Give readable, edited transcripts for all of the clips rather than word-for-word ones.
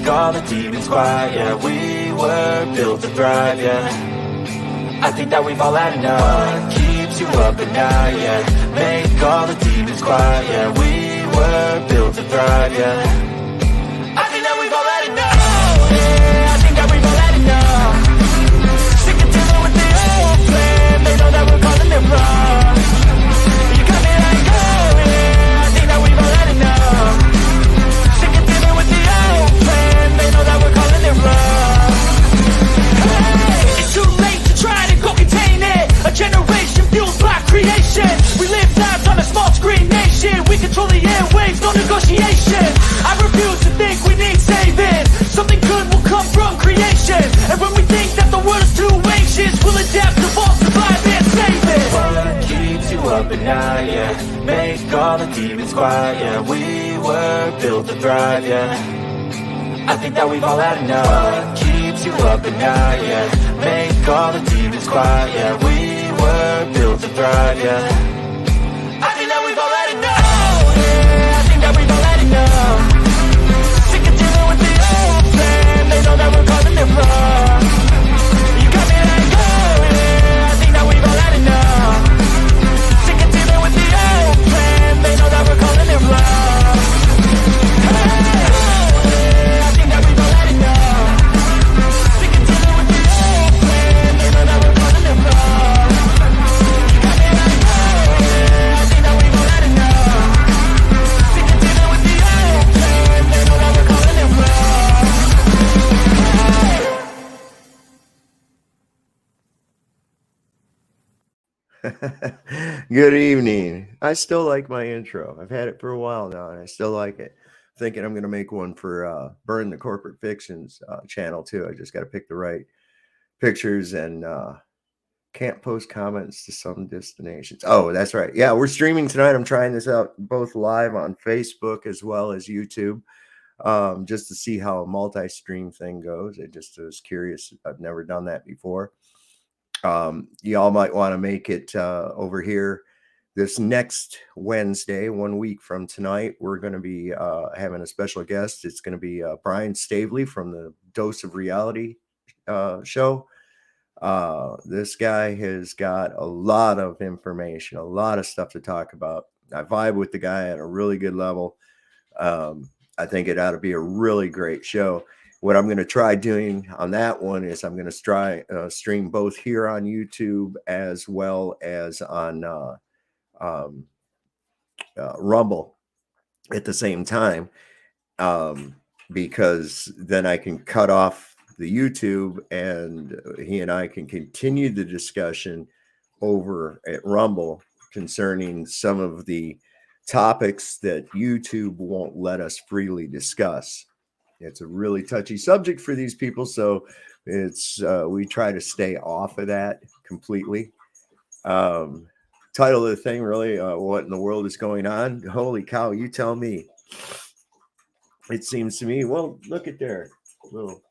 All the demons quiet, yeah. We were built to thrive, yeah. I think that we've all had enough. What keeps you up at night, yeah. Make all the demons quiet, yeah. We were built to thrive, yeah. I think that we've all had enough. Yeah, I think that we've all had enough. Sick of dealing with the old plan. They know that we're calling it wrong. You got me like, oh yeah. I think that we've all had enough. Sick of dealing with the old plan. They know that we're calling it wrong. Hey, it's too late to try to go contain it. A generation fueled by creation. We live lives on a small screen nation. We control the airwaves, no negotiation. I refuse to think we need saving. Something good will come from creation. And when we think that the world is too anxious, we'll adapt, evolve, survive, and save it. What keeps you up at night, yeah. Make all the demons quiet, yeah. We were built to thrive, yeah. I think that we've all had enough. What keeps you up at night, yeah. Make all the demons quiet, yeah. We were built to thrive, yeah. I think that we've all had enough. Yeah, I think that we've all had enough. Sick of dealing with the old plan. They know that we're calling it wrong. You got me like, oh yeah. I think that we've all had enough. Sick of dealing with the old plan. They know that we're calling it wrong. Good evening. I still like my intro. I've had it for a while now, and I still like it. Thinking I'm going to make one for Burn the Corporate Fictions channel, too. I just got to pick the right pictures and can't post comments to some destinations. Oh, that's right. Yeah, we're streaming tonight. I'm trying this out both live on Facebook as well as YouTube, just to see how a multi-stream thing goes. I just was curious. I've never done that before. Y'all might want to make it over here this next Wednesday, 1 week from tonight. We're going to be having a special guest. It's going to be Brian Stavely from the Dose of Reality show. This guy has got a lot of information, a lot of stuff to talk about. I vibe with the guy at a really good level. I think it ought to be a really great show. What I'm going to try doing on that one is I'm going to try stream both here on YouTube as well as on Rumble at the same time, because then I can cut off the YouTube and he and I can continue the discussion over at Rumble concerning some of the topics that YouTube won't let us freely discuss. It's a really touchy subject for these people, so it's we try to stay off of that completely. Title of the thing, really, what in the world is going on? Holy cow, you tell me. It seems to me, well, look at there. Little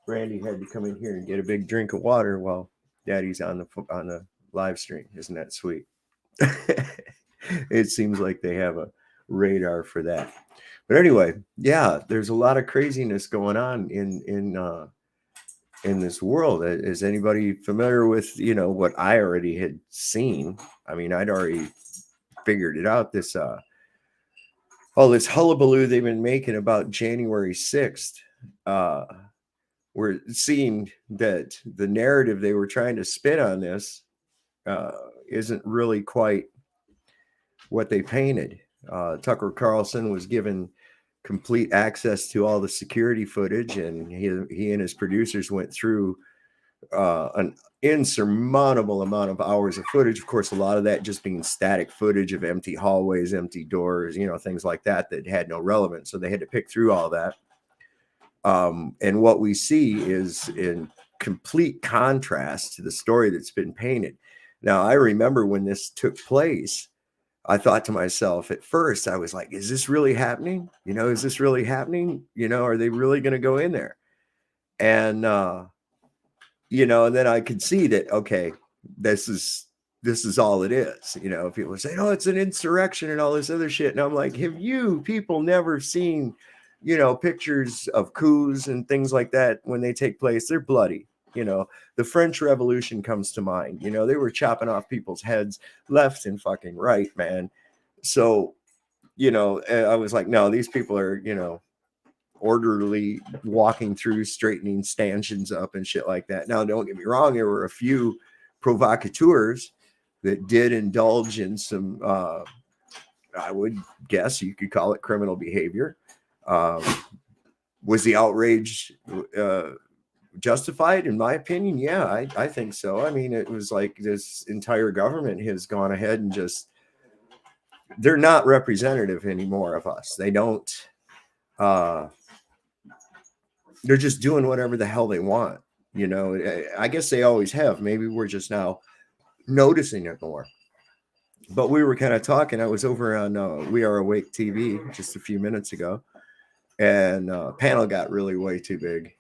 Brandy had to come in here and get a big drink of water while Daddy's on the live stream. Isn't that sweet? It seems like they have a radar for that. But anyway, yeah, there's a lot of craziness going on in this world. Is anybody familiar with, what I already had seen? I mean, I'd already figured it out. This all this hullabaloo they've been making about January 6th. We're seeing that the narrative they were trying to spin on this isn't really quite what they painted. Tucker Carlson was given complete access to all the security footage, and he and his producers went through an insurmountable amount of hours of footage. Of course, a lot of that just being static footage of empty hallways, empty doors, things like that had no relevance. So they had to pick through all that. And what we see is in complete contrast to the story that's been painted. Now, I remember when this took place, I thought to myself at first, I was like, is this really happening? Is this really happening? Are they really going to go in there? And, and then I could see that, okay, this is all it is. People say, oh, it's an insurrection and all this other shit. And I'm like, have you people never seen, pictures of coups and things like that when they take place? They're bloody. The French Revolution comes to mind. They were chopping off people's heads left and fucking right, man. So, I was like, no, these people are, orderly walking through, straightening stanchions up and shit like that. Now, don't get me wrong. There were a few provocateurs that did indulge in some, I would guess you could call it criminal behavior. Was the outrage justified? In my opinion, yeah, I think so. I mean, it was like this entire government has gone ahead and they're not representative anymore of us. They don't, they're just doing whatever the hell they want. I guess they always have. Maybe we're just now noticing it more. But we were kind of talking. I was over on We Are Awake TV just a few minutes ago, and panel got really way too big.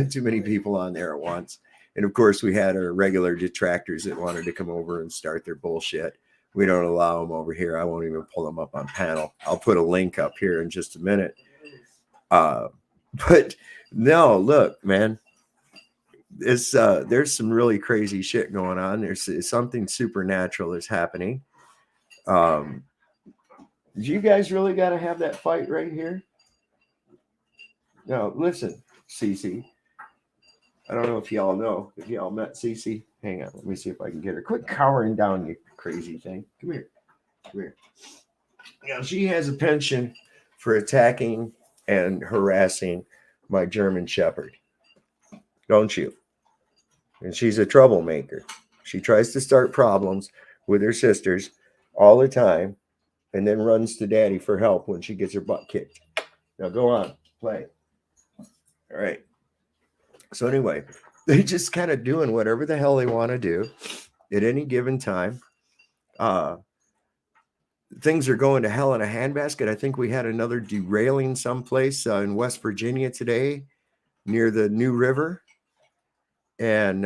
Too many people on there at once. And of course, we had our regular detractors that wanted to come over and start their bullshit. We don't allow them over here. I won't even pull them up on panel. I'll put a link up here in just a minute. But no, look, man, there's some really crazy shit going on. There's something supernatural is happening. You guys really got to have that fight right here? No, listen, CeCe. I don't know if y'all know, if y'all met CeCe. Hang on, let me see if I can get her. Quit cowering down, you crazy thing. Come here. She has a penchant for attacking and harassing my German Shepherd. Don't you? And she's a troublemaker. She tries to start problems with her sisters all the time and then runs to daddy for help when she gets her butt kicked. Now go on, play. All right. So anyway, they just kind of doing whatever the hell they want to do at any given time. Things are going to hell in a handbasket. I think we had another derailing someplace in West Virginia today near the New River, and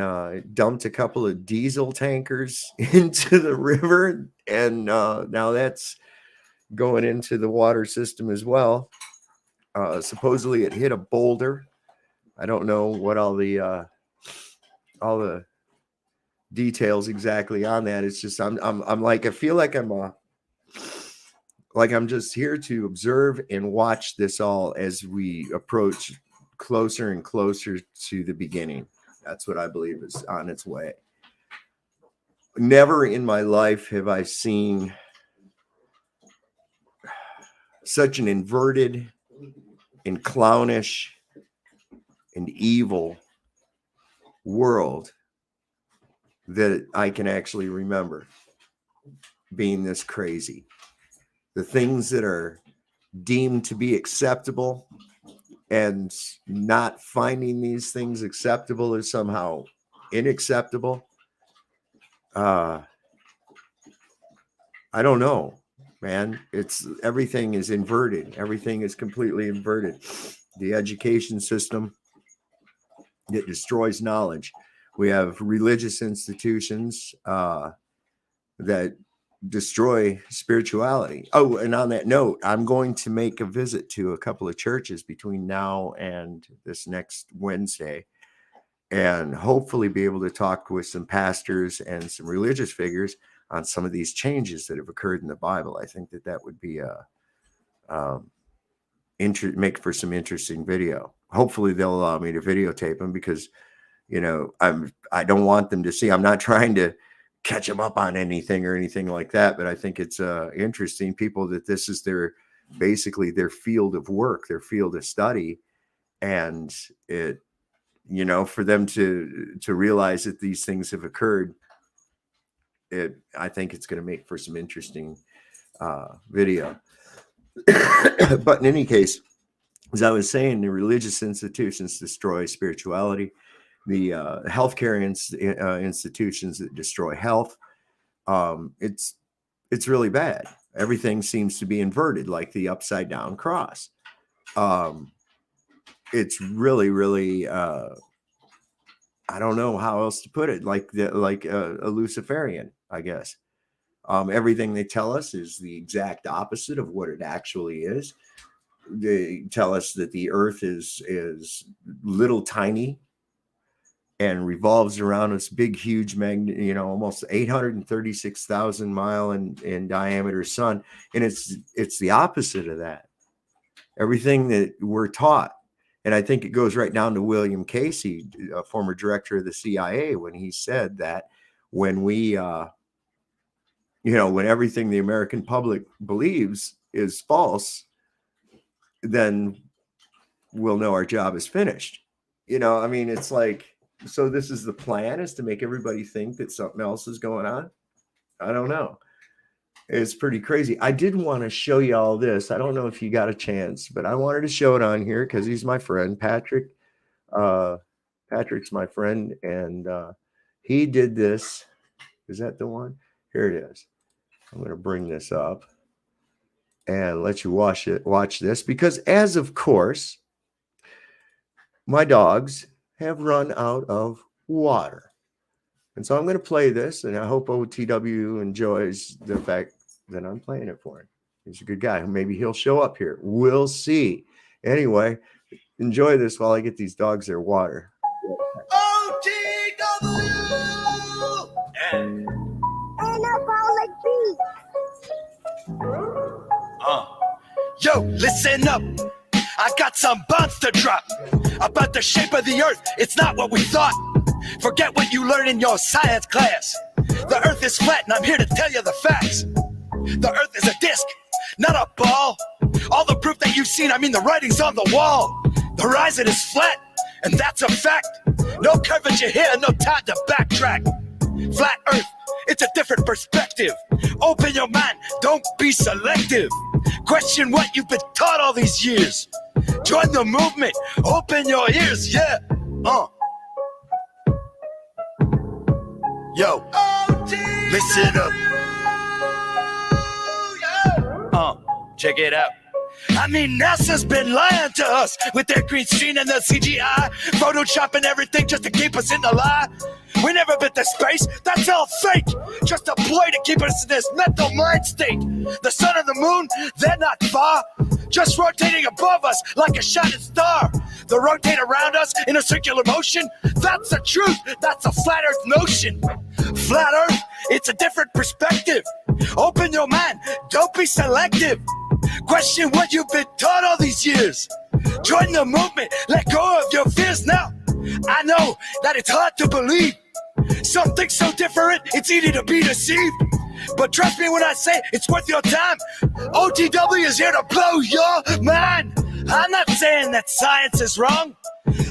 dumped a couple of diesel tankers into the river. And now that's going into the water system as well. Supposedly it hit a boulder. I don't know what all the details exactly on that. It's just I'm like, I feel like I'm just here to observe and watch this all as we approach closer and closer to the beginning. That's what I believe is on its way. Never in my life have I seen such an inverted and clownish and evil world that I can actually remember being this crazy. The things that are deemed to be acceptable and not finding these things acceptable is somehow unacceptable. I don't know, man. Everything is inverted. Everything is completely inverted. The education system that destroys knowledge. We have religious institutions that destroy spirituality. Oh, and on that note, I'm going to make a visit to a couple of churches between now and this next Wednesday, and hopefully be able to talk with some pastors and some religious figures on some of these changes that have occurred in the Bible. I think that would be make for some interesting video. Hopefully they'll allow me to videotape them, because I don't want them to see. I'm not trying to catch them up on anything or anything like that, but I think it's interesting people that this is basically their field of work, their field of study, and it for them to realize that these things have occurred, I think it's going to make for some interesting video. But in any case, as I was saying, the religious institutions destroy spirituality. The healthcare institutions that destroy health. It's really bad. Everything seems to be inverted, like the upside down cross. It's really, really, I don't know how else to put it, like a Luciferian, I guess. Everything they tell us is the exact opposite of what it actually is. They tell us that the earth is little tiny and revolves around this big, huge magnet, almost 836,000 mile in diameter sun. And it's the opposite of that. Everything that we're taught. And I think it goes right down to William Casey, a former director of the CIA, when he said that when we, when everything the American public believes is false, then we'll know our job is finished. It's like, so this is the plan, is to make everybody think that something else is going on. I don't know. It's pretty crazy. I did want to show you all this. I don't know if you got a chance, but I wanted to show it on here because he's my friend, Patrick. Patrick's my friend, and he did this. Is that the one? Here it is. I'm going to bring this up and let you watch this, because as of course, my dogs have run out of water. And so I'm going to play this, and I hope OTW enjoys the fact that I'm playing it for him. He's a good guy. Maybe he'll show up here. We'll see. Anyway, enjoy this while I get these dogs their water. OTW! Anabolic beat. Yo, listen up. I got some bombs to drop about the shape of the earth. It's not what we thought. Forget what you learned in your science class. The earth is flat, and I'm here to tell you the facts. The earth is a disc, not a ball. All the proof that you've seen, the writing's on the wall. The horizon is flat, and that's a fact. No curvature here, no time to backtrack. Flat earth, it's a different perspective. Open your mind, don't be selective. Question what you've been taught all these years. Join the movement, open your ears, yeah. Yo, listen up. Check it out. NASA's been lying to us with their green screen and the CGI, photoshopping everything just to keep us in the lie. We never been to space, that's all fake. Just a ploy to keep us in this mental mind state. The sun and the moon, they're not far, just rotating above us like a shining star. They rotate around us in a circular motion. That's the truth, that's a flat earth notion. Flat earth, it's a different perspective. Open your mind, don't be selective. Question what you've been taught all these years. Join the movement, let go of your fears now. I know that it's hard to believe. Something so different, it's easy to be deceived. But trust me when I say it's worth your time. OTW is here to blow your mind. I'm not saying that science is wrong.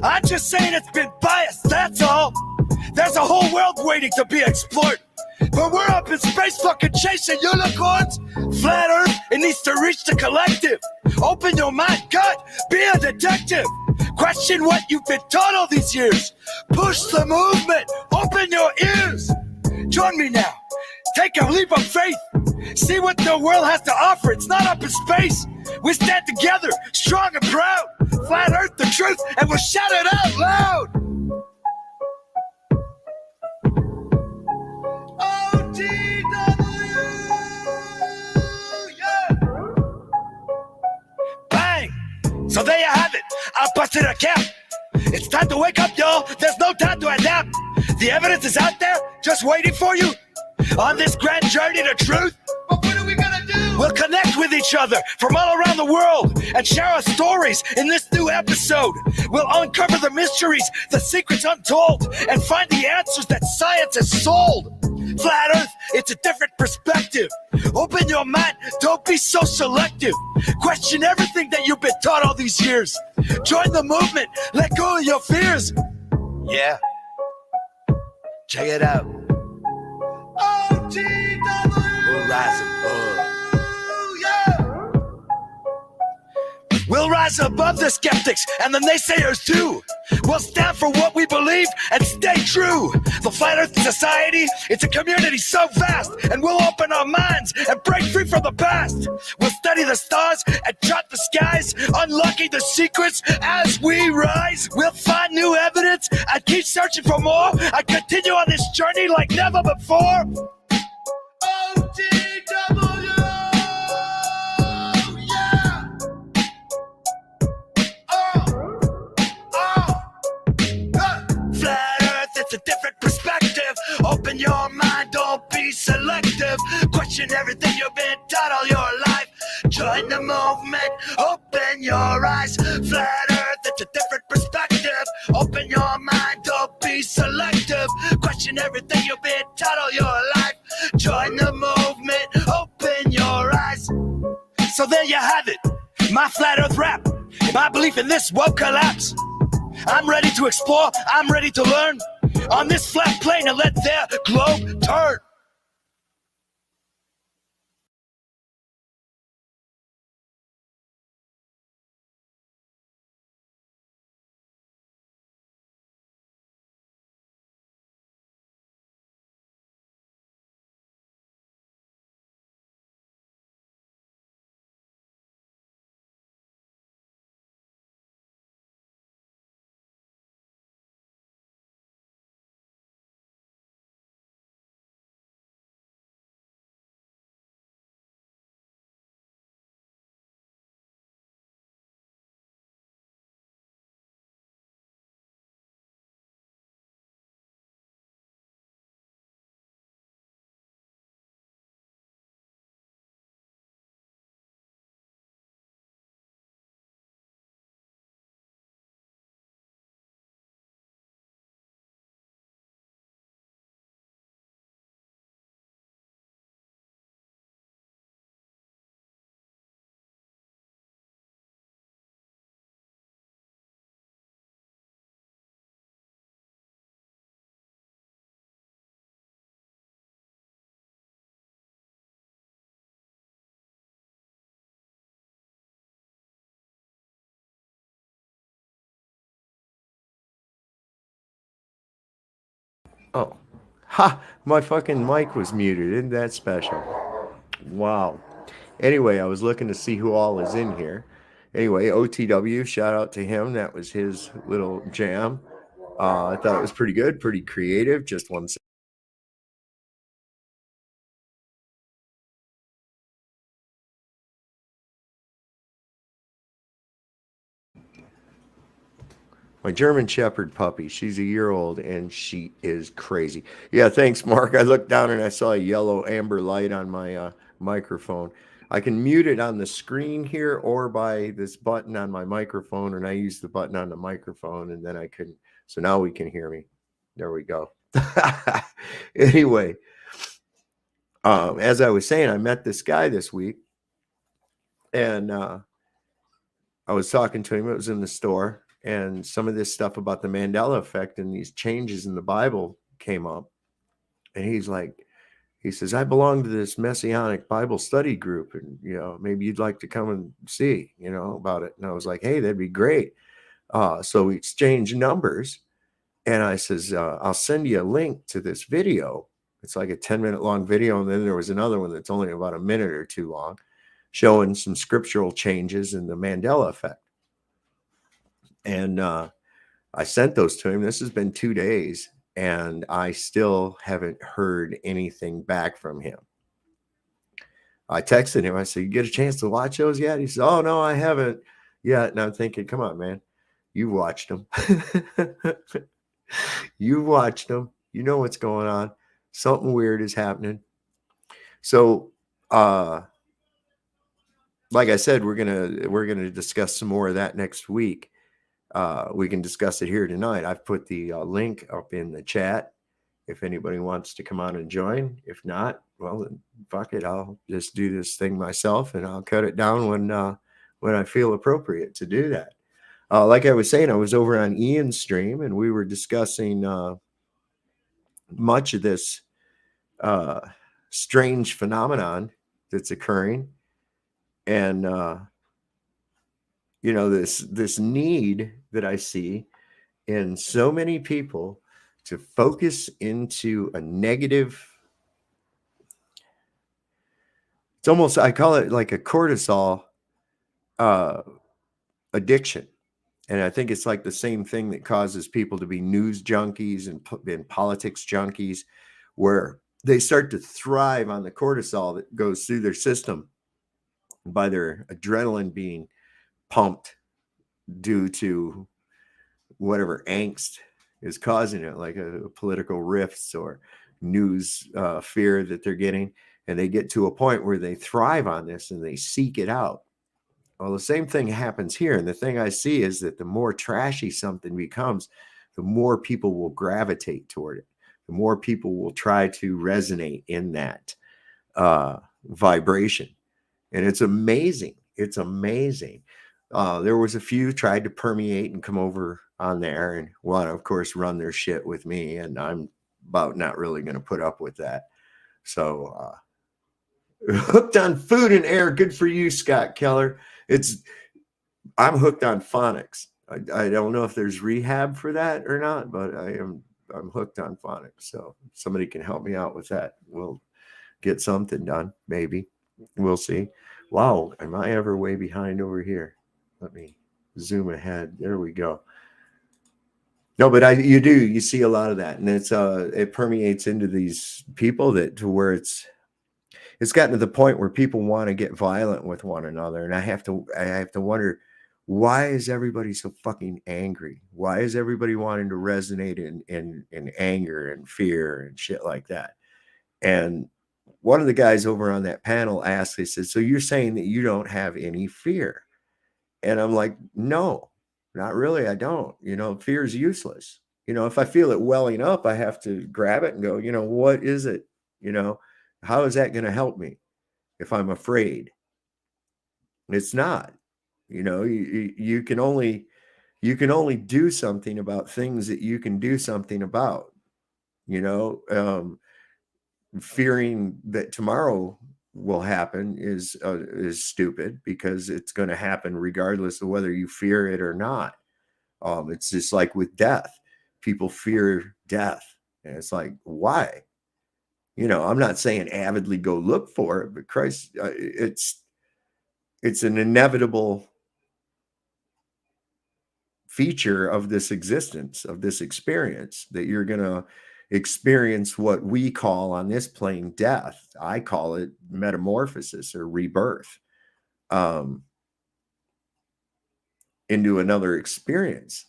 I'm just saying it's been biased, that's all. There's a whole world waiting to be explored. But we're up in space fucking chasing unicorns. Flat earth, it needs to reach the collective. Open your mind, God, be a detective. Question what you've been taught all these years. Push the movement, open your ears. Join me now, take a leap of faith. See what the world has to offer, it's not up in space. We stand together, strong and proud. Flat earth, the truth, and we'll shout it out loud. So there you have it, I busted a cap. It's time to wake up, y'all, there's no time to adapt. The evidence is out there, just waiting for you. On this grand journey to truth. But what are we gonna do? We'll connect with each other from all around the world and share our stories in this new episode. We'll uncover the mysteries, the secrets untold, and find the answers that science has sold. Flat earth, it's a different perspective. Open your mind, don't be so selective. Question everything that you've been taught all these years. Join the movement, let go of your fears. Yeah. Check it out. We'll rise above. We'll rise above the skeptics and the naysayers too. We'll stand for what we believe and stay true. The Flat Earth Society, it's a community so vast, and we'll open our minds and break free from the past. We'll study the stars and chart the skies, unlocking the secrets as we rise. We'll find new evidence and keep searching for more. I continue on this journey like never before. OTW! It's a different perspective. Open your mind, don't be selective. Question everything you've been taught all your life. Join the movement, open your eyes. Flat Earth, it's a different perspective. Open your mind, don't be selective. Question everything you've been taught all your life. Join the movement, open your eyes. So there you have it, my Flat Earth rap. My belief in this won't collapse. I'm ready to explore, I'm ready to learn on this flat plane and let their globe turn. Oh, ha! My fucking mic was muted. Isn't that special? Wow. Anyway, I was looking to see who all is in here. Anyway, OTW, shout out to him. That was his little jam. I thought it was pretty good, pretty creative. Just one second. My German Shepherd puppy, she's a year old and she is crazy. Yeah, thanks, Mark. I looked down and I saw a yellow amber light on my microphone. I can mute it on the screen here or by this button on my microphone, and I use the button on the microphone, and then I can. So now we can hear me. There we go. Anyway, as I was saying, I met this guy this week, and I was talking to him. It was in the store. And some of this stuff about the Mandela effect and these changes in the Bible came up. And he says, I belong to this Messianic Bible study group. And, maybe you'd like to come and see, about it. And I was like, hey, that'd be great. So we exchanged numbers. And I says, I'll send you a link to this video. It's like a 10-minute long video. And then there was another one that's only about a minute or two long, showing some scriptural changes in the Mandela effect. And I sent those to him. This has been 2 days, and I still haven't heard anything back from him. I texted him. I said, you get a chance to watch those yet? He said, oh, no, I haven't yet. And I'm thinking, come on, man. You watched them. You watched them. You know what's going on. Something weird is happening. So, like I said, we're gonna discuss some more of that next week. We can discuss it here tonight. I've put the link up in the chat if anybody wants to come on and join. If not, well, then fuck it. I'll just do this thing myself, and I'll cut it down when I feel appropriate to do that. Like I was saying, I was over on Ian's stream and we were discussing much of this strange phenomenon that's occurring, and this need that I see in so many people to focus into a negative. It's almost, I call it like a cortisol addiction. And I think it's like the same thing that causes people to be news junkies and politics junkies, where they start to thrive on the cortisol that goes through their system by their adrenaline being pumped due to whatever angst is causing it, like a political rifts or news fear that they're getting. And they get to a point where they thrive on this and they seek it out. Well, the same thing happens here. And the thing I see is that the more trashy something becomes, the more people will gravitate toward it. The more people will try to resonate in that vibration. And it's amazing. It's amazing. There was a few tried to permeate and come over on there and want to, of course, run their shit with me. And I'm about not really going to put up with that. So hooked on food and air. Good for you, Scott Keller. I'm hooked on phonics. I don't know if there's rehab for that or not, but I'm hooked on phonics. So if somebody can help me out with that, we'll get something done. Maybe we'll see. Wow. Am I ever way behind over here? Let me zoom ahead. There we go. No, but you see a lot of that, and it permeates into these people to where it's gotten to the point where people want to get violent with one another. And I have to wonder, why is everybody so fucking angry? Why is everybody wanting to resonate in anger and fear and shit like that? And one of the guys over on that panel asked, he said, so you're saying that you don't have any fear? And I'm like, no, not really. I don't. Fear is useless. If I feel it welling up, I have to grab it and go, what is it? How is that going to help me if I'm afraid? It's not. You can only do something about things that you can do something about. Fearing that tomorrow will happen is stupid, because it's going to happen regardless of whether you fear it or not. It's just like with death. People fear death, and it's like, why? I'm not saying avidly go look for it, but Christ, it's an inevitable feature of this existence, of this experience, that you're going to experience what we call on this plane death. I call it metamorphosis or rebirth into another experience,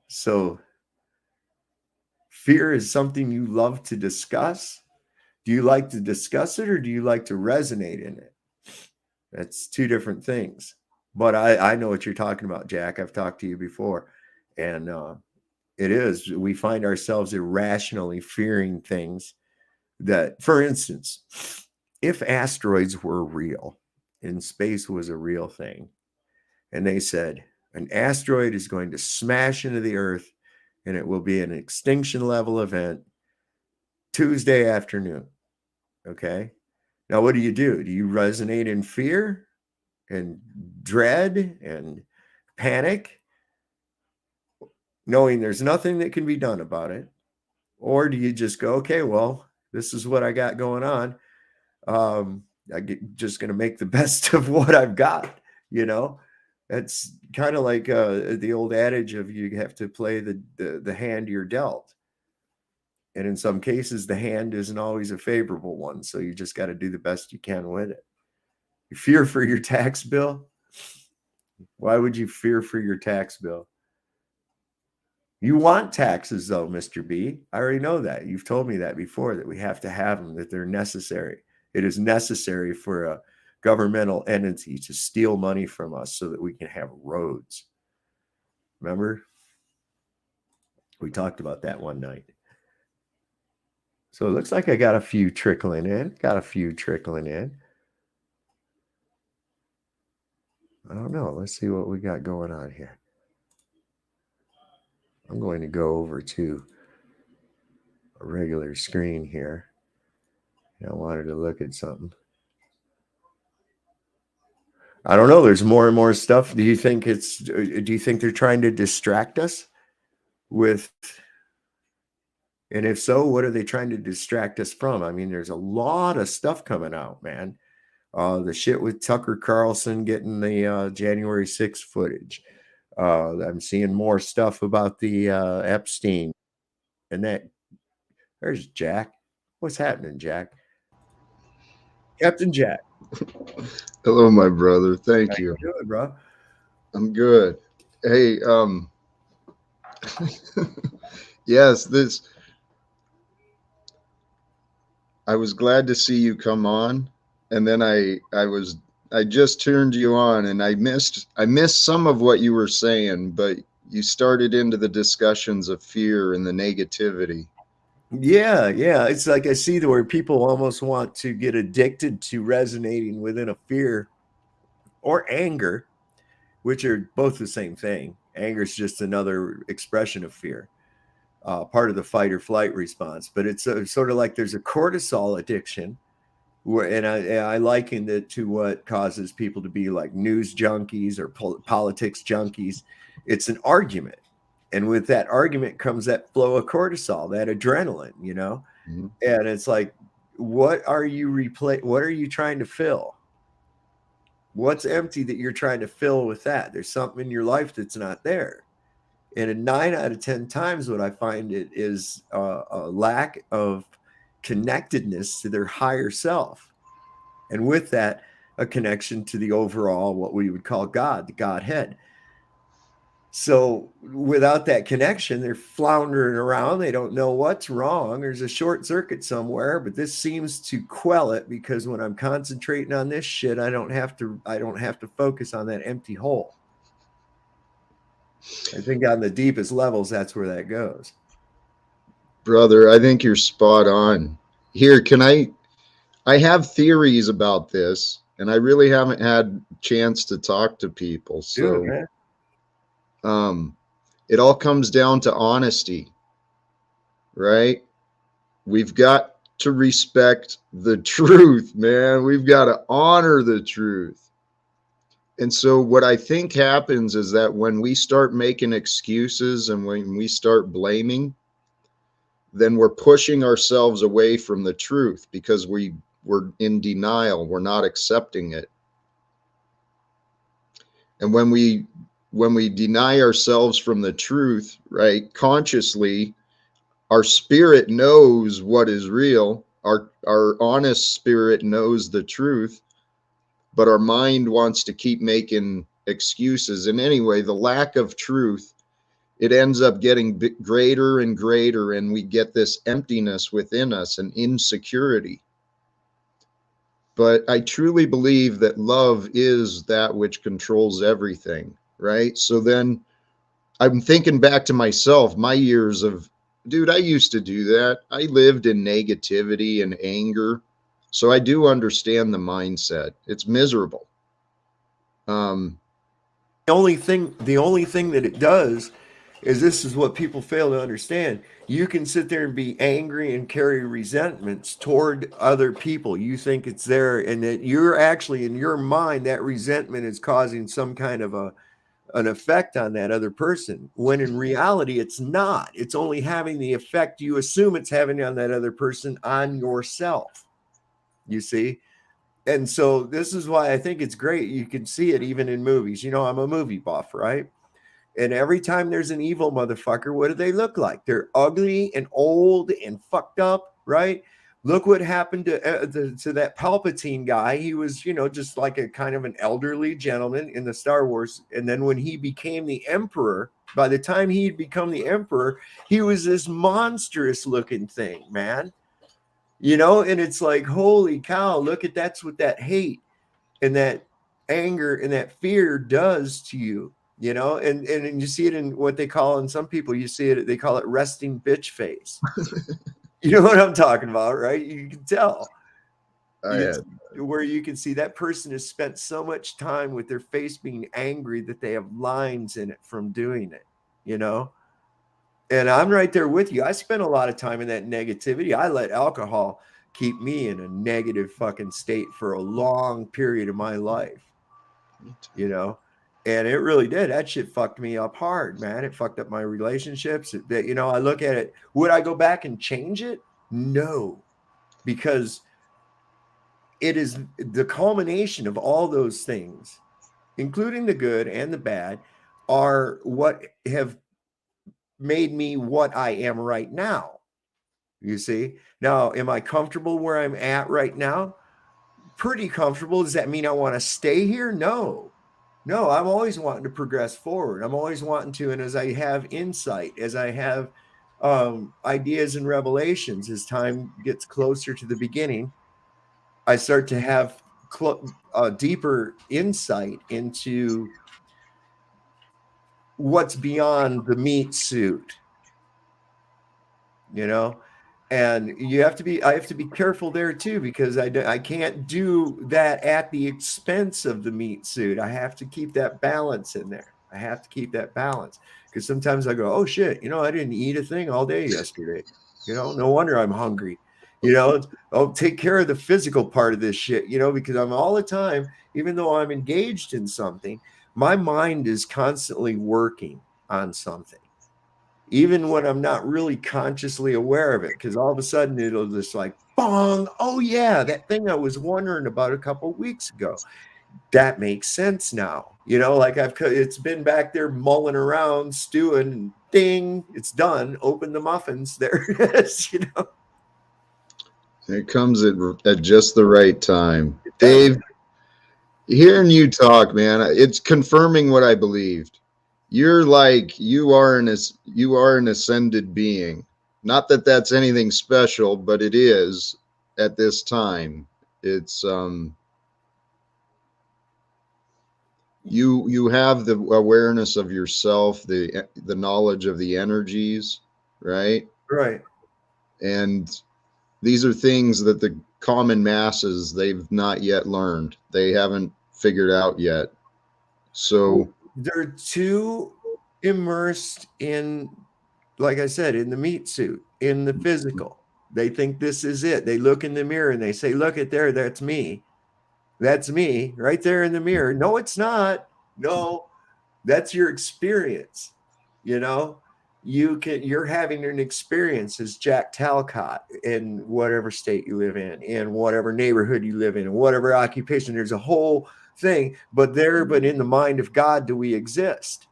So fear is something you love to discuss. Do you like to discuss it, or do you like to resonate in it? That's two different things. But I know what you're talking about, Jack. I've talked to you before. And it is. We find ourselves irrationally fearing things that, for instance, if asteroids were real and space was a real thing, and they said an asteroid is going to smash into the Earth and it will be an extinction level event Tuesday afternoon. Okay. Now, what do? Do you resonate in fear and dread and panic, knowing there's nothing that can be done about it? Or do you just go, okay, well, this is what I got going on. I'm just going to make the best of what I've got. That's kind of like the old adage of you have to play the hand you're dealt. And in some cases, the hand isn't always a favorable one. So you just got to do the best you can with it. You fear for your tax bill? Why would you fear for your tax bill? You want taxes, though, Mr. B. I already know that. You've told me that before, that we have to have them, that they're necessary. It is necessary for a governmental entity to steal money from us so that we can have roads. Remember? We talked about that one night. So it looks like I got a few trickling in. I don't know. Let's see what we got going on here. I'm going to go over to a regular screen here. I wanted to look at something. I don't know. There's more and more stuff. Do you think they're trying to distract us with, and if so, what are they trying to distract us from? I mean, there's a lot of stuff coming out, man. The shit with Tucker Carlson getting the January 6th footage. I'm seeing more stuff about the Epstein and that. There's Jack. What's happening, Jack? Captain Jack. Hello, my brother. Thank you. How you doing, bro? I'm good. Hey, yes, I was glad to see you come on, and then I just turned you on, and I missed some of what you were saying, but you started into the discussions of fear and the negativity. Yeah. It's like I see where people almost want to get addicted to resonating within a fear or anger, which are both the same thing. Anger is just another expression of fear, part of the fight or flight response. But it's sort of like there's a cortisol addiction, and I likened it to what causes people to be like news junkies or politics junkies. It's an argument. And with that argument comes that flow of cortisol, that adrenaline, Mm-hmm. And it's like, what are you trying to fill? What's empty that you're trying to fill with that? There's something in your life that's not there. And in 9 out of 10 times, what I find it is a lack of connectedness to their higher self. And with that, a connection to the overall, what we would call God, the Godhead. So without that connection, they're floundering around. They don't know what's wrong. There's a short circuit somewhere, but this seems to quell it, because when I'm concentrating on this shit, I don't have to focus on that empty hole. I think on the deepest levels, that's where that goes. Brother, I think you're spot on. Here, I have theories about this, and I really haven't had a chance to talk to people. So Dude, man. It all comes down to honesty, right? We've got to respect the truth, man. We've got to honor the truth. And so what I think happens is that when we start making excuses and when we start blaming, then we're pushing ourselves away from the truth, because we're in denial. We're not accepting it. And when we deny ourselves from the truth, right, consciously, our spirit knows what is real. Our honest spirit knows the truth, but our mind wants to keep making excuses. And anyway, the lack of truth, it ends up getting greater and greater, and we get this emptiness within us and insecurity. But I truly believe that love is that which controls everything, right? So then I'm thinking back to myself, my years of, dude, I used to do that. I lived in negativity and anger. So I do understand the mindset. It's miserable. The only thing that it does is, this is what people fail to understand. You can sit there and be angry and carry resentments toward other people. You think it's there, and that you're actually, in your mind, that resentment is causing some kind of an effect on that other person, when in reality it's not. It's only having the effect you assume it's having on that other person on yourself, you see. And so this is why I think it's great. You can see it even in movies. I'm a movie buff, right? And every time there's an evil motherfucker, what do they look like? They're ugly and old and fucked up, right? Look what happened to that Palpatine guy. He was, just like a kind of an elderly gentleman in the Star Wars. And then when he became the Emperor, by the time he'd become the Emperor, he was this monstrous looking thing, man. And it's like, holy cow, that's what that hate and that anger and that fear does to you. And you see it in what they call, in some people, they call it resting bitch face. You know what I'm talking about, right? You can tell. Where you can see that person has spent so much time with their face being angry that they have lines in it from doing it, And I'm right there with you. I spent a lot of time in that negativity. I let alcohol keep me in a negative fucking state for a long period of my life, you know, and it really did. That shit fucked me up hard, man. It fucked up my relationships. You know, I look at it. Would I go back and change it? No, because it is the culmination of all those things, including the good and the bad, are what have made me what I am right now. You see? Now, am I comfortable where I'm at right now? Pretty comfortable. Does that mean I want to stay here? No. No, I'm always wanting to progress forward. I'm always wanting to. And as I have insight, as I have ideas and revelations, as time gets closer to the beginning, I start to have deeper insight into what's beyond the meat suit, you know. And I have to be careful there too, because I can't do that at the expense of the meat suit. I have to keep that balance in there. I have to keep that balance, because sometimes I go, oh shit, you know, I didn't eat a thing all day yesterday. You know, no wonder I'm hungry. You know, I'll take care of the physical part of this shit, you know, because I'm all the time, even though I'm engaged in something, my mind is constantly working on something, even when I'm not really consciously aware of it, because all of a sudden it'll just like, bong, oh yeah, that thing I was wondering about a couple of weeks ago, that makes sense now. You know, like it's been back there mulling around, stewing, and ding, it's done. Open the muffins, there it is, you know. It comes at just the right time. Dave, hearing you talk, man, it's confirming what I believed. You're like, you are an ascended being. Not that that's anything special, but it is at this time. It's you have the awareness of yourself, the knowledge of the energies, right? Right. And these are things that the common masses, they've not yet learned. They haven't figured out yet. So they're too immersed in, like I said, in the meat suit, in the physical. They think this is it. They look in the mirror and they say, look at there, that's me. That's me right there in the mirror. No, it's not. No, that's your experience. You know, you're having an experience as Jack Talcott in whatever state you live in whatever neighborhood you live in whatever occupation. There's a whole thing, but in the mind of God do we exist.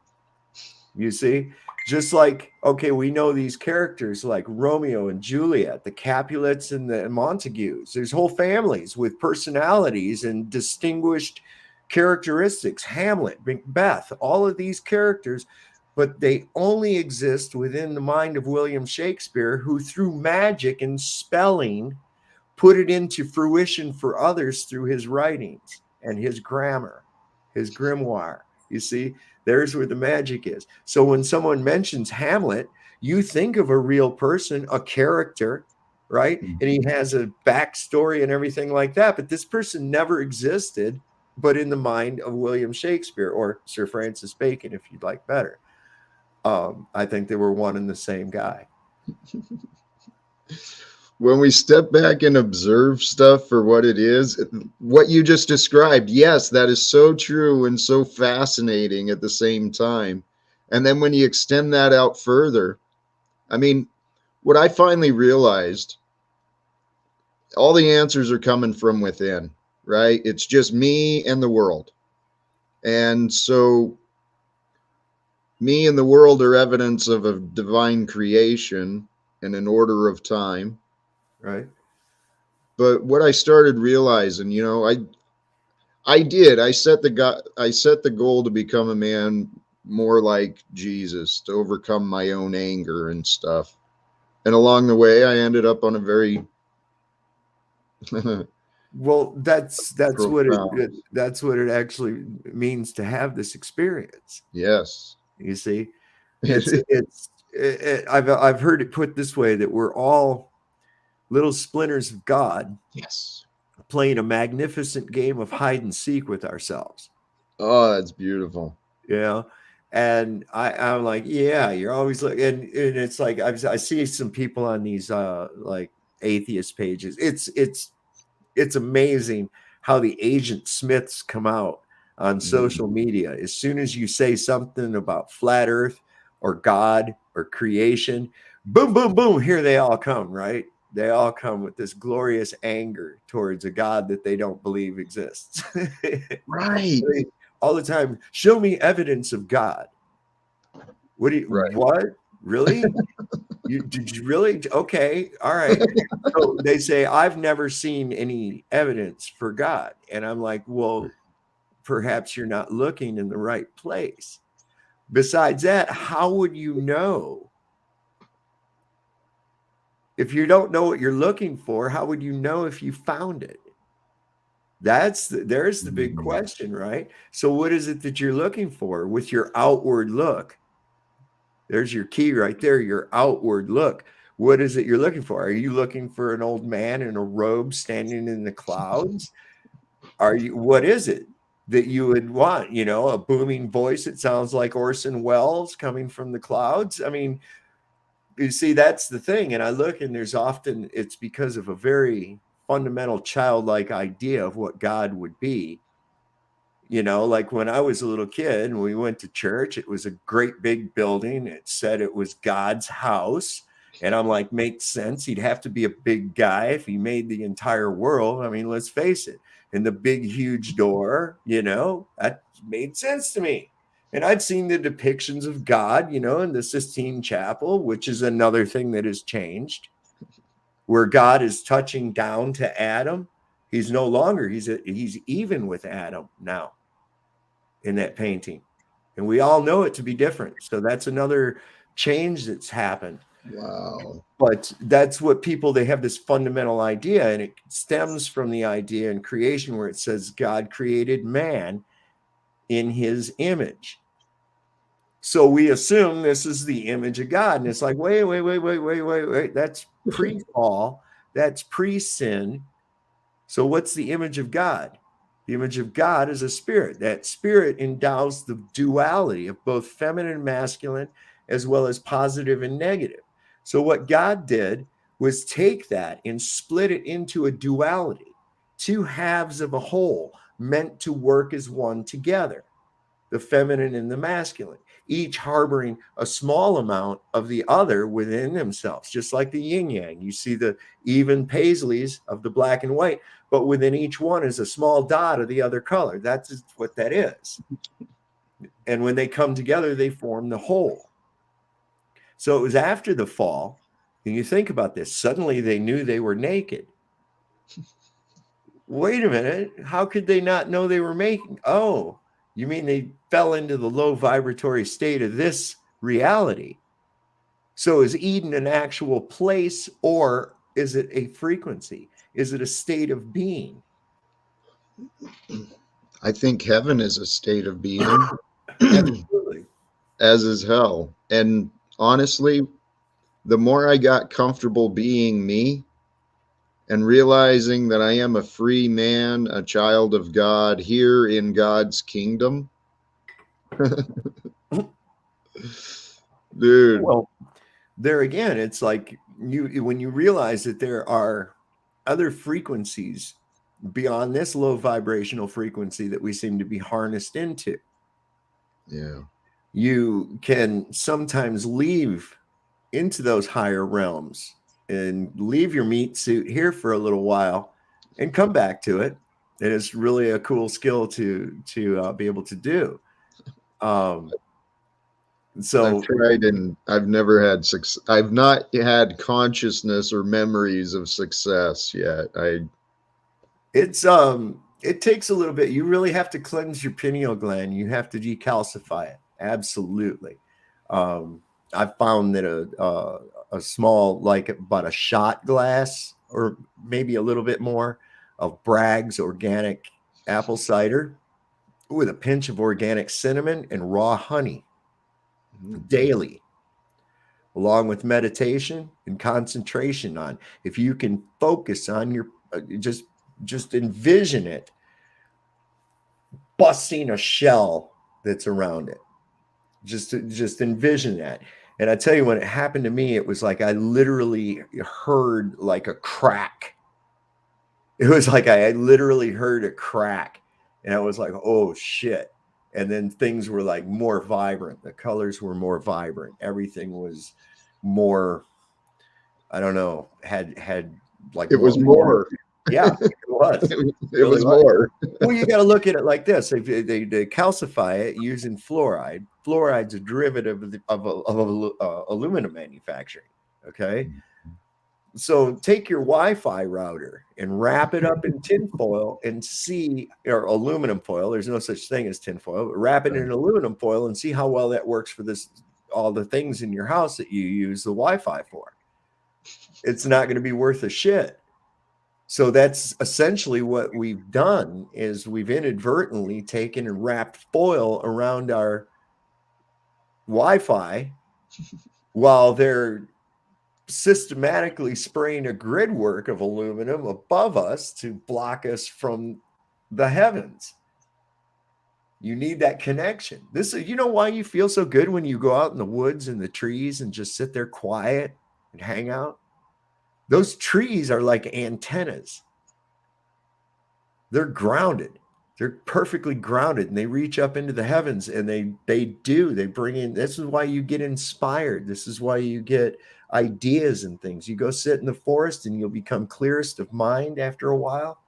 You see, just like, okay, we know these characters like Romeo and Juliet, the Capulets and the Montagues. There's whole families with personalities and distinguished characteristics. Hamlet, Macbeth, all of these characters, but they only exist within the mind of William Shakespeare, who through magic and spelling put it into fruition for others through his writings and his grammar, his grimoire. You see, there's where the magic is. So when someone mentions Hamlet, you think of a real person, a character, right? And he has a backstory and everything like that. But this person never existed, but in the mind of William Shakespeare or Sir Francis Bacon, if you'd like better. I think they were one and the same guy. When we step back and observe stuff for what it is, what you just described, yes, that is so true and so fascinating at the same time. And then when you extend that out further, I mean, what I finally realized, all the answers are coming from within, right? It's just me and the world. And so me and the world are evidence of a divine creation and an order of time. Right. But what I started realizing, you know, I set the goal to become a man more like Jesus, to overcome my own anger and stuff. And along the way, I ended up on a very well, that's what it actually means to have this experience. Yes. You see, I've heard it put this way, that we're all little splinters of God. Yes. Playing a magnificent game of hide and seek with ourselves. Oh, that's beautiful. Yeah. And I'm like, yeah, you're always looking, and it's like I see some people on these like atheist pages. It's amazing how the Agent Smiths come out on social media. As soon as you say something about flat Earth or God or creation, boom, boom, boom, here they all come, right? They all come with this glorious anger towards a God that they don't believe exists. Right. All the time, show me evidence of God. What do you, Right. what? Really? Did you really? Okay. All right. So they say, I've never seen any evidence for God. And I'm like, well, perhaps you're not looking in the right place. Besides that, how would you know? If you don't know what you're looking for, how would you know if you found it? There's the big question, right? So what is it that you're looking for with your outward look? There's your key right there, your outward look. What is it you're looking for? Are you looking for an old man in a robe standing in the clouds? What is it that you would want? You know, a booming voice that sounds like Orson Welles coming from the clouds? I mean, you see, that's the thing. And I look, and it's because of a very fundamental childlike idea of what God would be. You know, like when I was a little kid and we went to church, it was a great big building. It said it was God's house. And I'm like, makes sense. He'd have to be a big guy if he made the entire world. I mean, let's face it. And the big, huge door, you know, that made sense to me. And I'd seen the depictions of God, you know, in the Sistine Chapel, which is another thing that has changed, where God is touching down to Adam. He's no longer, he's even with Adam now in that painting. And we all know it to be different. So that's another change that's happened. Wow. But that's what they have this fundamental idea, and it stems from the idea in creation where it says God created man in his image. So we assume this is the image of God. And it's like, wait. That's pre-fall. That's pre-sin. So what's the image of God? The image of God is a spirit. That spirit endows the duality of both feminine and masculine, as well as positive and negative. So what God did was take that and split it into a duality, two halves of a whole meant to work as one together, the feminine and the masculine, each harboring a small amount of the other within themselves, just like the yin yang. You see the even paisleys of the black and white, but within each one is a small dot of the other color. That's what that is. And when they come together, they form the whole. So it was after the fall, and you think about this, suddenly they knew they were naked. Wait a minute, how could they not know they were making? Oh, you mean they fell into the low vibratory state of this reality? So is Eden an actual place, or is it a frequency? Is it a state of being? I think heaven is a state of being, Absolutely. as is hell. And honestly, the more I got comfortable being me and realizing that I am a free man, a child of God here in God's kingdom, dude. Well, there again, it's like when you realize that there are other frequencies beyond this low vibrational frequency that we seem to be harnessed into. Yeah. You can sometimes leave into those higher realms and leave your meat suit here for a little while and come back to it. And it's really a cool skill to be able to do. So I've tried and I've never had success. I've not had consciousness or memories of success yet. It takes a little bit. You really have to cleanse your pineal gland. You have to decalcify it. Absolutely. I found that a small, like about a shot glass or maybe a little bit more of Bragg's organic apple cider with a pinch of organic cinnamon and raw honey daily, along with meditation and concentration on, if you can focus on your, just envision it busting a shell that's around it. Just envision that. And I tell you, when it happened to me, it was like I literally heard like a crack. It was like I literally heard a crack, and I was like, oh shit. And then things were like more vibrant. The colors were more vibrant. Everything was more, I don't know, had like It was more. Yeah, it was. It really was more. Well, you got to look at it like this. If they calcify it using fluoride. Fluoride's a derivative of aluminum manufacturing. Okay. So take your Wi-Fi router and wrap it up in tinfoil and see, or aluminum foil. There's no such thing as tinfoil, but wrap it in aluminum foil and see how well that works for all the things in your house that you use the Wi-Fi for. It's not going to be worth a shit. So that's essentially what we've done, is we've inadvertently taken and wrapped foil around our Wi-Fi while they're systematically spraying a grid work of aluminum above us to block us from the heavens. You need that connection. You know why you feel so good when you go out in the woods and the trees and just sit there quiet and hang out? Those trees are like antennas. They're grounded. They're perfectly grounded, and they reach up into the heavens, and they bring in. This is why you get inspired. This is why you get ideas and things. You go sit in the forest and you'll become clearest of mind after a while,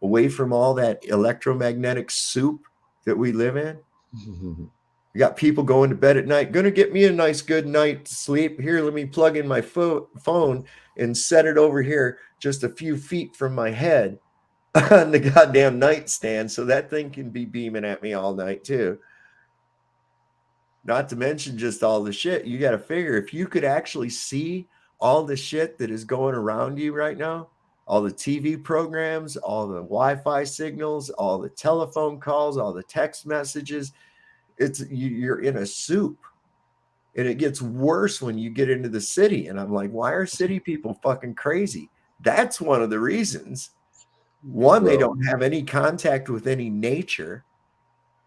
away from all that electromagnetic soup that we live in. You got people going to bed at night, going to get me a nice good night's sleep. Here, let me plug in my phone and set it over here just a few feet from my head on the goddamn nightstand, so that thing can be beaming at me all night too. Not to mention just all the shit. You got to figure, if you could actually see all the shit that is going around you right now, all the TV programs, all the Wi-Fi signals, all the telephone calls, all the text messages, you're in a soup. And it gets worse when you get into the city. And I'm like, why are city people fucking crazy? That's one of the reasons. One, they don't have any contact with any nature.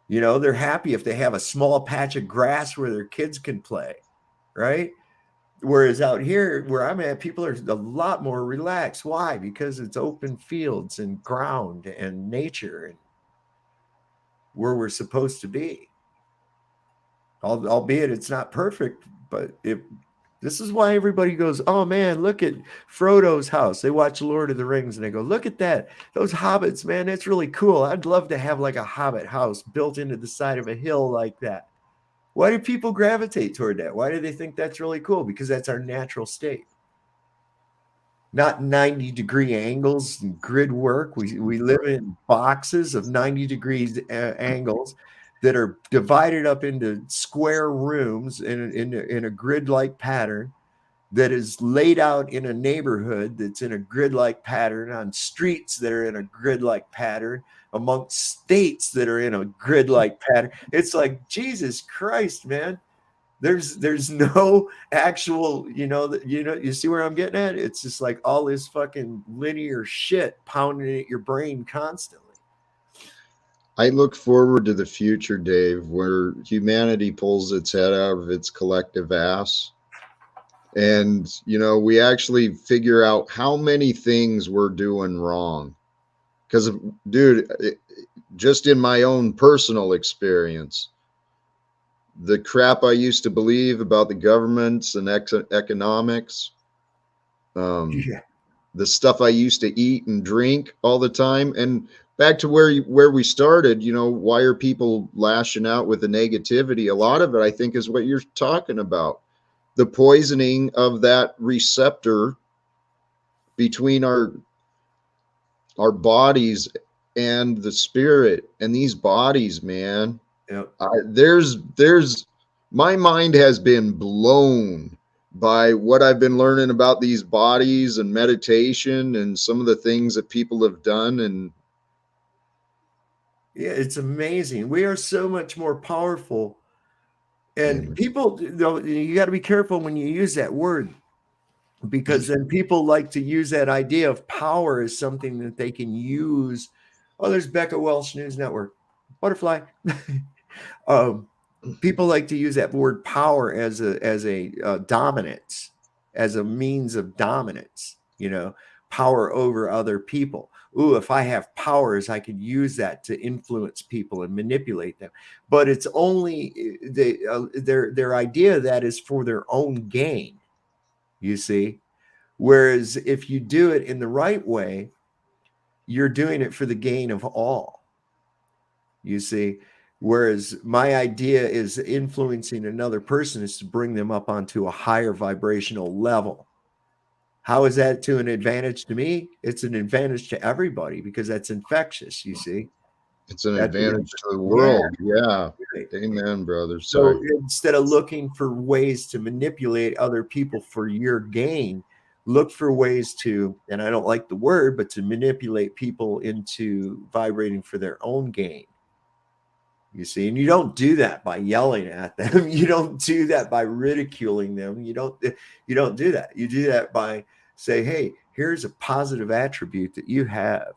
You know, they're happy if they have a small patch of grass where their kids can play, right? Whereas out here where I'm at, people are a lot more relaxed. Why? Because it's open fields and ground and nature and where we're supposed to be. Albeit it's not perfect, but this is why everybody goes, oh man, look at Frodo's house. They watch Lord of the Rings and they go, look at that. Those hobbits, man, that's really cool. I'd love to have like a hobbit house built into the side of a hill like that. Why do people gravitate toward that? Why do they think that's really cool? Because that's our natural state. Not 90-degree angles and grid work. We live in boxes of 90 degrees angles that are divided up into square rooms in a grid-like pattern that is laid out in a neighborhood that's in a grid-like pattern, on streets that are in a grid-like pattern, amongst states that are in a grid-like pattern. It's like, Jesus Christ, man. There's no actual, you see where I'm getting at? It's just like all this fucking linear shit pounding at your brain constantly. I look forward to the future, Dave, where humanity pulls its head out of its collective ass. And, we actually figure out how many things we're doing wrong. Because, dude, just in my own personal experience, the crap I used to believe about the governments and economics, the stuff I used to eat and drink all the time, and back to where we started, why are people lashing out with the negativity? A lot of it, I think, is what you're talking about. The poisoning of that receptor between our bodies and the spirit. And these bodies, man, Yep. My mind has been blown by what I've been learning about these bodies and meditation and some of the things that people have done. And yeah, it's amazing. We are so much more powerful. And people, you got to be careful when you use that word, because then people like to use that idea of power as something that they can use. Oh, there's Becca Welsh News Network. Butterfly. People like to use that word power as a dominance, as a means of dominance, power over other people. Ooh, if I have powers, I could use that to influence people and manipulate them. But it's only their idea that is for their own gain, you see. Whereas if you do it in the right way, you're doing it for the gain of all, you see. Whereas my idea is influencing another person is to bring them up onto a higher vibrational level. How is that to an advantage to me? It's an advantage to everybody because that's infectious, you see. It's an That's advantage to the world. Yeah. right. Amen, brother. So Sorry. instead of looking for ways to manipulate other people for your gain, look for ways to, and I don't like the word, but to manipulate people into vibrating for their own gain. You see, and you don't do that by yelling at them. You don't do that by ridiculing them. You don't do that. You do that by say, hey, here's a positive attribute that you have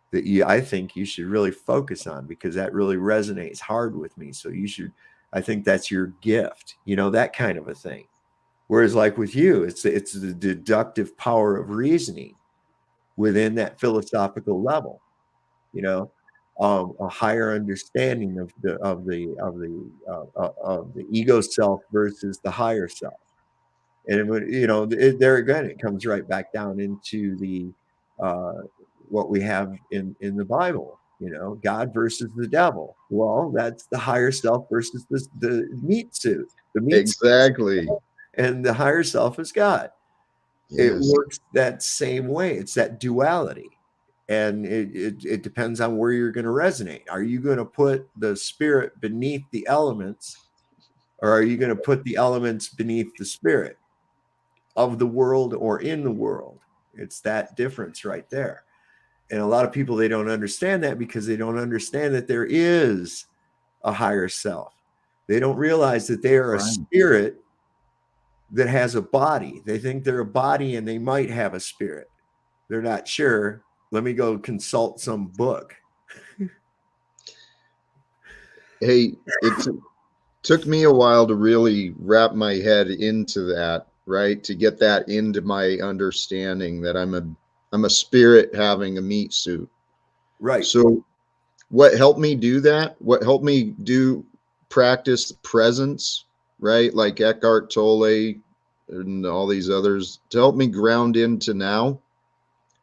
that I think you should really focus on because that really resonates hard with me. So I think that's your gift, that kind of a thing. Whereas like with you, it's the deductive power of reasoning within that philosophical level, a higher understanding of the ego self versus the higher self. And there again, it comes right back down into the what we have in the Bible, God versus the devil. Well, that's the higher self versus the meat suit. The meat exactly. Suit, and the higher self is God. Yes. It works that same way. It's that duality. And it depends on where you're going to resonate. Are you going to put the spirit beneath the elements, or are you going to put the elements beneath the spirit of the world or in the world? It's that difference right there. And a lot of people, they don't understand that because they don't understand that there is a higher self. They don't realize that they are a spirit that has a body. They think they're a body and they might have a spirit. They're not sure. Let me go consult some book. Hey, it took me a while to really wrap my head into that, right? To get that into my understanding that I'm a spirit having a meat suit. Right. So what helped me do that? What helped me practice presence, right? Like Eckhart Tolle and all these others, to help me ground into now.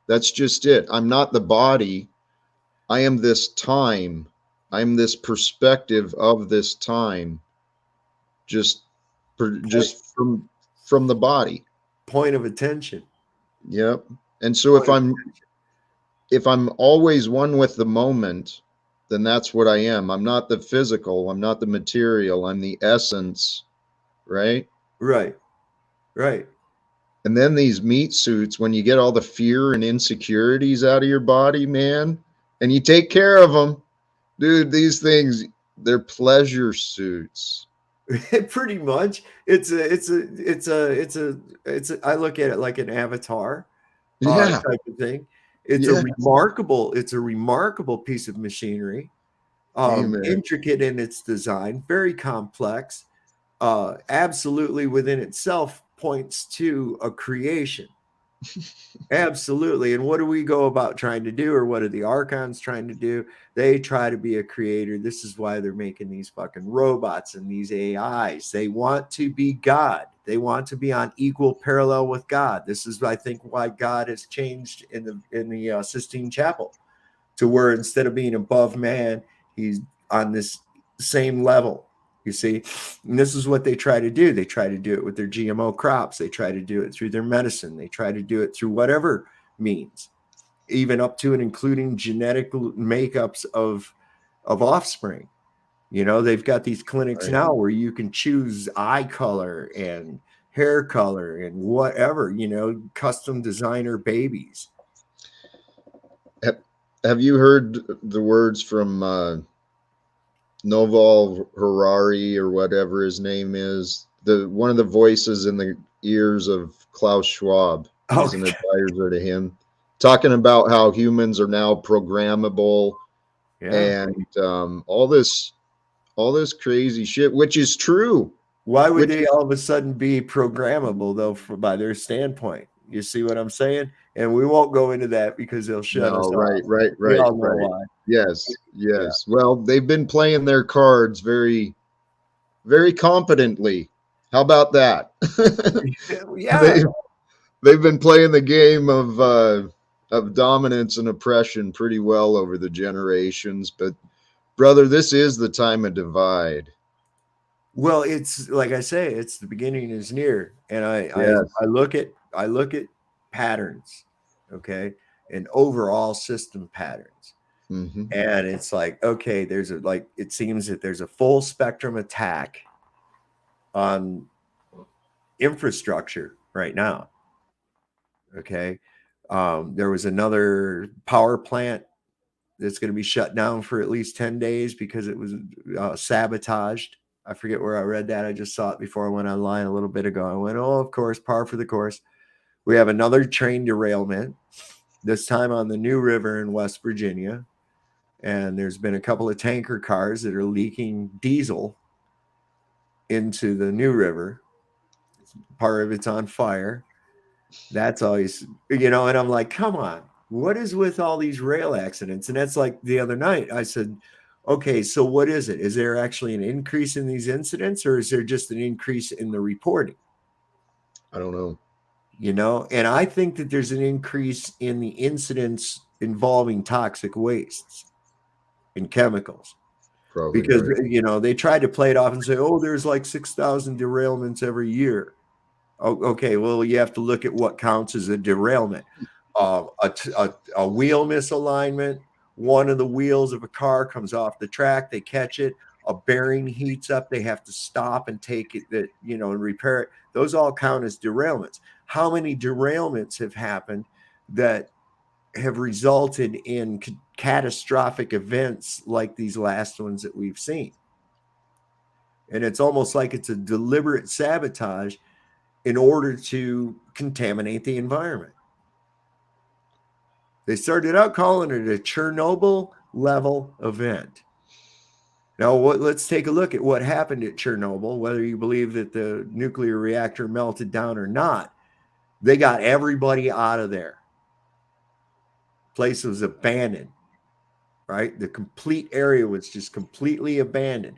That's just it. I'm not the body. I am this time. I'm this perspective of this time. Just from the body. Point of attention. Yep. And so if I'm always one with the moment, then that's what I am. I'm not the physical. I'm not the material. I'm the essence. Right? Right. Right. And then these meat suits, when you get all the fear and insecurities out of your body, man, and you take care of them, dude, these things, they're pleasure suits. Pretty much. I look at it like an avatar type of thing. It's a remarkable piece of machinery. Intricate in its design, very complex. Absolutely within itself points to a creation. Absolutely. And what do we go about trying to do, or what are the archons trying to do? They try to be a creator. This is why they're making these fucking robots and these AIs. They want to be God. They want to be on equal parallel with God. This is, I think, why God has changed in the Sistine Chapel, to where instead of being above man, he's on this same level. You see, and this is what they try to do. They try to do it with their GMO crops. They try to do it through their medicine. They try to do it through whatever means, even up to and including genetic makeups of offspring. They've got these clinics now where you can choose eye color and hair color and whatever, custom designer babies. Have you heard the words from Noval Harari, or whatever his name is, one of the voices in the ears of Klaus Schwab? He's an advisor to him, talking about how humans are now programmable, and all this all this crazy shit, which is true. Why would Which they all of a sudden be programmable though, by their standpoint? You see what I'm saying? And we won't go into that because they'll shut us no, off. right, We all know right. why. Yes, Yeah. yes. Well, they've been playing their cards very, very competently. How about that? Yeah. They've been playing the game of dominance and oppression pretty well over the generations. But brother, this is the time of divide. Well, it's like I say, it's the beginning is near, and Yes. I look at patterns, okay, and overall system patterns, Mm-hmm. and it's like, okay, it seems that there's a full spectrum attack on infrastructure right now. Okay, there was another power plant that's going to be shut down for at least 10 days because it was sabotaged. I forget where I read that. I just saw it before I went online a little bit ago. I went, oh, of course, par for the course. We have another train derailment, this time on the New River in West Virginia. And there's been a couple of tanker cars that are leaking diesel into the New River. Part of it's on fire. That's always, and I'm like, come on, what is with all these rail accidents? And that's like the other night, I said, okay, so what is it? Is there actually an increase in these incidents, or is there just an increase in the reporting? I don't know. And I think that there's an increase in the incidents involving toxic wastes and chemicals. Probably Because, right. they tried to play it off and say, oh, there's like 6,000 derailments every year. Oh, okay, well, you have to look at what counts as a derailment. A wheel misalignment, one of the wheels of a car comes off the track, they catch it, a bearing heats up, they have to stop and take it, and repair it. Those all count as derailments. How many derailments have happened that have resulted in catastrophic events like these last ones that we've seen? And it's almost like it's a deliberate sabotage in order to contaminate the environment. They started out calling it a Chernobyl level event. Now, let's take a look at what happened at Chernobyl, whether you believe that the nuclear reactor melted down or not. They got everybody out of there. Place was abandoned, right? The complete area was just completely abandoned.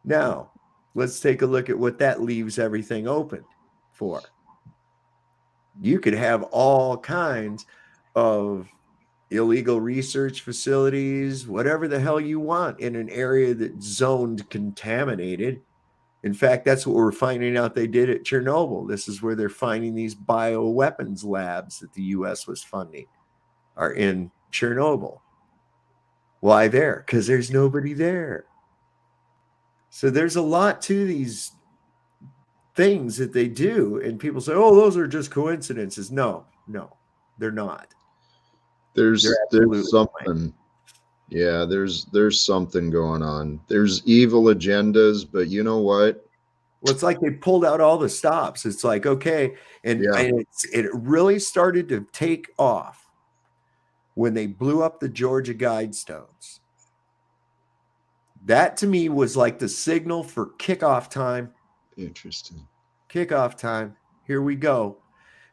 Now, let's take a look at what that leaves everything open for. You could have all kinds of illegal research facilities, whatever the hell you want in an area that's zoned contaminated. In fact, that's what we're finding out they did at Chernobyl. This is where they're finding these bioweapons labs that the U.S. was funding are in Chernobyl. Why there? Because there's nobody there. So there's a lot to these things that they do, and people say, oh, those are just coincidences. No, they're not. There's something. Yeah, there's something going on. There's evil agendas, but you know what? Well, it's like they pulled out all the stops. It's like, okay, and it really started to take off when they blew up the Georgia Guidestones. That to me was like the signal for kickoff time. Interesting. Kickoff time. Here we go.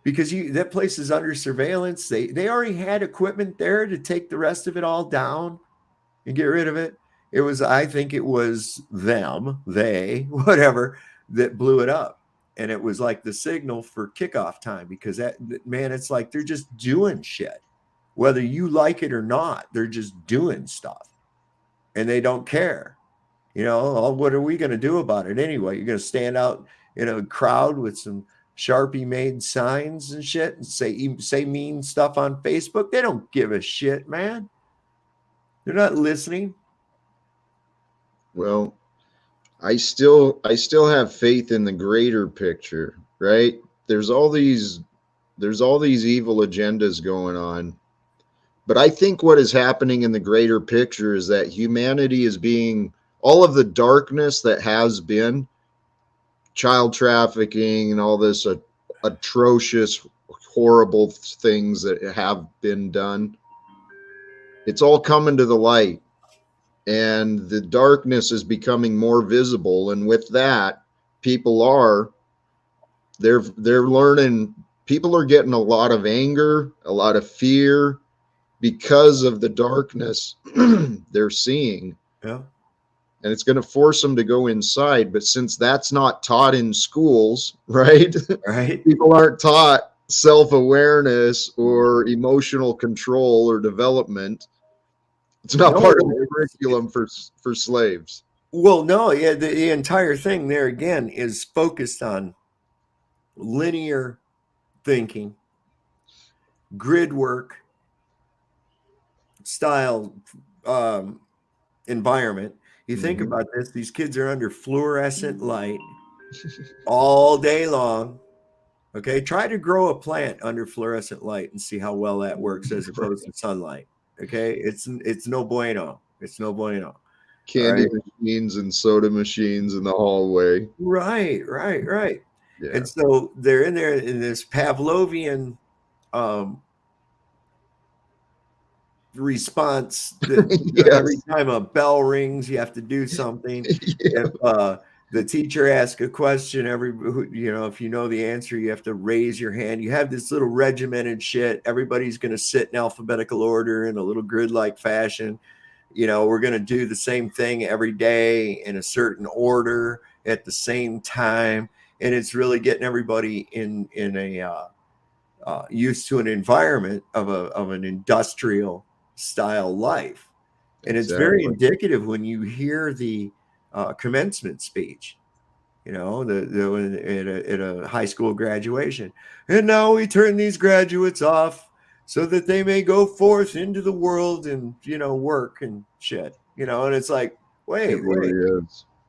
Because that place is under surveillance. They already had equipment there to take the rest of it all down and get rid of it. I think it was they, whatever, that blew it up. And it was like the signal for kickoff time, because it's like they're just doing shit. Whether you like it or not, they're just doing stuff. And they don't care. What are we going to do about it anyway? You're going to stand out in a crowd with some Sharpie made signs and shit and say mean stuff on Facebook? They don't give a shit, man. They're not listening. Well, I still have faith in the greater picture, right? There's all these evil agendas going on. But I think what is happening in the greater picture is that humanity is being, all of the darkness that has been child trafficking and all this atrocious, horrible things that have been done, it's all coming to the light. and the darkness is becoming more visible. And with that, they're learning. People are getting a lot of anger, a lot of fear because of the darkness they're seeing. Yeah. And it's going to force them to go inside. But since that's not taught in schools, right? Right. People aren't taught self-awareness or emotional control or development. It's not part of the curriculum for slaves. Well, no, yeah, the entire thing there again is focused on linear thinking, grid work, style, environment. You think about this, these kids are under fluorescent light all day long. Okay, try to grow a plant under fluorescent light and see how well that works as opposed to sunlight. Okay, it's no bueno. It's no bueno. Candy machines and soda machines in the hallway. Right. Yeah. And so they're in there in this Pavlovian response that Yes. every time a bell rings, you have to do something. Yeah. If the teacher asks a question, if you know the answer, you have to raise your hand. You have this little regimented shit. Everybody's going to sit in alphabetical order in a little grid-like fashion. We're going to do the same thing every day in a certain order at the same time. And it's really getting everybody in a used to an environment of an industrial style life. And it's very indicative when you hear the commencement speech, at a high school graduation. And now we turn these graduates off so that they may go forth into the world and, work and shit, and it's like, wait,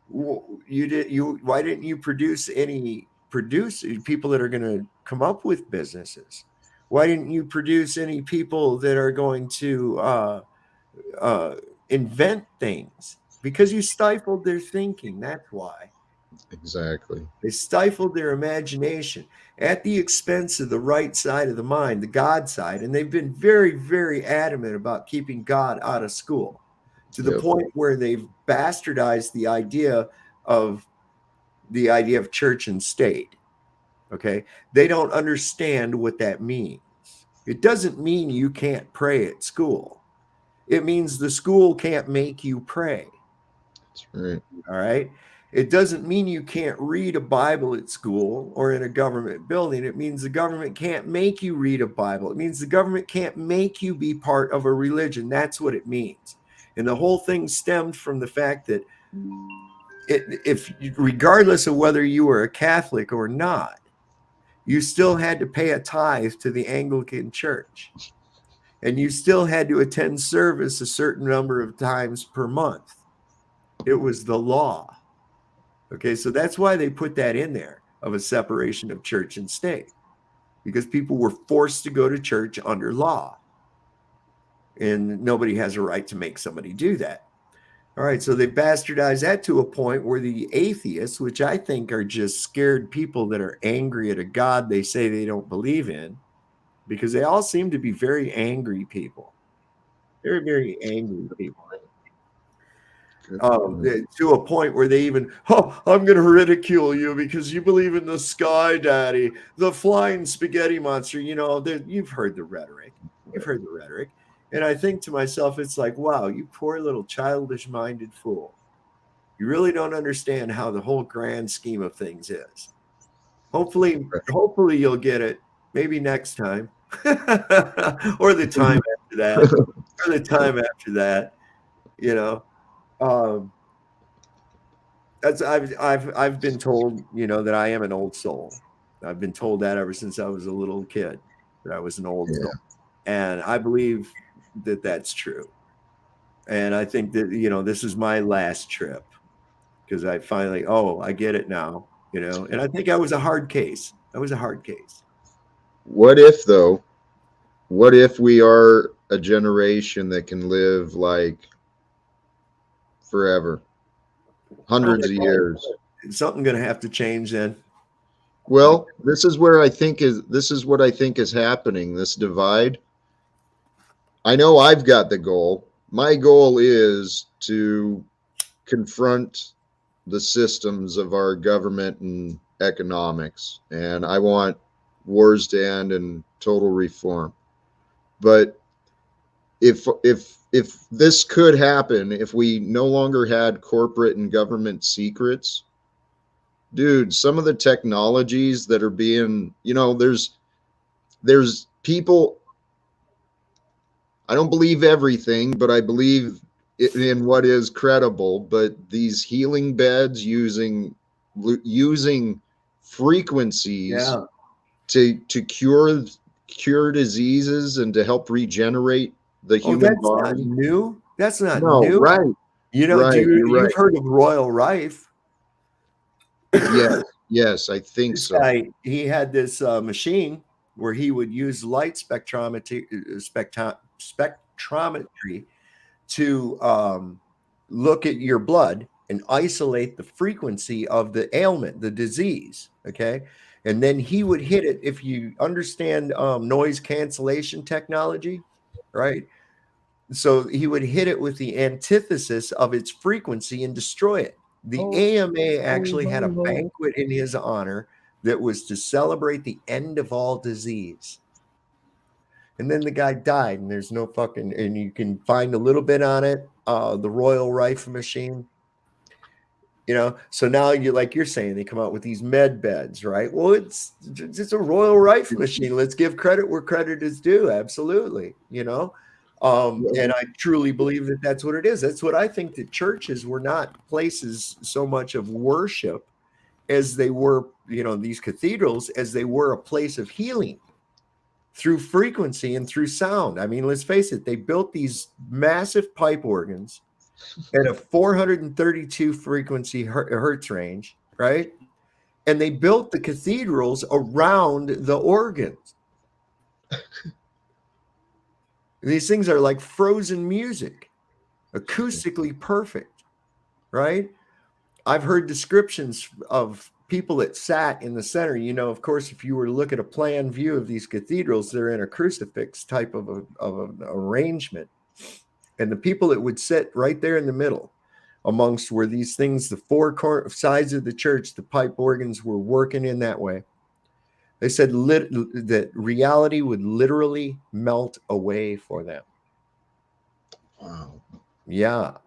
why didn't you produce people that are going to come up with businesses? Why didn't you produce any people that are going to invent things? Because you stifled their thinking. That's why. Exactly. They stifled their imagination at the expense of the right side of the mind, the God side. And they've been very, very adamant about keeping God out of school to the point where they've bastardized the idea of church and state. Okay. They don't understand what that means. It doesn't mean you can't pray at school. It means the school can't make you pray. That's right. All right. It doesn't mean you can't read a Bible at school or in a government building. It means the government can't make you read a Bible. It means the government can't make you be part of a religion. That's what it means. And the whole thing stemmed from the fact that regardless of whether you were a Catholic or not, you still had to pay a tithe to the Anglican Church. And you still had to attend service a certain number of times per month. It was the law. Okay, so that's why they put that in there of a separation of church and state, because people were forced to go to church under law. And nobody has a right to make somebody do that. All right, so they bastardized that to a point where the atheists, which I think are just scared people that are angry at a God they say they don't believe in, because they all seem to be very angry people. Very, very angry people. To a point where they even, I'm going to ridicule you because you believe in the sky daddy, the flying spaghetti monster. You've heard the rhetoric. And I think to myself, it's like, wow, you poor little childish-minded fool. You really don't understand how the whole grand scheme of things is. Hopefully you'll get it. Maybe next time. Or the time after that. I've been told, that I am an old soul. I've been told that ever since I was a little kid, that I was an old soul. And I believe that that's true. And I think that, this is my last trip because I finally, I get it now, and I think I was a hard case. What if we are a generation that can live like forever, hundreds of years? Something going to have to change then. Well, this is what I think is happening. This divide. I know I've got the goal. My goal is to confront the systems of our government and economics. And I want wars to end and total reform. But if this could happen, if we no longer had corporate and government secrets, dude, some of the technologies that are being, there's people, I don't believe everything, but I believe in what is credible. But these healing beds using frequencies Yeah. to cure diseases and to help regenerate the Oh, human that's not body. new. That's not No, new. right, You know, right, you're you've right. heard of Royal Rife. Yes, I think This so. guy, he had this machine where he would use light spectrometry to look at your blood and isolate the frequency of the ailment, the disease. Okay. And then he would hit it. If you understand noise cancellation technology, right? So he would hit it with the antithesis of its frequency and destroy it. The AMA actually had a banquet in his honor that was to celebrate the end of all disease. And then the guy died, and there's no fucking, and you can find a little bit on it, the Royal Rife machine. So now you're saying, they come out with these med beds, right? Well, it's a Royal Rife machine. Let's give credit where credit is due. Absolutely. And I truly believe that that's what it is. That's what I think, that churches were not places so much of worship as they were, these cathedrals, as they were a place of healing through frequency and through sound. I mean, let's face it, they built these massive pipe organs at a 432 frequency hertz range, right? And they built the cathedrals around the organs. These things are like frozen music, acoustically perfect, right? I've heard descriptions of people that sat in the center. Of course, if you were to look at a plan view of these cathedrals, they're in a crucifix type of an arrangement. And the people that would sit right there in the middle amongst where these things, the four sides of the church, the pipe organs were working in that way. They said that reality would literally melt away for them. Wow. Yeah.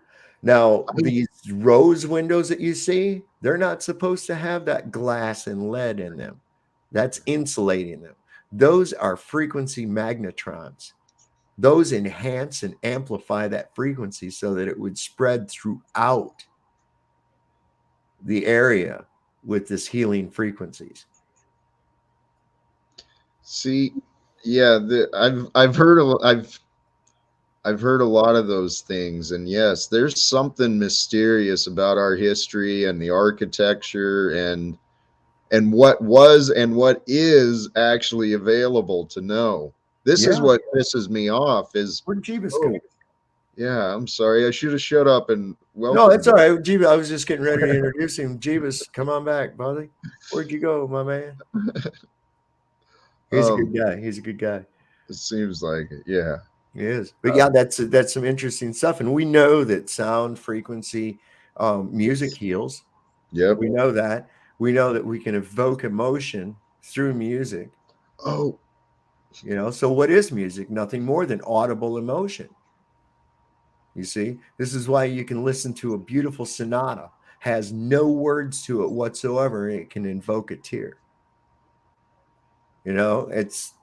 Now, these rose windows that you see, they're not supposed to have that glass and lead in them. That's insulating them. Those are frequency magnetrons. Those enhance and amplify that frequency so that it would spread throughout the area with this healing frequencies. See, yeah, I've heard I've heard a lot of those things, and yes, there's something mysterious about our history and the architecture and what was and what is actually available to know. This is what pisses me off. Where did Jeebus go? Yeah, I'm sorry. I should have shut up and welcome. No, it's all right. Jeebus, I was just getting ready to introduce him. Jeebus, come on back, buddy. Where'd you go, my man? He's a good guy. He's a good guy. It seems like it. Yeah. He is. But yeah, that's some interesting stuff. And we know that sound, frequency, music heals. Yeah. We know that. We know that we can evoke emotion through music. Oh. So what is music? Nothing more than audible emotion. You see, this is why you can listen to a beautiful sonata, has no words to it whatsoever, and it can invoke a tear. It's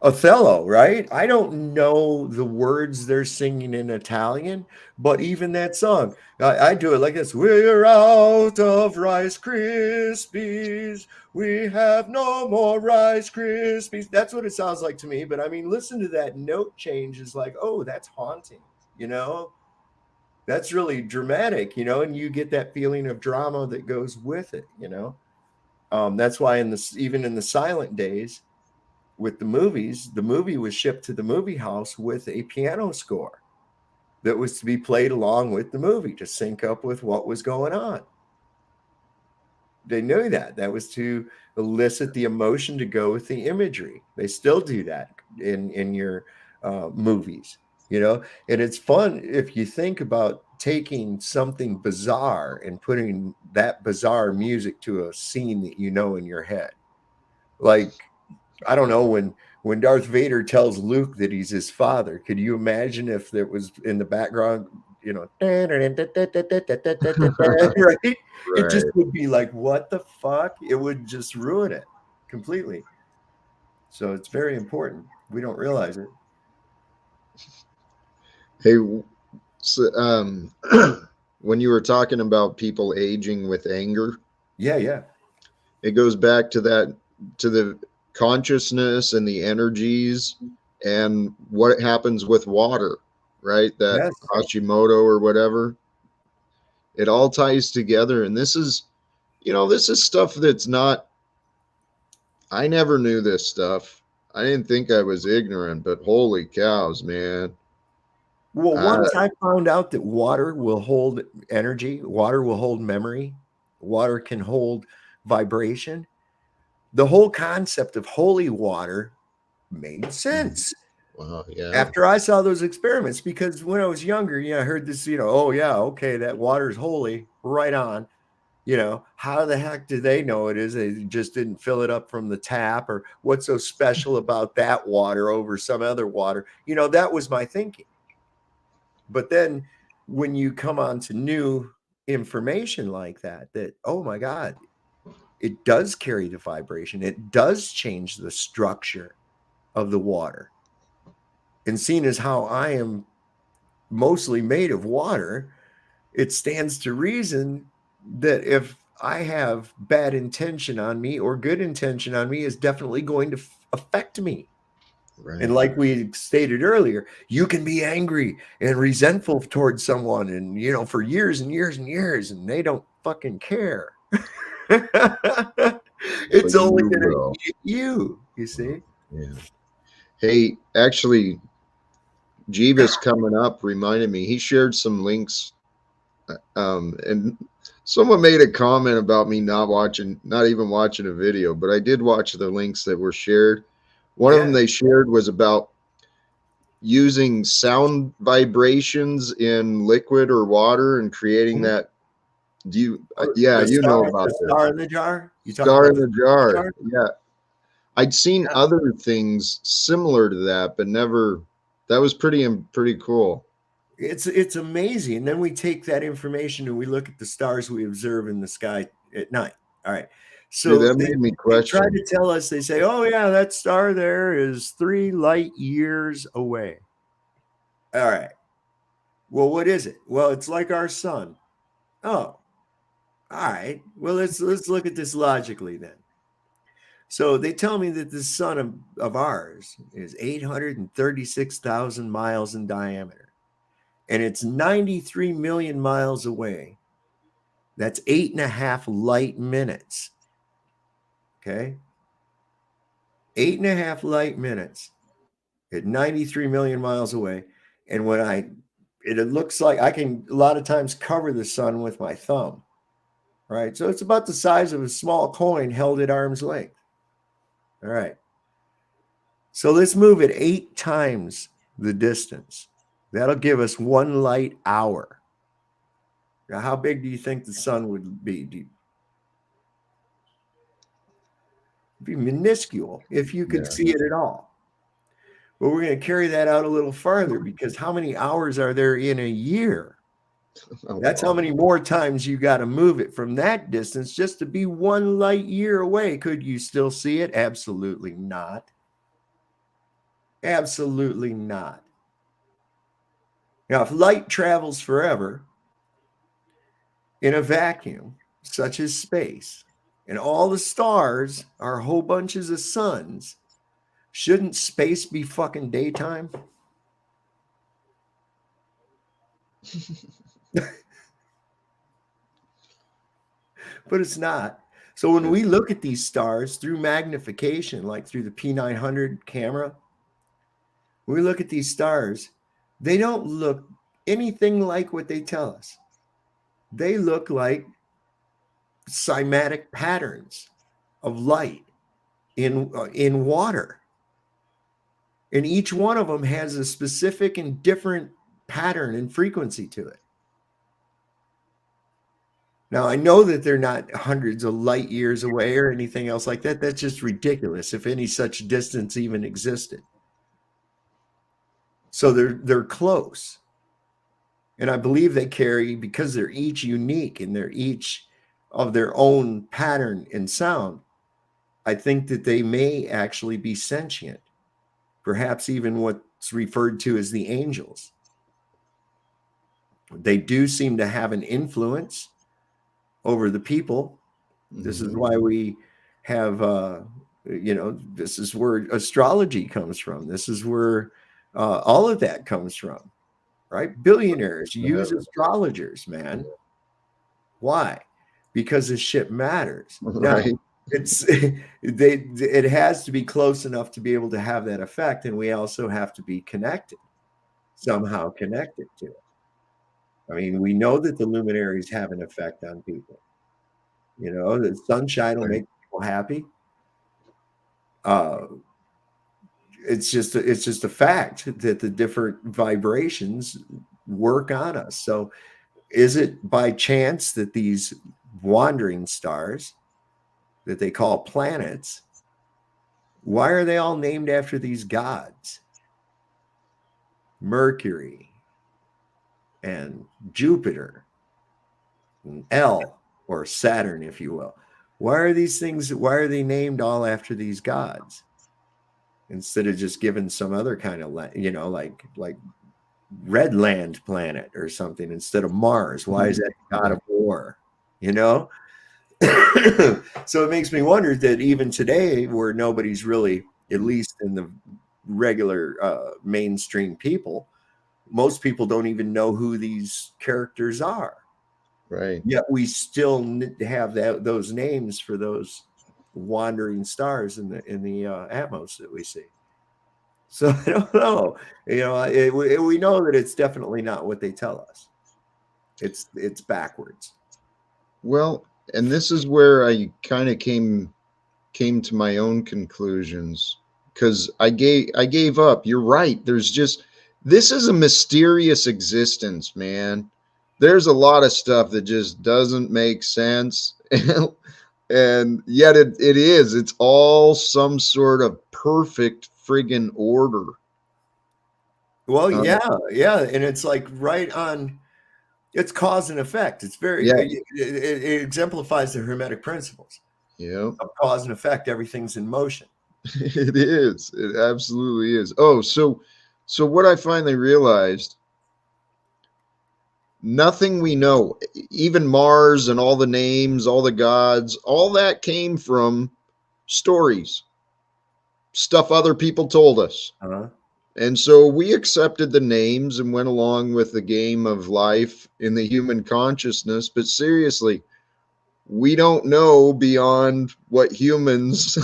Othello, right? I don't know the words they're singing in Italian, but even that song, I do it like this. We're out of Rice Krispies. We have no more Rice Krispies. That's what it sounds like to me. But I mean, listen to that note change. Is like, oh, that's haunting. That's really dramatic, and you get that feeling of drama that goes with it, That's why even in the silent days with the movies, the movie was shipped to the movie house with a piano score that was to be played along with the movie to sync up with what was going on. They knew that was to elicit the emotion to go with the imagery. They still do that in your movies. you know. And it's fun if you think about taking something bizarre and putting that bizarre music to a scene that you know in your head. Like, I don't know, when Darth Vader tells Luke that he's his father, could you imagine if there was in the background, you know, right? It just Right. would be like, what the fuck? It would just ruin it completely. So it's very important. We don't realize it. Hey, so, when you were talking about people aging with anger, Yeah, yeah. it goes back to that, to the consciousness and the energies and what happens with water, right? That Yes. Hashimoto or whatever. It all ties together. And this is, this is stuff that's not, I never knew this stuff. I didn't think I was ignorant, but holy cows, man. Well, I, once I found out that water will hold energy, water will hold memory, water can hold vibration, the whole concept of holy water made sense yeah. after I saw those experiments. Because when I was younger, I heard this, oh, yeah, okay, that water's holy, right on. How the heck do they know it is? They just didn't fill it up from the tap, or what's so special about that water over some other water? That was my thinking. But then when you come on to new information like that, oh my God, it does carry the vibration. It does change the structure of the water. And seeing as how I am mostly made of water, it stands to reason that if I have bad intention on me or good intention on me, is definitely going to affect me. Right. And like we stated earlier, you can be angry and resentful towards someone and, for years and years and years, and they don't fucking care. It's But only you going to will. hit you see? Yeah. Hey, actually, Jeeves coming up reminded me, he shared some links. And someone made a comment about me not even watching a video, but I did watch the links that were shared. One of them Yeah. they shared was about using sound vibrations in liquid or water and creating that. Yeah, The you know star, about the this. star in the jar. You talking Star about in the the star in the jar. jar? Yeah. I'd seen Yeah. other things similar to that, but never. That was pretty cool. It's amazing. And then we take that information and we look at the stars we observe in the sky at night. All right. Dude, So that they, made me they try question. to tell us, they say, oh, yeah, that star there is 3 light years away. All right. Well, what is it? Well, it's like our sun. Oh, all right. Well, let's look at this logically then. So they tell me that the sun of ours is 836,000 miles in diameter, and it's 93 million miles away. That's 8.5 light minutes. Okay. 8.5 light minutes at 93 million miles away. And it looks like I can a lot of times cover the sun with my thumb. Right. So it's about the size of a small coin held at arm's length. All right. So let's move it 8 times the distance. That'll give us 1 light hour. Now, how big do you think the sun would be? It'd be minuscule if you could Yeah. see it at all. But we're going to carry that out a little farther, because how many hours are there in a year? Oh, That's how wow. many more times you got to move it from that distance just to be 1 light year away. Could you still see it? Absolutely not. Absolutely not. Now, if light travels forever in a vacuum, such as space, and all the stars are whole bunches of suns, shouldn't space be fucking daytime? But it's not. So when we look at these stars through magnification, like through the P900 camera, when we look at these stars, they don't look anything like what they tell us. They look like cymatic patterns of light in water. And each one of them has a specific and different pattern and frequency to it. Now, I know that they're not hundreds of light years away or anything else like that. That's just ridiculous if any such distance even existed. So they're close. And I believe they carry, because they're each unique and they're each of their own pattern and sound, I think that they may actually be sentient, perhaps even what's referred to as the angels. They do seem to have an influence over the people. This is why we have, this is where astrology comes from. This is where all of that comes from, right? Billionaires use astrologers, man. Why? Because this shit matters. Right. Now, it has to be close enough to be able to have that effect, and we also have to be connected, somehow connected to it. I mean, we know that the luminaries have an effect on people. You know, the sunshine will make people happy. It's just a fact that the different vibrations work on us. So is it by chance that these wandering stars that they call planets, why are they all named after these gods? Mercury and Jupiter and El, or Saturn, if you will. Why are these things, why are they named all after these gods? Instead of just giving some other kind of, like Redland planet or something instead of Mars. Why is that god of war? You know? So it makes me wonder that even today, where nobody's really, at least in the regular mainstream people, most people don't even know who these characters are. Right. Yet we still have those names for those wandering stars in the atmos that we see. So I don't know. You know, we know that it's definitely not what they tell us. It's backwards. Well, and this is where I kind of came to my own conclusions, because I gave up. You're right. This is a mysterious existence, man. There's a lot of stuff that just doesn't make sense. And yet it is. It's all some sort of perfect friggin' order. Well, yeah. And it's like right on, it's cause and effect. It's very, it exemplifies the Hermetic principles. Yeah. Of cause and effect. Everything's in motion. It is. It absolutely is. Oh, so what I finally realized, nothing we know, even Mars and all the names, all the gods, all that came from stories, stuff other people told us. And so we accepted the names and went along with the game of life in the human consciousness. But seriously, we don't know beyond what humans,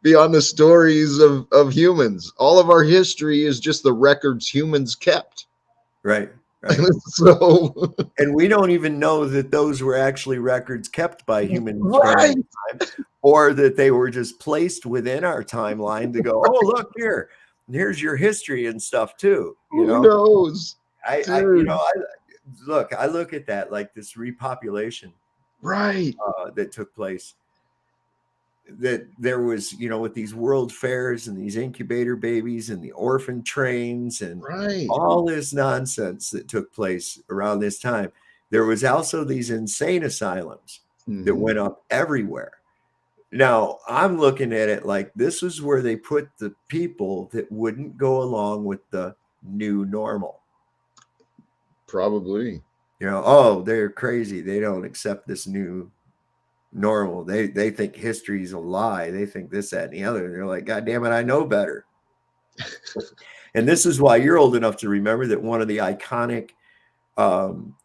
beyond the stories of humans. All of our history is just the records humans kept. Right. So, and we don't even know that those were actually records kept by humans, right, or that they were just placed within our timeline to go, oh, look here, here's your history and stuff too. You know? Who knows? I look at that like this repopulation, right, that took place. That there was, with these world fairs and these incubator babies and the orphan trains and all this nonsense that took place around this time. There was also these insane asylums that went up everywhere. Now, I'm looking at it like this is where they put the people that wouldn't go along with the new normal. Probably. Oh, they're crazy. They don't accept this new normal. They think history's a lie. They think this, that, and the other. And they're like, God damn it, I know better. And this is why you're old enough to remember that one of the iconic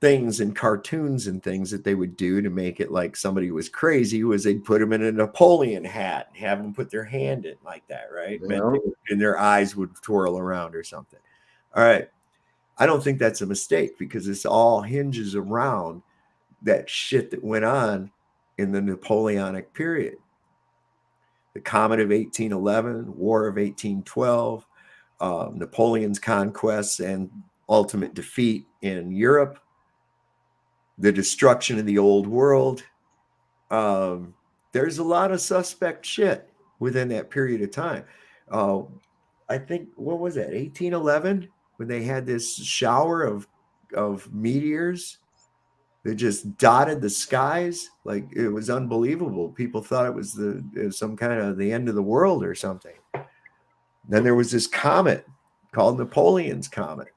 things in cartoons and things that they would do to make it like somebody was crazy was they'd put them in a Napoleon hat and have them put their hand in like that, right? Yeah. And their eyes would twirl around or something. All right. I don't think that's a mistake, because this all hinges around that shit that went on in the Napoleonic period. the Comet of 1811, War of 1812, Napoleon's conquests and ultimate defeat in Europe, the destruction of the old world. There's a lot of suspect shit within that period of time. I think, what was that, 1811, when they had this shower of meteors that just dotted the skies? Like, it was unbelievable. People thought it was some kind of the end of the world or something. Then there was this comet called Napoleon's Comet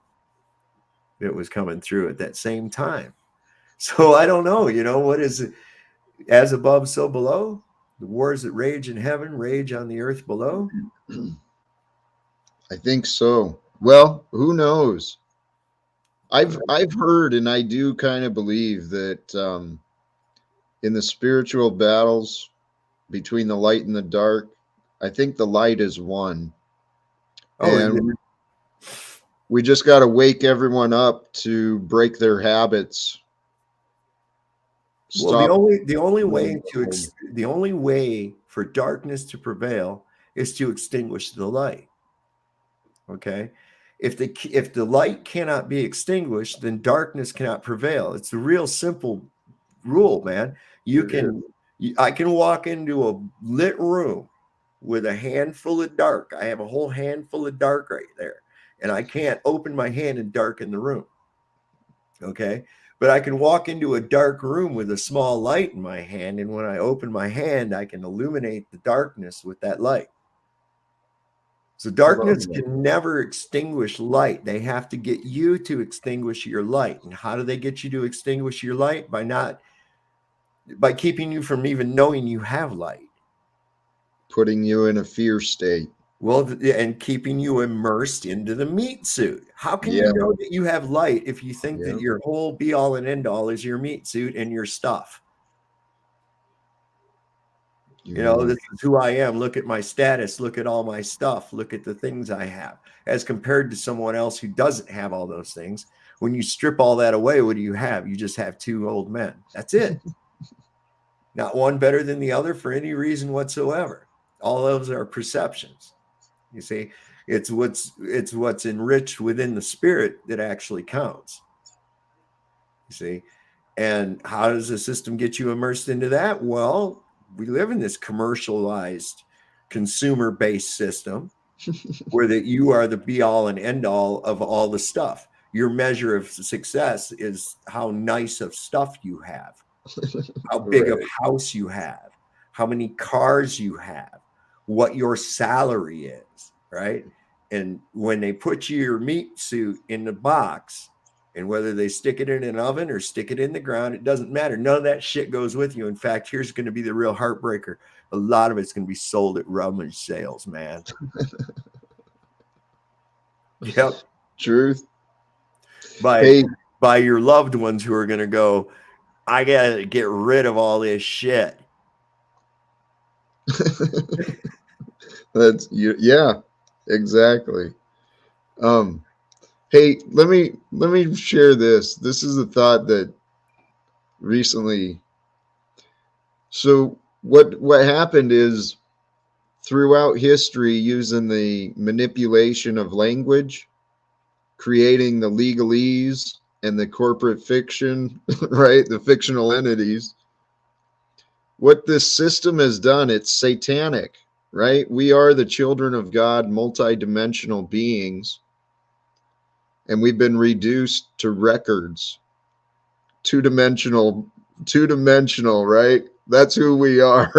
that was coming through at that same time. So I don't know, what is it? As above, so below. The wars that rage in heaven rage on the earth below. I think so. Well, who knows? I've heard, and I do kind of believe that in the spiritual battles between the light and the dark, I think the light is won. And we just got to wake everyone up to break their habits. Well, the only way for darkness to prevail is to extinguish the light. Okay, if the light cannot be extinguished, then darkness cannot prevail. It's a real simple rule, man. I can walk into a lit room with a handful of dark. I have a whole handful of dark right there, and I can't open my hand and darken the room. Okay, but I can walk into a dark room with a small light in my hand, and when I open my hand, I can illuminate the darkness with that light. So darkness can never extinguish light. They have to get you to extinguish your light. And how do they get you to extinguish your light? By keeping you from even knowing you have light. Putting you in a fear state. Well, and keeping you immersed into the meat suit. How can you know that you have light if you think that your whole be all and end all is your meat suit and your stuff? This is who I am. Look at my status. Look at all my stuff. Look at the things I have, as compared to someone else who doesn't have all those things. When you strip all that away, what do you have? You just have two old men. That's it. Not one better than the other for any reason whatsoever. All those are perceptions. You see, it's what's enriched within the spirit that actually counts. You see, and how does the system get you immersed into that? Well, we live in this commercialized, consumer-based system where that you are the be-all and end-all of all the stuff. Your measure of success is how nice of stuff you have, how big of house you have, how many cars you have, what your salary is, right? And when they put your meat suit in the box, and whether they stick it in an oven or stick it in the ground, it doesn't matter. None of that shit goes with you. In fact, here's going to be the real heartbreaker. A lot of it's going to be sold at rummage sales, man. Yep. Truth. By your loved ones who are going to go, I got to get rid of all this shit. That's you. Yeah, exactly. Hey, let me share this. This is a thought that recently. So what happened is, throughout history, using the manipulation of language, creating the legalese and the corporate fiction, right? The fictional entities. What this system has done, it's satanic, right? We are the children of God, multidimensional beings. And we've been reduced to records, two-dimensional, right? That's who we are.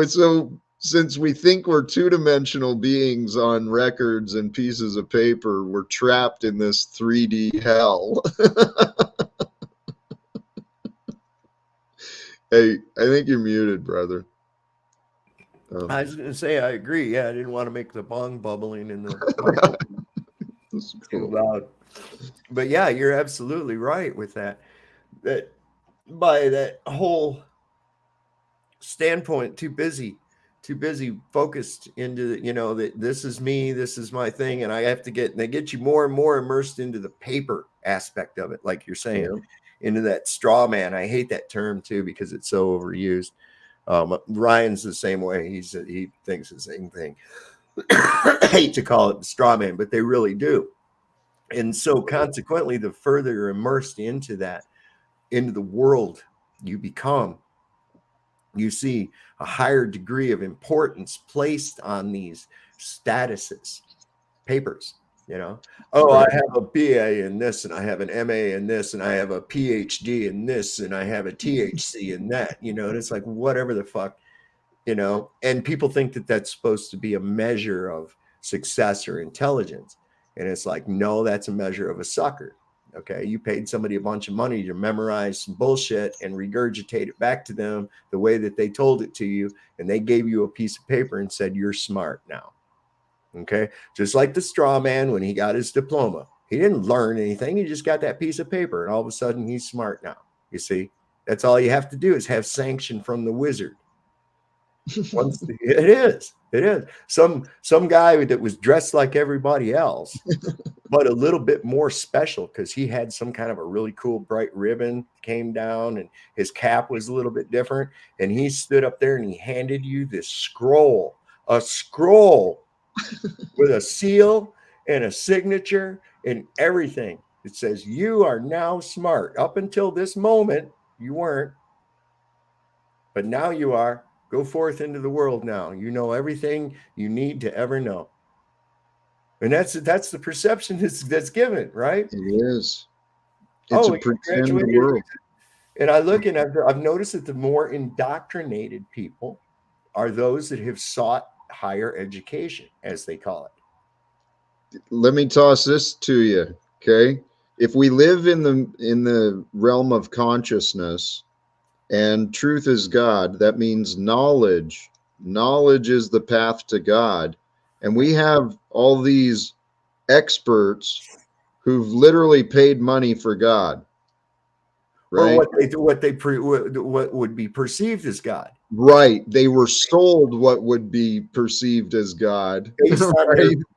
So since we think we're two-dimensional beings on records and pieces of paper, we're trapped in this 3D hell. Hey, I think you're muted, brother. I was going to say, I agree. Yeah, I didn't want to make the bong bubbling in the too loud. But yeah, you're absolutely right with that. That by that whole standpoint, too busy focused into that this is me, this is my thing, and I have to they get you more and more immersed into the paper aspect of it, like you're saying, into that straw man. I hate that term too because it's so overused. Ryan's the same way. He thinks the same thing. I hate to call it the straw man, but they really do. And so consequently, the further you're immersed into that, into the world you become, you see a higher degree of importance placed on these statuses, papers, you know. Oh, I have a BA in this, and I have an MA in this, and I have a PhD in this, and I have a THC in that, you know. And it's like, whatever the fuck, you know. And people think that that's supposed to be a measure of success or intelligence. And it's like, no, that's a measure of a sucker. Okay, you paid somebody a bunch of money to memorize some bullshit and regurgitate it back to them the way that they told it to you, and they gave you a piece of paper and said, you're smart now. Okay, just like the straw man when he got his diploma. He didn't learn anything. He just got that piece of paper, and all of a sudden he's smart now. You see, that's all you have to do is have sanction from the wizard. It is some guy that was dressed like everybody else, but a little bit more special because he had some kind of a really cool bright ribbon came down, and his cap was a little bit different, and he stood up there and he handed you this scroll, a scroll with a seal and a signature and everything. It says, you are now smart. Up until this moment you weren't, but now you are. Go forth into the world now. You know everything you need to ever know. And that's the perception that's given, right? It is. It's a pretend world. And I look and I've noticed that the more indoctrinated people are those that have sought higher education, as they call it. Let me toss this to you, okay? If we live in the realm of consciousness, and truth is God, that means knowledge. Knowledge is the path to God. And we have all these experts who've literally paid money for God. Right? Or what would be perceived as God. Right. They were sold what would be perceived as God.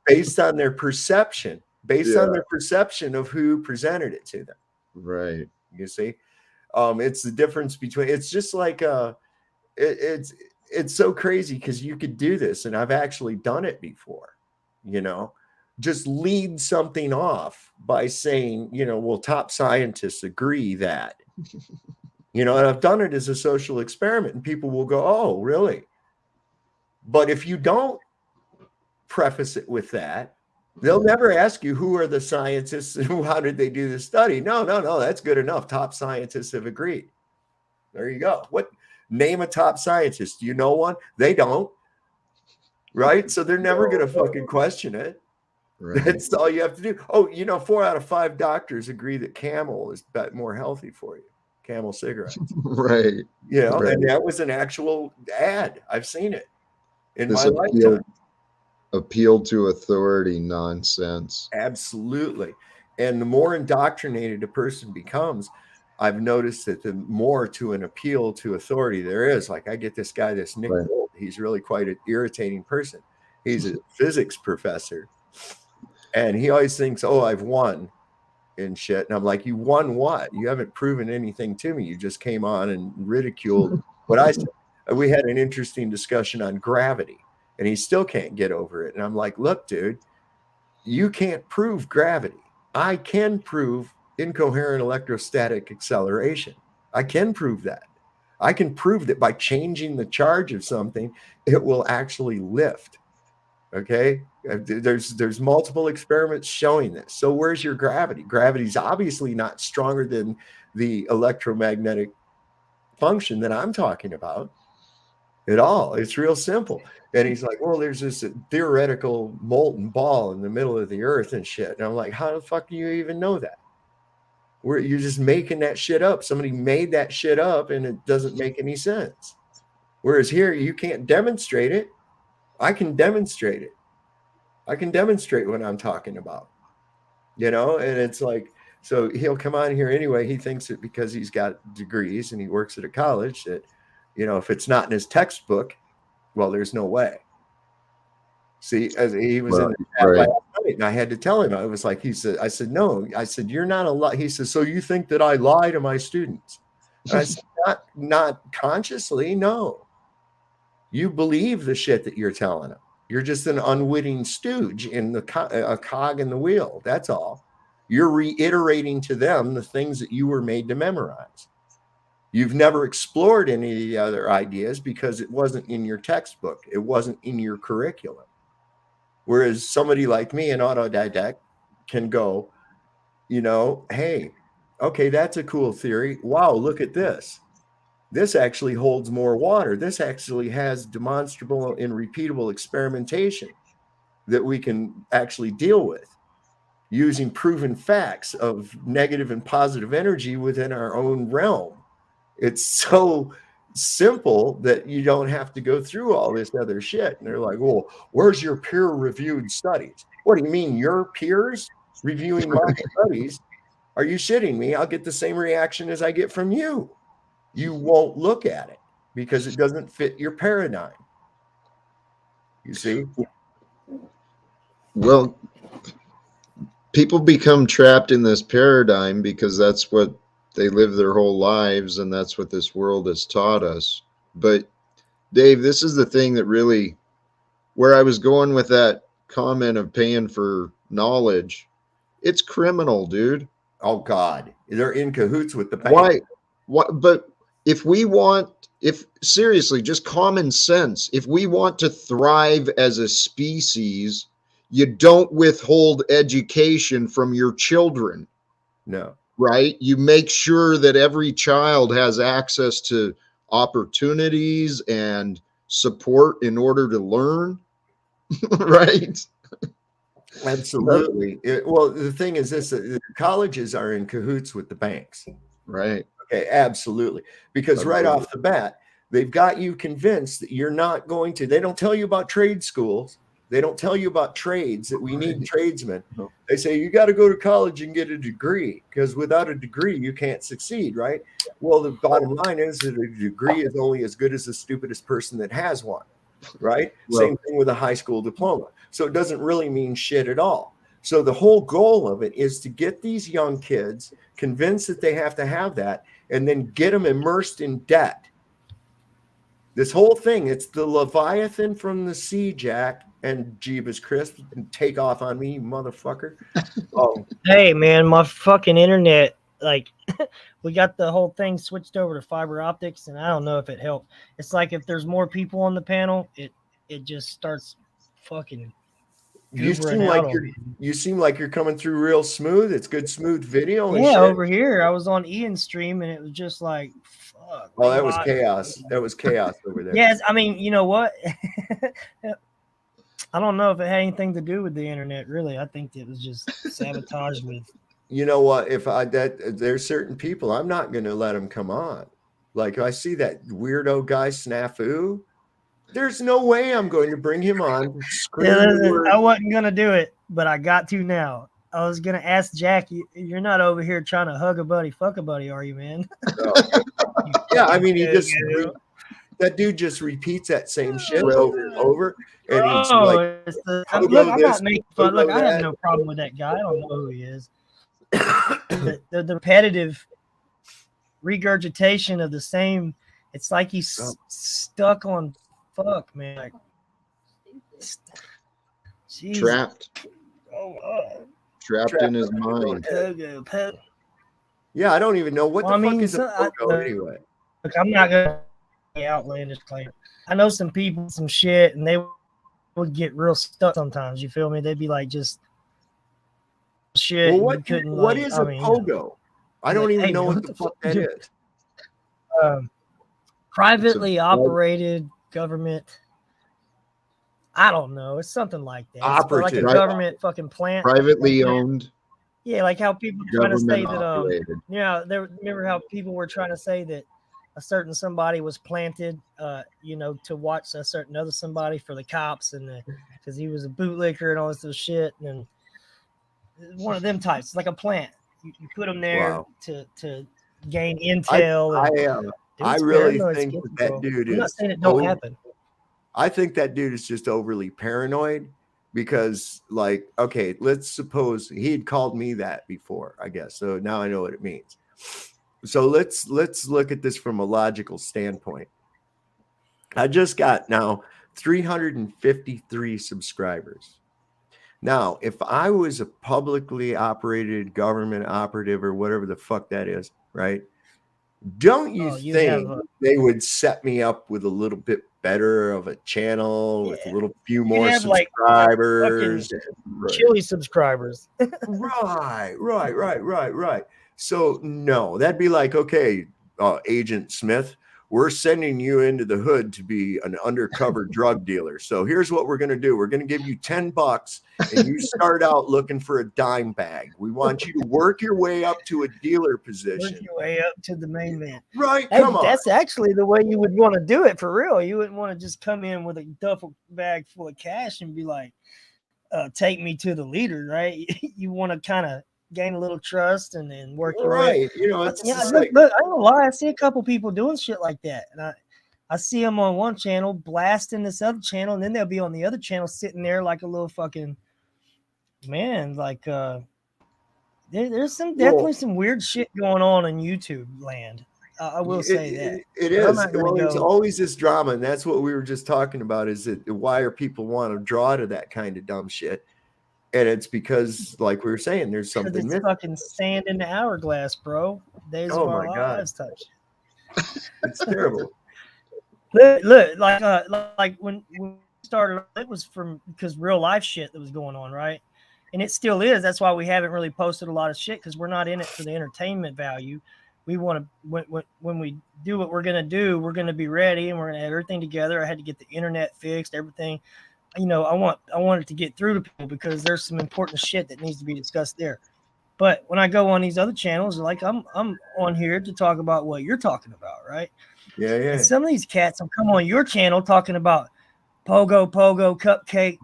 Based on their perception. Based on their perception of who presented it to them. Right. You see? It's the difference between, it's just like it's so crazy because you could do this, and I've actually done it before, you know, just lead something off by saying, you know, well, top scientists agree that, you know, and I've done it as a social experiment, and people will go, oh, really? But if you don't preface it with that, they'll never ask you who are the scientists and how did they do the study. No, that's good enough. Top scientists have agreed. There you go. What, name a top scientist? Do you know one? They don't. Right? So they're never going to fucking question it. Right. That's all you have to do. Oh, you know, 4 out of 5 doctors agree that Camel is more healthy for you. Camel cigarettes. Right. You know, right. And that was an actual ad. I've seen it in my lifetime. Appeal to authority nonsense. Absolutely. And the more indoctrinated a person becomes, I've noticed that the more to an appeal to authority there is. Like, I get this guy, this Nick Gold. He's really quite an irritating person. He's a physics professor, and he always thinks, oh, I've won and shit. And I'm like, you won what? You haven't proven anything to me. You just came on and ridiculed what I said. We had an interesting discussion on gravity, and he still can't get over it. And I'm like, look, dude, you can't prove gravity. I can prove incoherent electrostatic acceleration. I can prove that. I can prove that by changing the charge of something, it will actually lift. Okay? There's multiple experiments showing this. So where's your gravity? Gravity's obviously not stronger than the electromagnetic function that I'm talking about at all. It's real simple. And he's like, well, there's this theoretical molten ball in the middle of the earth and shit. And I'm like, how the fuck do you even know that? You're just making that shit up. Somebody made that shit up, and it doesn't make any sense. Whereas here, you can't demonstrate it. I can demonstrate it. I can demonstrate what I'm talking about, you know? And it's like, so he'll come on here anyway. He thinks that because he's got degrees and he works at a college that, you know, if it's not in his textbook, well, there's no way. See, as he was in the chat last night, and I had to tell him, I was like, I said, no, I said, you're not a lie. He says, so you think that I lie to my students? And I said, not consciously, no. You believe the shit that you're telling them. You're just an unwitting stooge in a cog in the wheel. That's all. You're reiterating to them the things that you were made to memorize. You've never explored any of the other ideas because it wasn't in your textbook. It wasn't in your curriculum. Whereas somebody like me, an autodidact, can go, hey, okay, that's a cool theory. Wow, look at this. This actually holds more water. This actually has demonstrable and repeatable experimentation that we can actually deal with using proven facts of negative and positive energy within our own realm. It's so simple that you don't have to go through all this other shit. And they're like, well, where's your peer-reviewed studies? What do you mean, your peers reviewing my studies? Are you shitting me? I'll get the same reaction as I get from you. You won't look at it because it doesn't fit your paradigm. You see? Well, people become trapped in this paradigm because that's what they live their whole lives, and that's what this world has taught us. But Dave, this is the thing that really, where I was going with that comment of paying for knowledge, it's criminal, dude. Oh God, they're in cahoots with the bank. Why? What? But if seriously, just common sense, if we want to thrive as a species, you don't withhold education from your children. No. Right? You make sure that every child has access to opportunities and support in order to learn. Right? Absolutely. Well, the thing is this, colleges are in cahoots with the banks. Right. Okay, absolutely. Because right off the bat, they've got you convinced that you're not going to, they don't tell you about trade schools. They don't tell you about trades, that we need tradesmen. They say you got to go to college and get a degree because without a degree, you can't succeed, right? Well, the bottom line is that a degree is only as good as the stupidest person that has one, right? Well, same thing with a high school diploma. So it doesn't really mean shit at all. So the whole goal of it is to get these young kids convinced that they have to have that and then get them immersed in debt. This whole thing, it's the Leviathan from the sea, Jack and Jeebus Crisp, and take off on me, you motherfucker. Hey, man, my fucking internet, like, we got the whole thing switched over to fiber optics, and I don't know if it helped. It's like if there's more people on the panel, it just starts fucking. You seem like you're coming through real smooth. It's good, smooth video. Yeah, over here, I was on Ian's stream, and it was just like, fuck. Oh, that was chaos. That was chaos over there. Yes, I mean, you know what? I don't know if it had anything to do with the internet, really. I think it was just sabotaged with. You know what? There's certain people, I'm not going to let them come on. Like, I see that weirdo guy, Snafu. There's no way I'm going to bring him on. Yeah, I wasn't going to do it, but I got to now. I was going to ask Jack, you're not over here trying to hug a buddy, fuck a buddy, are you, man? Yeah, I mean, that dude just repeats that same shit over and over. And he's look, I'm not making fun. Look, I have no problem with that guy. I don't know who he is. the repetitive regurgitation of the same, it's like he's stuck on fuck, man. Like, trapped. Trapped in his mind. Yeah, I don't even know what the fuck is a pogo anyway. Look, I'm not gonna outlandish claim. I know some people, some shit, and they would get real stuck sometimes. You feel me? They'd be like, just shit. Well, what is a pogo? I don't even know what the fuck that is. Privately operated government. I don't know. It's something like that. Operative, like a government fucking plant. Privately owned. Yeah, like how people were trying to say that. Remember how people were trying to say that a certain somebody was planted, to watch a certain other somebody for the cops, and because he was a bootlicker and all this other shit, and one of them types, like a plant. You put them there to gain intel. I really think that dude is. I'm not saying it don't happen. I think that dude is just overly paranoid because, like, okay, let's suppose he had called me that before, I guess. So now I know what it means. So let's look at this from a logical standpoint. I just got now 353 subscribers. Now, if I was a publicly operated government operative or whatever the fuck that is, right? Don't you think they would set me up with a little bit better of a channel with a little few more subscribers? Like chili subscribers. Right. So no, that'd be like, okay, Agent Smith, we're sending you into the hood to be an undercover drug dealer. So here's what we're going to do. We're going to give you $10 and you start out looking for a dime bag. We want you to work your way up to a dealer position. Work your way up to the main man. Right. Come on. That's actually the way you would want to do it for real. You wouldn't want to just come in with a duffel bag full of cash and be like, take me to the leader, right? You want to kind of gain a little trust and then work your way. You know, it's look, I don't know why I see a couple people doing shit like that, and I see them on one channel blasting this other channel, and then they'll be on the other channel sitting there like a little fucking man. Like there's definitely some weird shit going on in YouTube land. I will say that it is. Well, there's always this drama, and that's what we were just talking about. Is that why are people want to draw to that kind of dumb shit? And it's because, like we were saying, there's something. It's fucking sand in the hourglass, bro. Days of our lives touch. It's terrible. Look, like when we started, it was because real life shit that was going on, right? And it still is. That's why we haven't really posted a lot of shit, because we're not in it for the entertainment value. We want to, when we do what we're gonna do, we're gonna be ready and we're gonna have everything together. I had to get the internet fixed, everything. You know, I want it to get through to people because there's some important shit that needs to be discussed there. But when I go on these other channels, like I'm on here to talk about what you're talking about, right? Yeah. And some of these cats will come on your channel talking about pogo, cupcake,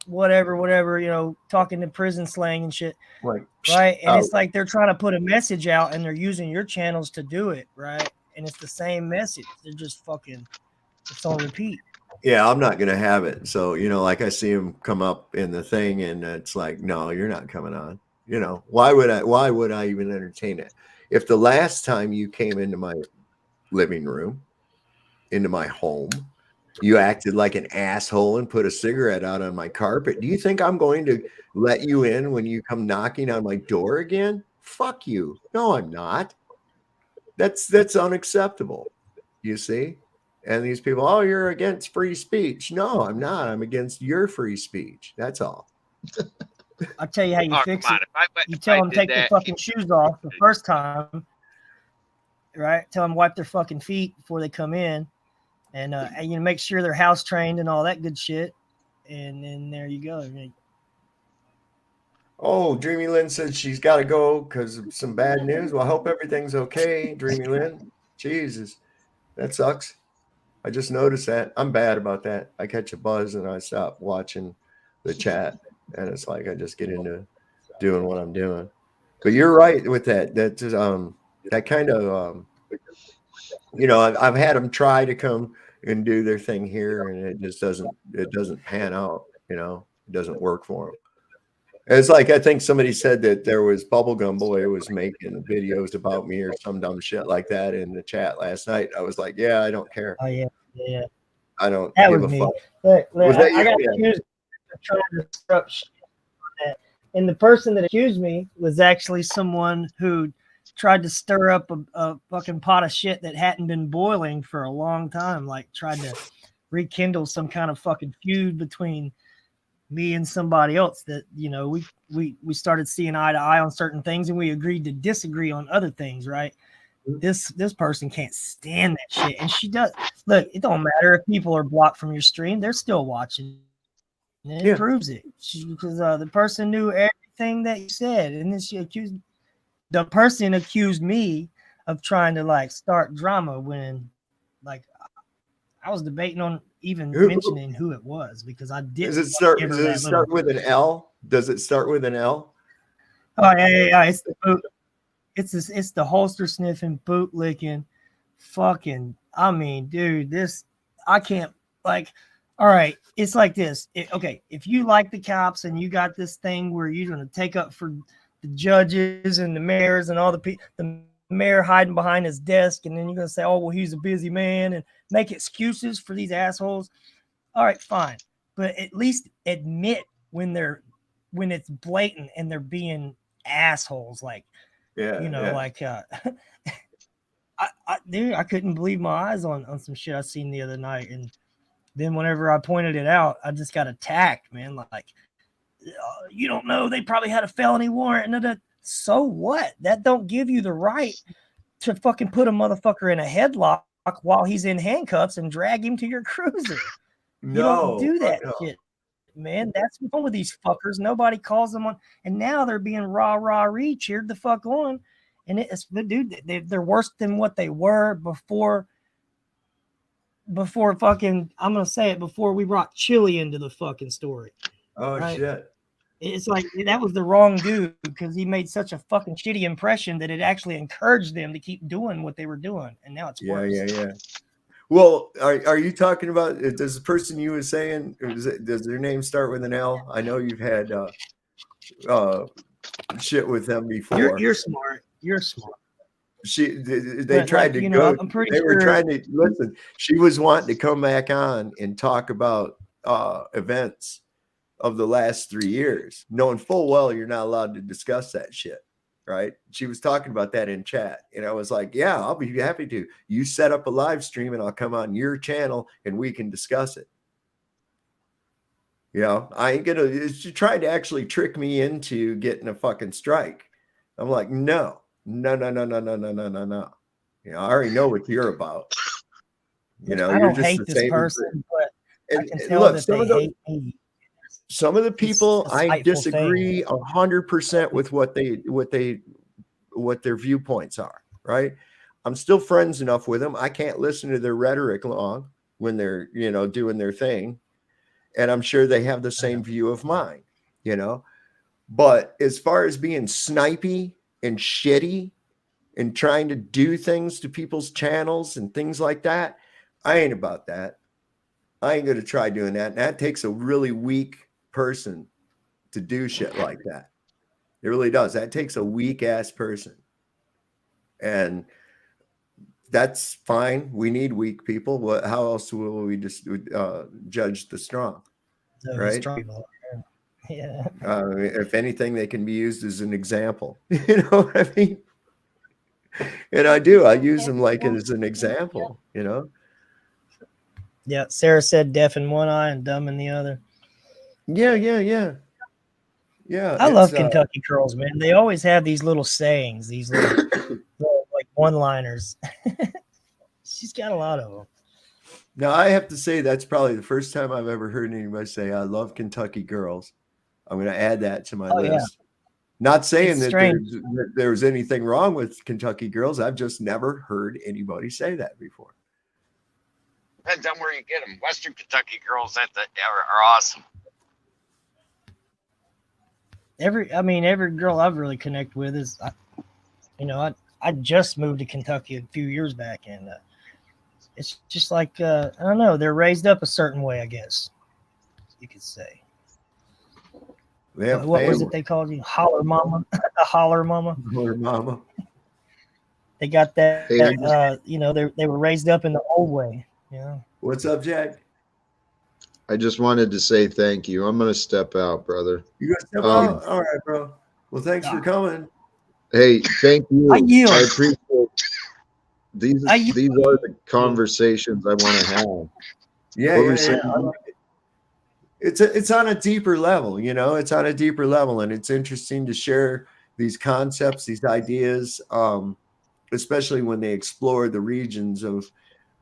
whatever, you know, talking to prison slang and shit. Right. And it's like they're trying to put a message out and they're using your channels to do it, right? And it's the same message. They're just fucking, it's on repeat. Yeah, I'm not going to have it. So, you know, like I see him come up in the thing and it's like, no, you're not coming on. You know, why would I even entertain it? If the last time you came into my living room, into my home, you acted like an asshole and put a cigarette out on my carpet, do you think I'm going to let you in when you come knocking on my door again? Fuck you. No, I'm not. That's unacceptable. You see? And these people, oh, you're against free speech. No, I'm not. I'm against your free speech. That's all. I'll tell you how you fix it. You tell them take their fucking shoes off the first time, right? Tell them wipe their fucking feet before they come in, and you know, make sure they're house trained and all that good shit. And then there you go. Oh, Dreamy Lynn said she's got to go because of some bad news. Well, I hope everything's okay, Dreamy Lynn. Jesus, that sucks. I just noticed that. I'm bad about that. I catch a buzz and I stop watching the chat. And it's like I just get into doing what I'm doing. But you're right with that. That kind of, you know, I've had them try to come and do their thing here, and it just doesn't pan out. You know, it doesn't work for them. It's like I think somebody said that there was Bubblegum Boy was making videos about me or some dumb shit like that in the chat last night. I was like, yeah, I don't care. Oh yeah. I don't that give was a me. fuck. Look, I got accused of trying to disrupt shit on that. And the person that accused me was actually someone who tried to stir up a fucking pot of shit that hadn't been boiling for a long time. Like tried to rekindle some kind of fucking feud between me and somebody else that, you know, we started seeing eye to eye on certain things and we agreed to disagree on other things, right? This person can't stand that shit. And she does. Look, it don't matter if people are blocked from your stream, they're still watching. And it proves it. Because the person knew everything that you said. And then the person accused me of trying to like start drama when like I was debating on even mentioning who it was because I didn't. Does it start with an L? Does it start with an L? Oh yeah. It's the boot. It's the holster sniffing, boot licking, fucking. I mean, dude, I can't like. All right, it's like this. Okay, if you like the cops and you got this thing where you're gonna take up for the judges and the mayors and all the mayor hiding behind his desk, and then you're gonna say, "Oh, well, he's a busy man," and make excuses for these assholes. All right, fine, but at least admit when it's blatant and they're being assholes. Like, like dude, I couldn't believe my eyes on some shit I seen the other night, and then whenever I pointed it out, I just got attacked, man. Like, you don't know, they probably had a felony warrant. And so what? That don't give you the right to fucking put a motherfucker in a headlock while he's in handcuffs and drag him to your cruiser. You don't do that shit, man. That's what's wrong with these fuckers. Nobody calls them on, and now they're being rah-rah-ree, cheered the fuck on. And it's, dude, they're worse than what they were before fucking, I'm gonna say it, before we brought Chili into the fucking story. Oh, right? Shit. It's like that was the wrong dude because he made such a fucking shitty impression that it actually encouraged them to keep doing what they were doing, and now it's worse. Yeah. Well, are you talking about, does the person you were saying, does their name start with an L? I know you've had shit with them before. You're smart. You're smart. They tried to go. I'm pretty sure they were trying to listen. She was wanting to come back on and talk about events of the last 3 years, knowing full well you're not allowed to discuss that shit, right? She was talking about that in chat, and I was like, yeah, I'll be happy to. You set up a live stream and I'll come on your channel and we can discuss it. You know, I ain't gonna. She tried to actually trick me into getting a fucking strike. I'm like, no. You know, I already know what you're about. You know, I you're don't just hate the this same person, but I can tell look, that they hate me. Some of the people I disagree 100% with what their viewpoints are, right? I'm still friends enough with them. I can't listen to their rhetoric long when they're, you know, doing their thing. And I'm sure they have the same view of mine, you know. But as far as being snipey and shitty and trying to do things to people's channels and things like that, I ain't about that. I ain't going to try doing that. And that takes a really weak person to do shit like that. It really does. That takes a weak ass person. And that's fine. We need weak people. How else will we just judge the strong? Right? Yeah. If anything, they can be used as an example. You know what I mean? And I do. I use them like as an example, you know? Yeah. Sarah said deaf in one eye and dumb in the other. Yeah. I love Kentucky girls, man. They always have these little sayings, these little like one-liners. She's got a lot of them. Now, I have to say that's probably the first time I've ever heard anybody say, I love Kentucky girls. I'm going to add that to my list. Yeah. Not saying that there's anything wrong with Kentucky girls. I've just never heard anybody say that before. Depends on where you get them. Western Kentucky girls are awesome. Every girl I've really connected with is, I just moved to Kentucky a few years back, and it's just like, I don't know, they're raised up a certain way, I guess you could say. What was it they called you? Holler mama? A holler mama? Holler mama. They got that, they were raised up in the old way. Yeah. What's up, Jack? I just wanted to say thank you. I'm going to step out, brother. You got to step out? All right, bro. Well, thanks for coming. Hey, thank you. I yield. I appreciate these are the conversations I want to have. Yeah. It's on a deeper level, you know. It's on a deeper level, and it's interesting to share these concepts, these ideas, especially when they explore the regions of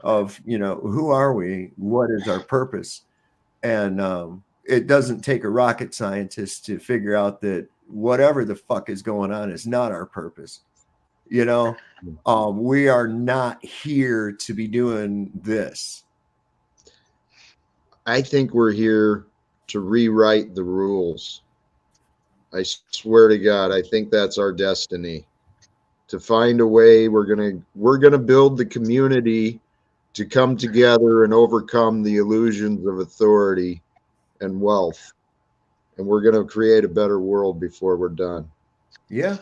who are we, what is our purpose, and it doesn't take a rocket scientist to figure out that whatever the fuck is going on is not our purpose. You know, we are not here to be doing this. I think we're here to rewrite the rules. I swear to God, I think that's our destiny. To find a way, we're gonna build the community to come together and overcome the illusions of authority and wealth. And we're gonna create a better world before we're done. Yeah.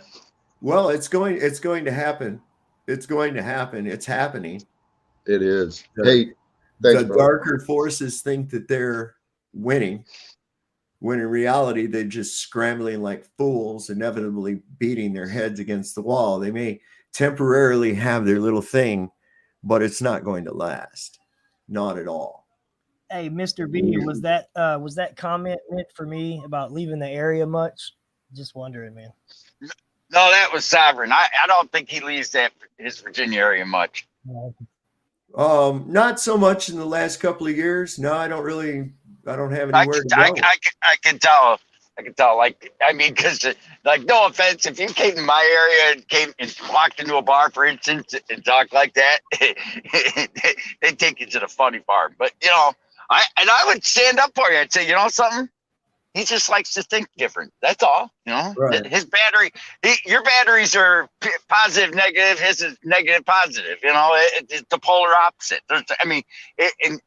Well, it's going to happen. It's going to happen. It's happening. It is. The, Hey, thanks, the bro. darker forces think that they're winning, when in reality they're just scrambling like fools, inevitably beating their heads against the wall. They may temporarily have their little thing, but it's not going to last. Not at all. Hey, Mr. B, was that comment meant for me about leaving the area much? Just wondering, man. No, that was Sovereign. I don't think he leaves his Virginia area much. Not so much in the last couple of years. No, I don't have anywhere to go. I can tell. I can tell. Like, I mean, because, like, no offense, if you came to my area and walked into a bar, for instance, and talked like that, they take you to the funny bar. But, you know, I would stand up for you. I'd say, you know something? He just likes to think different. That's all. You know, right. His battery, your batteries are positive, negative. His is negative, positive. You know, it's the polar opposite. I mean, and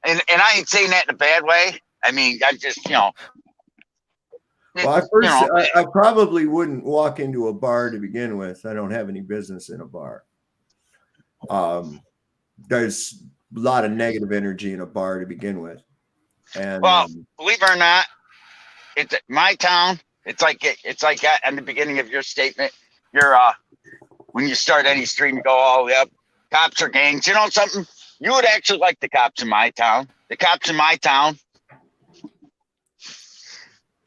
I ain't saying that in a bad way. I mean, I just, you know. Well, I probably wouldn't walk into a bar to begin with. I don't have any business in a bar. There's a lot of negative energy in a bar to begin with. And well, believe it or not, it's my town. It's like that in the beginning of your statement. When you start any stream, you go all the way up. Cops are gangs. You know something? You would actually like the cops in my town. The cops in my town,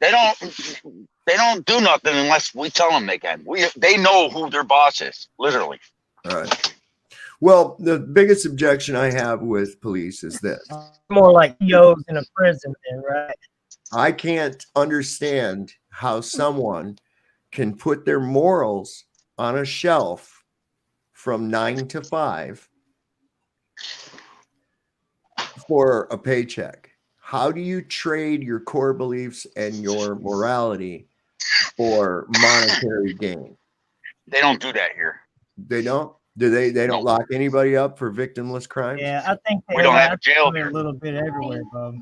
they don't do nothing unless we tell them they can. They know who their boss is, literally. All right. Well, the biggest objection I have with police is this. More like POs in a prison, then, right? I can't understand how someone can put their morals on a shelf from 9 to 5 for a paycheck. How do you trade your core beliefs and your morality for monetary gain? They don't do that here. They don't? Do they don't lock anybody up for victimless crimes? Yeah, I think we don't have a jail here. A little bit everywhere, Bob.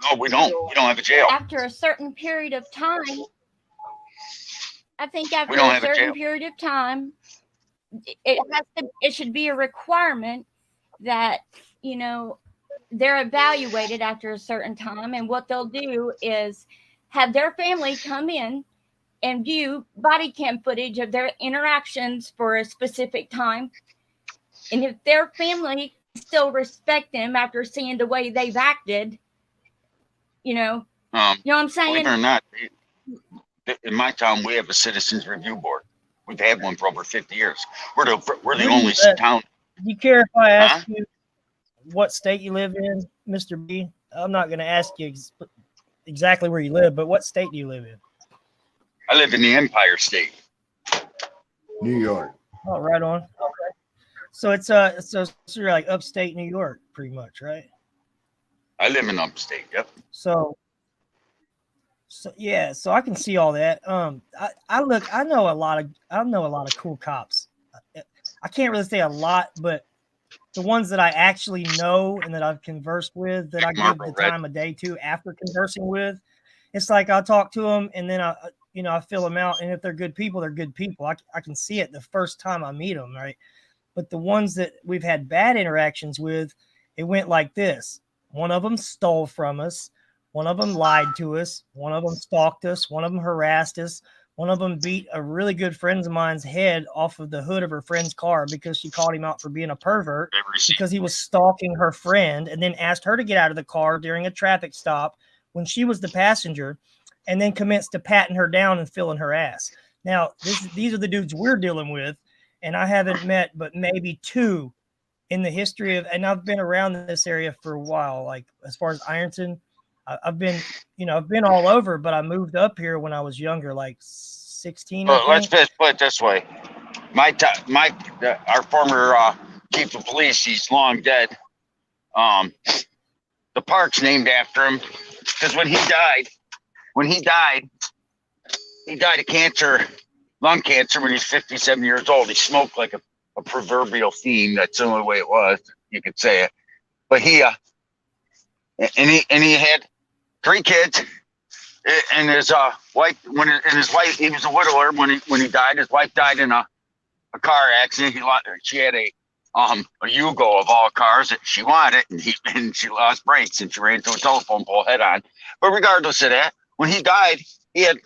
No, we don't. We don't have a jail. After a certain period of time, I think after a certain period of time, it should be a requirement that, you know, they're evaluated after a certain time, and what they'll do is have their family come in and view body cam footage of their interactions for a specific time. And if their family still respect them after seeing the way they've acted, you know what I'm saying? Believe it or not, in my town, we have a citizens review board. We've had one for over 50 years. We're the only town. Do you care if I ask you what state you live in, Mr. B? I'm not going to ask you exactly where you live, but what state do you live in? I live in the Empire State. New York. Oh, right on. Okay. So it's so you're like upstate New York, pretty much, right? I live in upstate. Yep. So yeah, so I can see all that. I know a lot of cool cops. I can't really say a lot, but the ones that I actually know and that I've conversed with, that I give the time of day to after conversing with, it's like I'll talk to them and then I fill them out. And if they're good people, they're good people. I can see it the first time I meet them, right? But the ones that we've had bad interactions with, it went like this. One of them stole from us. One of them lied to us. One of them stalked us. One of them harassed us. One of them beat a really good friend of mine's head off of the hood of her friend's car because she called him out for being a pervert because he was stalking her friend, and then asked her to get out of the car during a traffic stop when she was the passenger, and then commenced to patting her down and filling her ass. Now, these are the dudes we're dealing with, and I haven't met but maybe two in the history of, and I've been around this area for a while, like as far as Ironton, I've been all over, but I moved up here when I was younger, like 16. Well, let's just put it this way. Our former chief of police, he's long dead. The park's named after him because when he died of cancer, lung cancer, when he's 57 years old. He smoked like a proverbial fiend. That's the only way it was, you could say it. But he had 3 kids, and his wife. He was a widower when he died. His wife died in a a car accident. She had a Yugo of all cars that she wanted, and she lost brakes and she ran into a telephone pole head on. But regardless of that, when he died, he had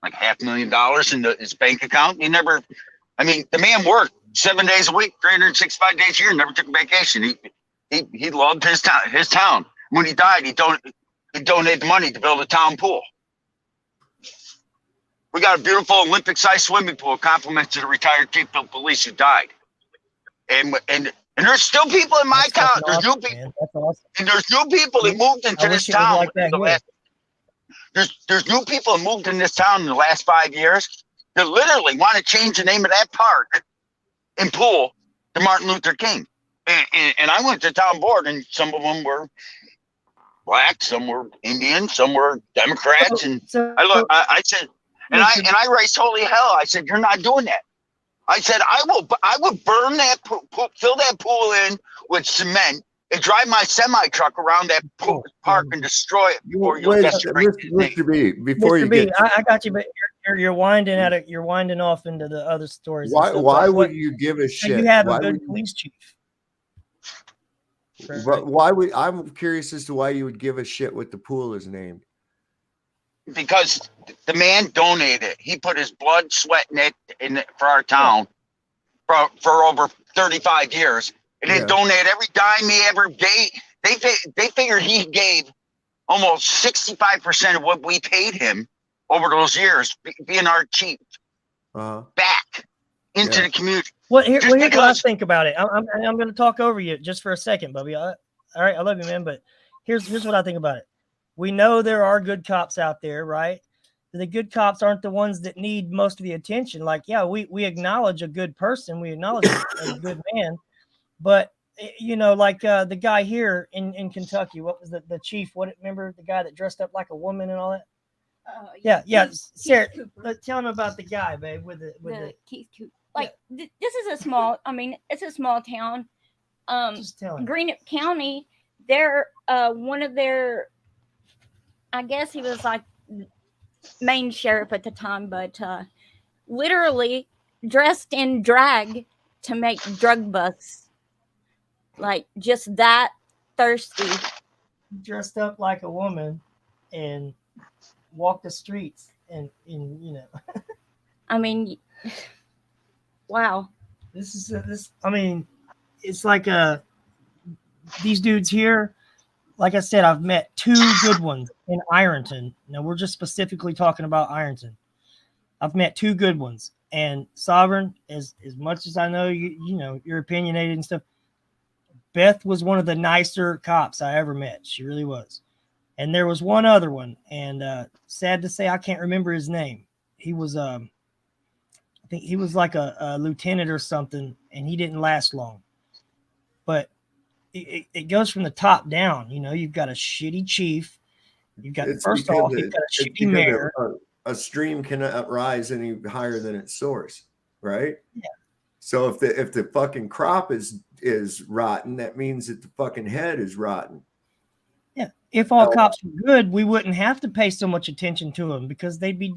like $500,000 in his bank account. The man worked 7 days a week, 365 days a year, never took a vacation. He loved his town. When he died, he donated money to build a town pool. We got a beautiful Olympic-sized swimming pool, compliment to the retired chief of police who died. And there's still people in my town. There's new people. Awesome. And there's new people that moved into this town. There's new people that moved in this town in the last 5 years that literally want to change the name of that park and pool to Martin Luther King. And I went to town board, and some of them were black, some were Indian, some were Democrats. And I said, and I raised holy hell. I said, you're not doing that. I said, I would burn that pool, fill that pool in with cement, and drive my semi truck around that park and destroy it before you desecrate it. Mr. B, before Mr. you B, get, I got you, but you're winding off into the other stories. Why would you give a shit? You have a good police chief. But I'm curious as to why you would give a shit what the pool is named. Because the man donated. He put his blood, sweat in it for our town for over 35 years. And then donated every dime he ever gave. They figured he gave almost 65% of what we paid him over those years, being our chief, back into the community. Well, here's what I think about it. I'm going to talk over you just for a second, Bubby. All right, I love you, man. But here's what I think about it. We know there are good cops out there, right? The good cops aren't the ones that need most of the attention. Like, yeah, we acknowledge a good person. We acknowledge a good man. But, like the guy here in Kentucky, what was the chief? Remember the guy that dressed up like a woman and all that? Yeah. Sarah, tell him about the guy, babe, with the Keith Cooper. Like, this is it's a small town. Greenup County, they're one of their, I guess he was like main sheriff at the time, but literally dressed in drag to make drug busts. Like, just that thirsty. Dressed up like a woman and walk the streets and wow. It's like these dudes here. Like I said, I've met two good ones in Ironton. Now we're just specifically talking about Ironton. I've met two good ones, and Sovereign, as much as I know you're opinionated and stuff, Beth was one of the nicer cops I ever met. She really was. And there was one other one, and sad to say, I can't remember his name. He was I think he was like a lieutenant or something, and he didn't last long. But it goes from the top down. You've got a shitty chief. You've got you've got a shitty mayor. A stream cannot rise any higher than its source, right? Yeah. So if the fucking crop is rotten, that means that the fucking head is rotten. Yeah. If all cops were good, we wouldn't have to pay so much attention to them, because they'd be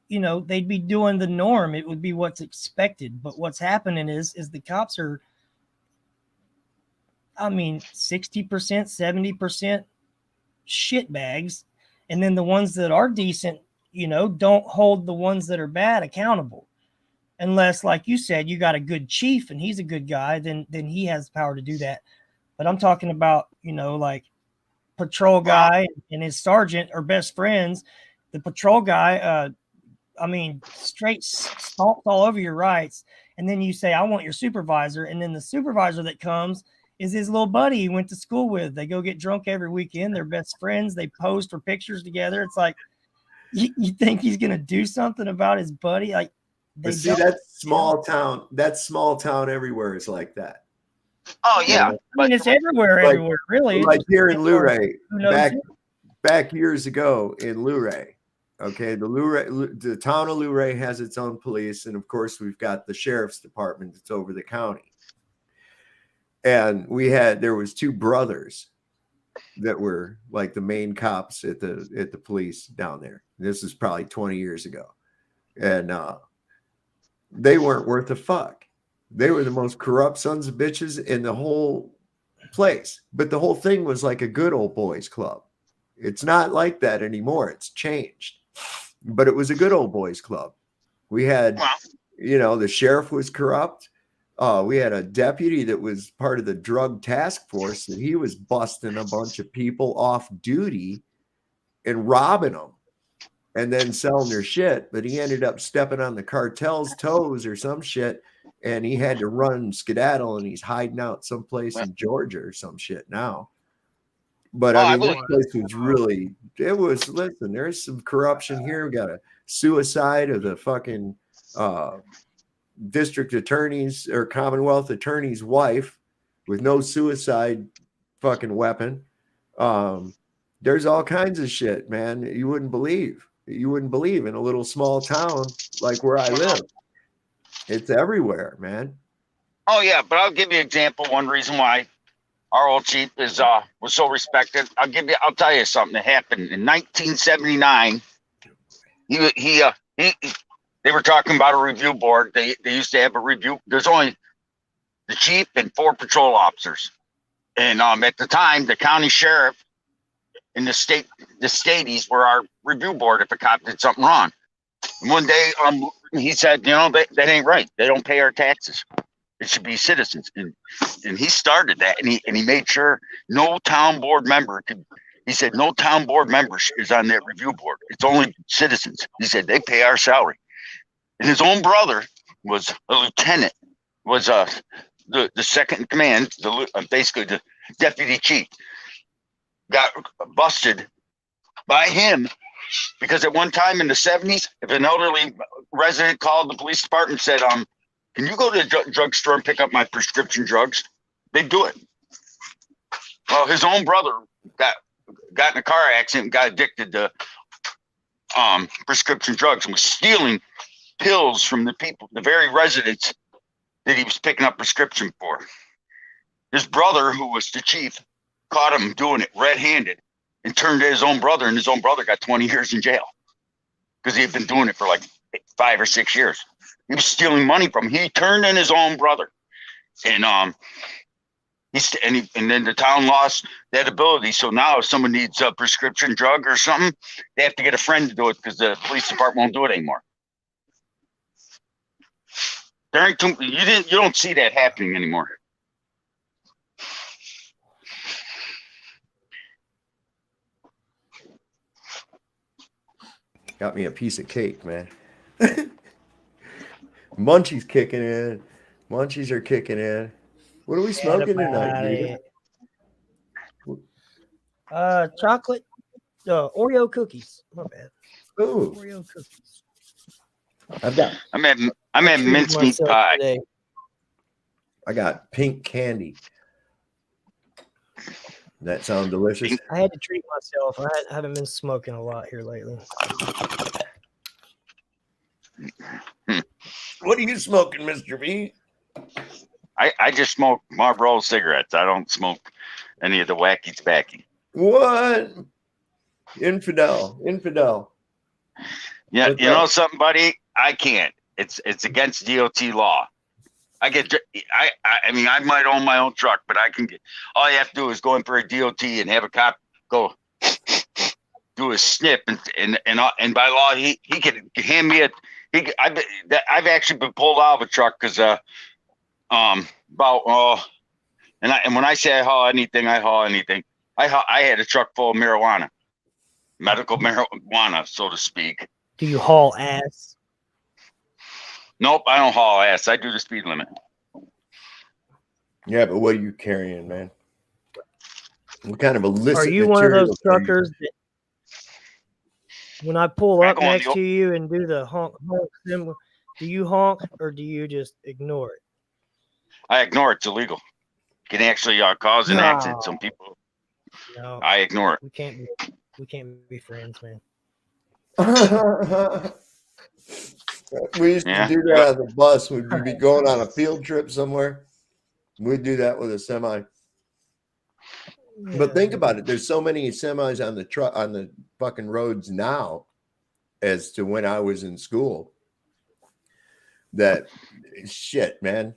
doing the norm. It would be what's expected. But what's happening is the cops are, 60%, 70% shitbags. And then the ones that are decent, don't hold the ones that are bad accountable. Unless, like you said, you got a good chief and he's a good guy, then he has the power to do that. But I'm talking about, like patrol guy and his sergeant are best friends. The patrol guy, straight stomps all over your rights. And then you say, I want your supervisor. And then the supervisor that comes is his little buddy he went to school with. They go get drunk every weekend. They're best friends. They pose for pictures together. It's like, you think he's going to do something about his buddy? Like, but see, that's small town. That's small town everywhere is like that. Oh yeah. It's everywhere, really. Like here in Luray, back years ago in Luray. Okay, the town of Luray has its own police, and of course we've got the sheriff's department that's over the county. And there was two brothers that were like the main cops at the police down there. This is probably 20 years ago. And they weren't worth a fuck. They were the most corrupt sons of bitches in the whole place. But the whole thing was like a good old boys club. It's not like that anymore. It's changed. But it was a good old boys club. We had, you know, the sheriff was corrupt. We had a deputy that was part of the drug task force, and he was busting a bunch of people off duty and robbing them and then selling their shit. But he ended up stepping on the cartel's toes or some shit, and he had to run skedaddle, and he's hiding out someplace in Georgia or some shit now. But I mean, this place was really, it was, listen, there's some corruption here. We got a suicide of the fucking district attorney's or Commonwealth attorney's wife with no suicide fucking weapon. There's all kinds of shit, man. You wouldn't believe. You wouldn't believe in a little small town like where I live. It's everywhere, man. Oh yeah, but I'll give you an example. One reason why our old chief is was so respected. I'll tell you something that happened in 1979. They were talking about a review board. They used to have a review. There's only the chief and 4 patrol officers, and at the time the county sheriff and the stateies were our review board if a cop did something wrong. And one day he said, you know, that ain't right. They don't pay our taxes. It should be citizens. And he started that, and he made sure no town board member could. He said no town board member is on that review board. It's only citizens. He said they pay our salary. And his own brother was a lieutenant, was the second in command, basically the deputy chief. Got busted by him because at one time in the 70s, if an elderly resident called the police department and said, can you go to the drugstore and pick up my prescription drugs? They'd do it. Well, his own brother got in a car accident and got addicted to prescription drugs and was stealing pills from the people, the very residents that he was picking up prescription for. His brother, who was the chief, caught him doing it red-handed and turned to his own brother, and his own brother got 20 years in jail because he had been doing it for like 5 or 6 years. He was stealing money from him. He turned in his own brother, and then the town lost that ability. So now if someone needs a prescription drug or something, they have to get a friend to do it because the police department won't do it anymore. There ain't you don't see that happening anymore. Got me a piece of cake, man. Munchies kicking in. Munchies are kicking in. What are we smoking tonight? Chocolate, Oreo cookies. Not bad. Ooh. Oreo cookies. I'm at mincemeat pie. Today. I got pink candy. That sound delicious? I had to treat myself. I haven't been smoking a lot here lately. What are you smoking, Mr. B? I just smoke Marlboro cigarettes. I don't smoke any of the wacky tobacco. What? Infidel. Yeah, you know something, buddy? I can't. It's against DOT law. I mean, I might own my own truck, but I can get. All you have to do is go in for a DOT and have a cop go do a snip, and by law he can hand me I've actually been pulled out of a truck because and when I say I haul anything, I haul anything. I had a truck full of marijuana, medical marijuana, so to speak. Do you haul ass? Nope, I don't haul ass. I do the speed limit. Yeah, but what are you carrying, man? What kind of illicit Are you one of those truckers that when I pull up next to you and do the honk symbol, do you honk or do you just ignore it? I ignore it. It's illegal. It can actually cause an accident. Some people. No, I ignore it. We can't be friends, man. We used to do that on the bus. We'd be going on a field trip somewhere. We'd do that with a semi. Yeah. But think about it. There's so many semis on the fucking roads now as to when I was in school. that shit, man.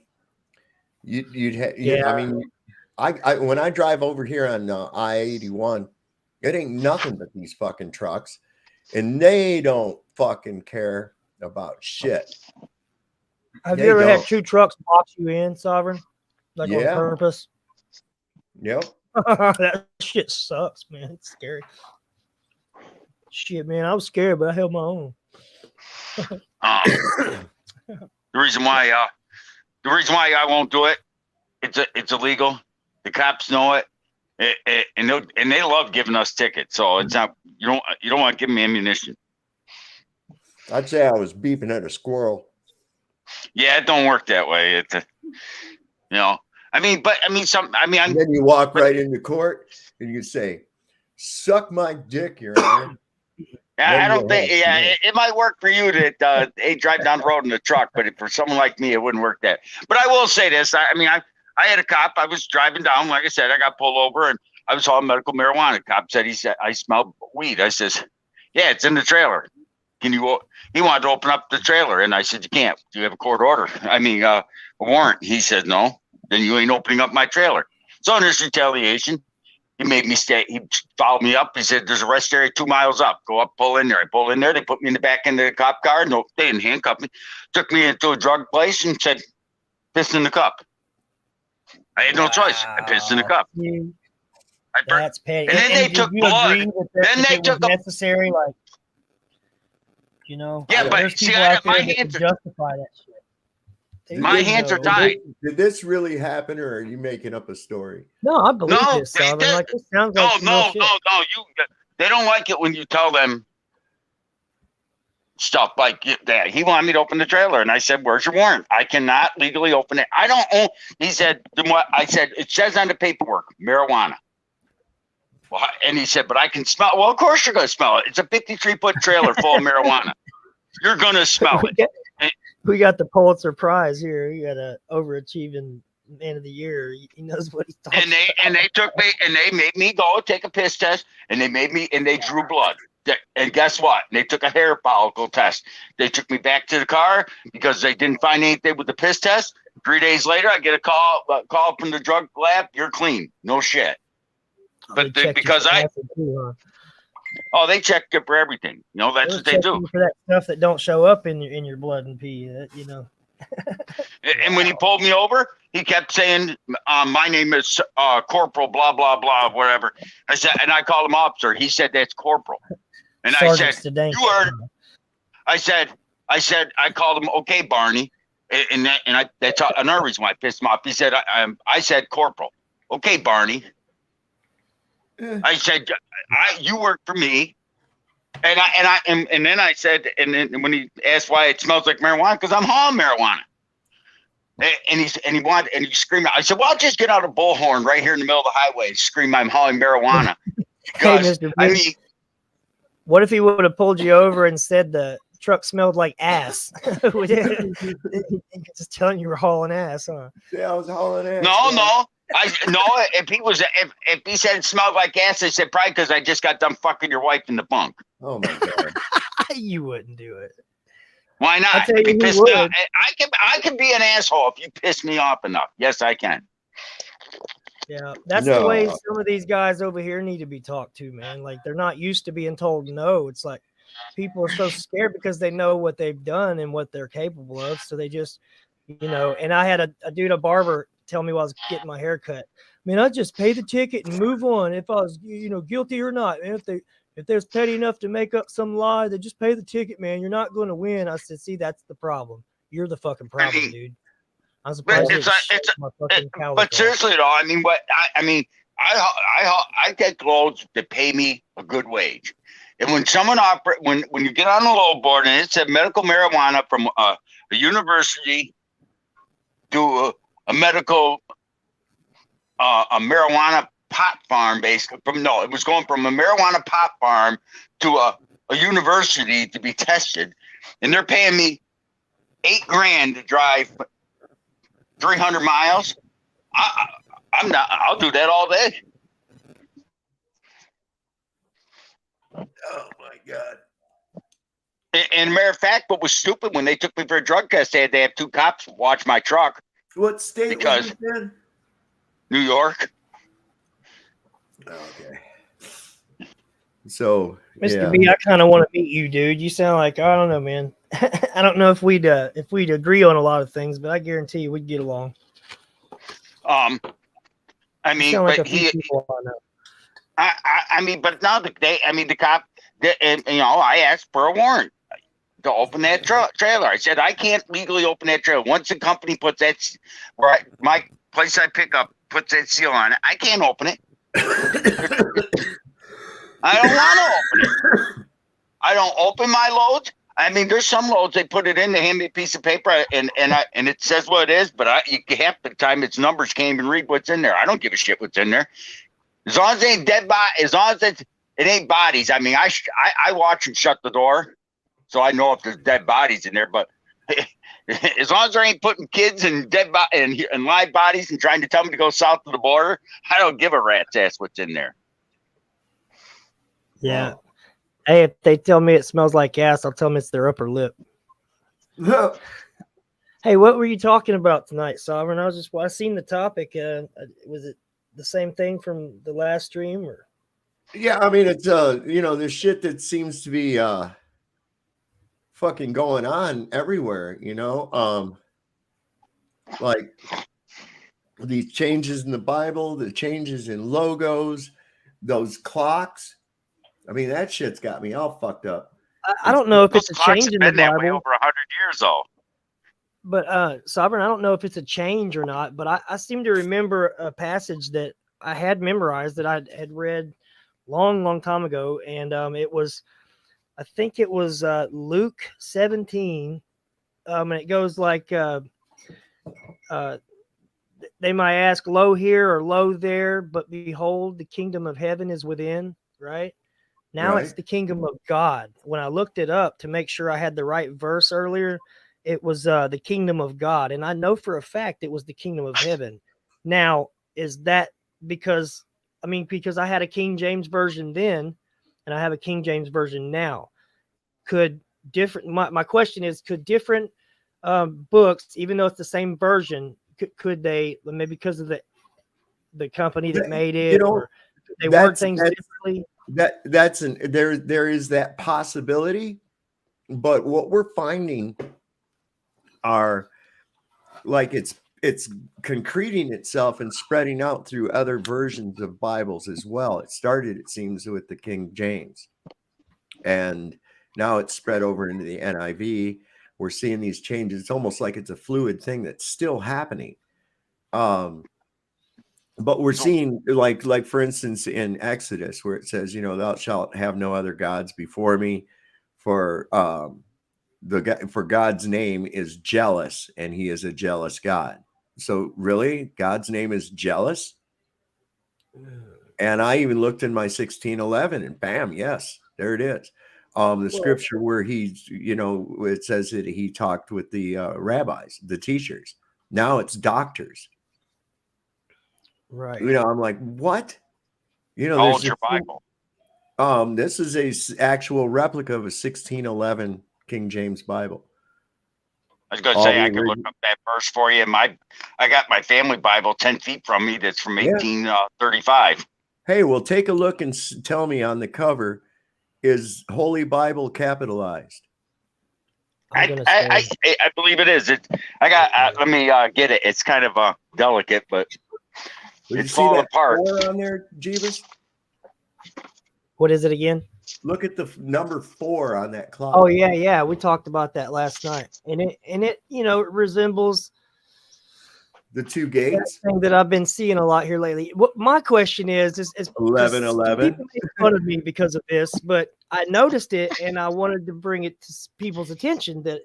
Yeah. I mean, I when I drive over here on I-81, it ain't nothing but these fucking trucks, and they don't fucking care about shit. Have They you ever don't. had two trucks box you in, Sovereign? Like on Yeah. purpose? Yep. That shit sucks, man. It's scary. Shit, man. I was scared, but I held my own. The reason why I won't do it, it's illegal. The cops know it, and they love giving us tickets. So it's not, you don't want to give them ammunition. I'd say I was beeping at a squirrel. Yeah, it don't work that way. And then you walk right into court and you say, "Suck my dick, Your Honor." I don't think. Yeah, it might work for you to drive down the road in the truck, but for someone like me, it wouldn't work that. But I will say this: I had a cop. I was driving down, like I said, I got pulled over, and I was hauling medical marijuana. Cop said, I smelled weed. I says, yeah, it's in the trailer. Can you? He wanted to open up the trailer, and I said, you can't. Do you have a court order? A warrant. He said, no. Then you ain't opening up my trailer. So in this retaliation, he made me stay. He followed me up. He said, there's a rest area 2 miles up. Go up, pull in there. I pull in there. They put me in the back end of the cop car. No, they didn't handcuff me. Took me into a drug place and said, piss in the cup. I had no choice. I pissed in the cup. That's petty. And then they took blood. Then they took necessary, like, you know. Yeah, but see, my hands justify that shit. My hands are tied. Did this really happen, or are you making up a story? No, I believe this. Like, this sounds like no. They don't like it when you tell them stuff like that. He wanted me to open the trailer, and I said, "Where's your warrant? I cannot legally open it. I don't own." He said, "Then what?" I said, "It says on the paperwork, marijuana." Well, and he said, "But I can smell." Well, of course you're going to smell it. It's a 53-foot trailer full of marijuana. You're going to smell it. We got the Pulitzer Prize here. You got a overachieving man of the year. He knows what he's talking about. And they took me and they made me go take a piss test, and they drew blood. And guess what? They took a hair follicle test. They took me back to the car because they didn't find anything with the piss test. 3 days later, I get a call from the drug lab. You're clean. No shit. But because they check you for everything. You know, that's what they do. For that stuff that don't show up in your blood and pee, you know. And when he pulled me over, he kept saying, my name is Corporal, blah, blah, blah, whatever. I said, and I called him officer. He said, that's Corporal. And Sergeant I said, I called him, okay, Barney. And that's another reason why I pissed him off. He said, I said, Corporal. Okay, Barney. I said, you work for me. And then I said, and then when he asked why it smells like marijuana, because I'm hauling marijuana. And he screamed. I said, well, I'll just get out a bullhorn right here in the middle of the highway and scream I'm hauling marijuana. Because, hey, what if he would have pulled you over and said the truck smelled like ass? Just telling you were hauling ass, huh? Yeah, I was hauling ass. No. If he said it smelled like ass, I said probably because I just got done fucking your wife in the bunk. Oh my god. You wouldn't do it. Why not? If you piss me off, I can be an asshole if you piss me off enough. Yes, I can. Yeah, that's the way some of these guys over here need to be talked to, man. Like, they're not used to being told no. It's like people are so scared because they know what they've done and what they're capable of. So they just, you know, and I had a barber tell me while I was getting my hair cut. I mean, I just pay the ticket and move on. If I was, you know, guilty or not, man, if there's petty enough to make up some lie, then just pay the ticket, man. You're not going to win. I said, see, that's the problem. You're the fucking problem, dude. I'm surprised. But seriously, though, I mean, I get loads that pay me a good wage, and when someone when you get on a load board and it said medical marijuana from a university to a medical a marijuana pot farm, basically it was going from a marijuana pot farm to a university to be tested, and they're paying me $8,000 to drive 300 miles. I'll do that all day. Oh my god. And a matter of fact, what was stupid when they took me for a drug test, they had to have 2 cops watch my truck. What state Because was it in? New York. Okay. So, Mr. B, I kind of want to meet you, dude. You sound like, I don't know, man. I don't know if we'd agree on a lot of things, but I guarantee you we'd get along. I mean, like but I mean, but now the cop, and I asked for a warrant to open that trailer. I said I can't legally open that trailer. Once the company puts that, my place I pick up puts that seal on it, I can't open it. I don't want to open it. I don't open my loads. I mean, there's some loads they put it in, they hand me a piece of paper, and it says what it is, but half the time its numbers can't even read what's in there. I don't give a shit what's in there. As long as it ain't dead body, as long as it ain't bodies. I mean, I watch and shut the door, so I know if there's dead bodies in there. But as long as they ain't putting kids and dead and live bodies and trying to tell me to go south of the border, I don't give a rat's ass what's in there. Yeah. Hey, if they tell me it smells like ass, I'll tell them it's their upper lip. Hey, what were you talking about tonight, Sovereign? I seen the topic. Was it the same thing from the last stream, or? Yeah, I mean, it's there's shit that seems to be fucking going on everywhere, like these changes in the Bible, the changes in logos, those clocks. I mean, that shit's got me all fucked up. I don't know if it's a change in the Bible. That way over 100 years old. But Sovereign, I don't know if it's a change or not, but I seem to remember a passage that I had memorized that I had read long time ago. And I think it was Luke 17. And it goes like, they might ask, lo here or lo there, but behold, the kingdom of heaven is within, right? Now Right. It's the kingdom of God. When I looked it up to make sure I had the right verse earlier, it was the kingdom of God. And I know for a fact it was the kingdom of heaven. Now, is that because I had a King James version then, and I have a King James version now. My question is, could different books, even though it's the same version, could they, maybe because of the company that made it, or they word things differently? There is that possibility, but what we're finding are like it's concreting itself and spreading out through other versions of Bibles as well. It started, it seems, with the King James, and now it's spread over into the NIV. We're seeing these changes. It's almost like it's a fluid thing that's still happening. But we're seeing like for instance in Exodus where it says, thou shalt have no other gods before me, for God's name is jealous, and he is a jealous God. So really, God's name is jealous? And I even looked in my 16:11 and bam, yes, there it is. The scripture where he's, it says that he talked with the rabbis, the teachers. Now it's doctors. Right. I'm like, what? How old's your Bible? This is a actual replica of a 1611 King James Bible. I was going to say I could look up that verse for you. I got my family Bible 10 feet from me. That's from 1835. Hey, well, take a look and tell me on the cover, is Holy Bible capitalized? I believe it is. Let me get it. It's kind of delicate, but it's falling apart. On there, Jeebus? What is it again? Look at the number 4 on that clock. Oh yeah. We talked about that last night, and it it resembles the 2 gates thing that I've been seeing a lot here lately. What my question is 11:11. People make fun of me because of this, but I noticed it and I wanted to bring it to people's attention that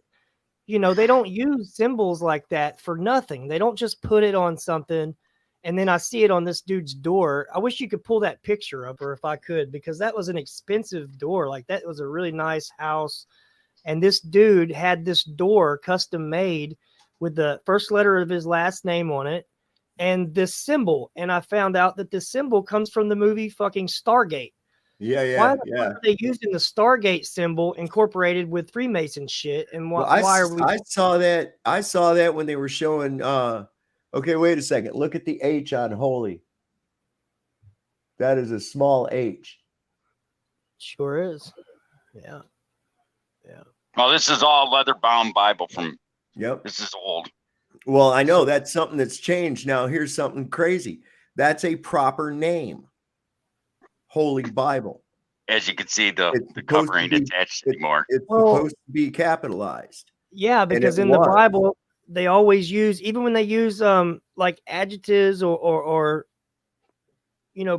they don't use symbols like that for nothing. They don't just put it on something. And then I see it on this dude's door. I wish you could pull that picture up, or if I could, because that was an expensive door. Like, that was a really nice house. And this dude had this door custom made with the first letter of his last name on it and this symbol. And I found out that this symbol comes from the movie fucking Stargate. Why are they using the Stargate symbol incorporated with Freemason shit? And why are we? I saw that when they were showing. Okay, wait a second. Look at the H on holy. That is a small H. Sure is. Yeah. Well, this is all leather bound Bible from. Yep. This is old. Well, I know that's something that's changed. Now, here's something crazy. That's a proper name. Holy Bible. As you can see, the cover ain't attached anymore. It's supposed to be capitalized. Yeah, because in the Bible, they always use, even when they use like adjectives or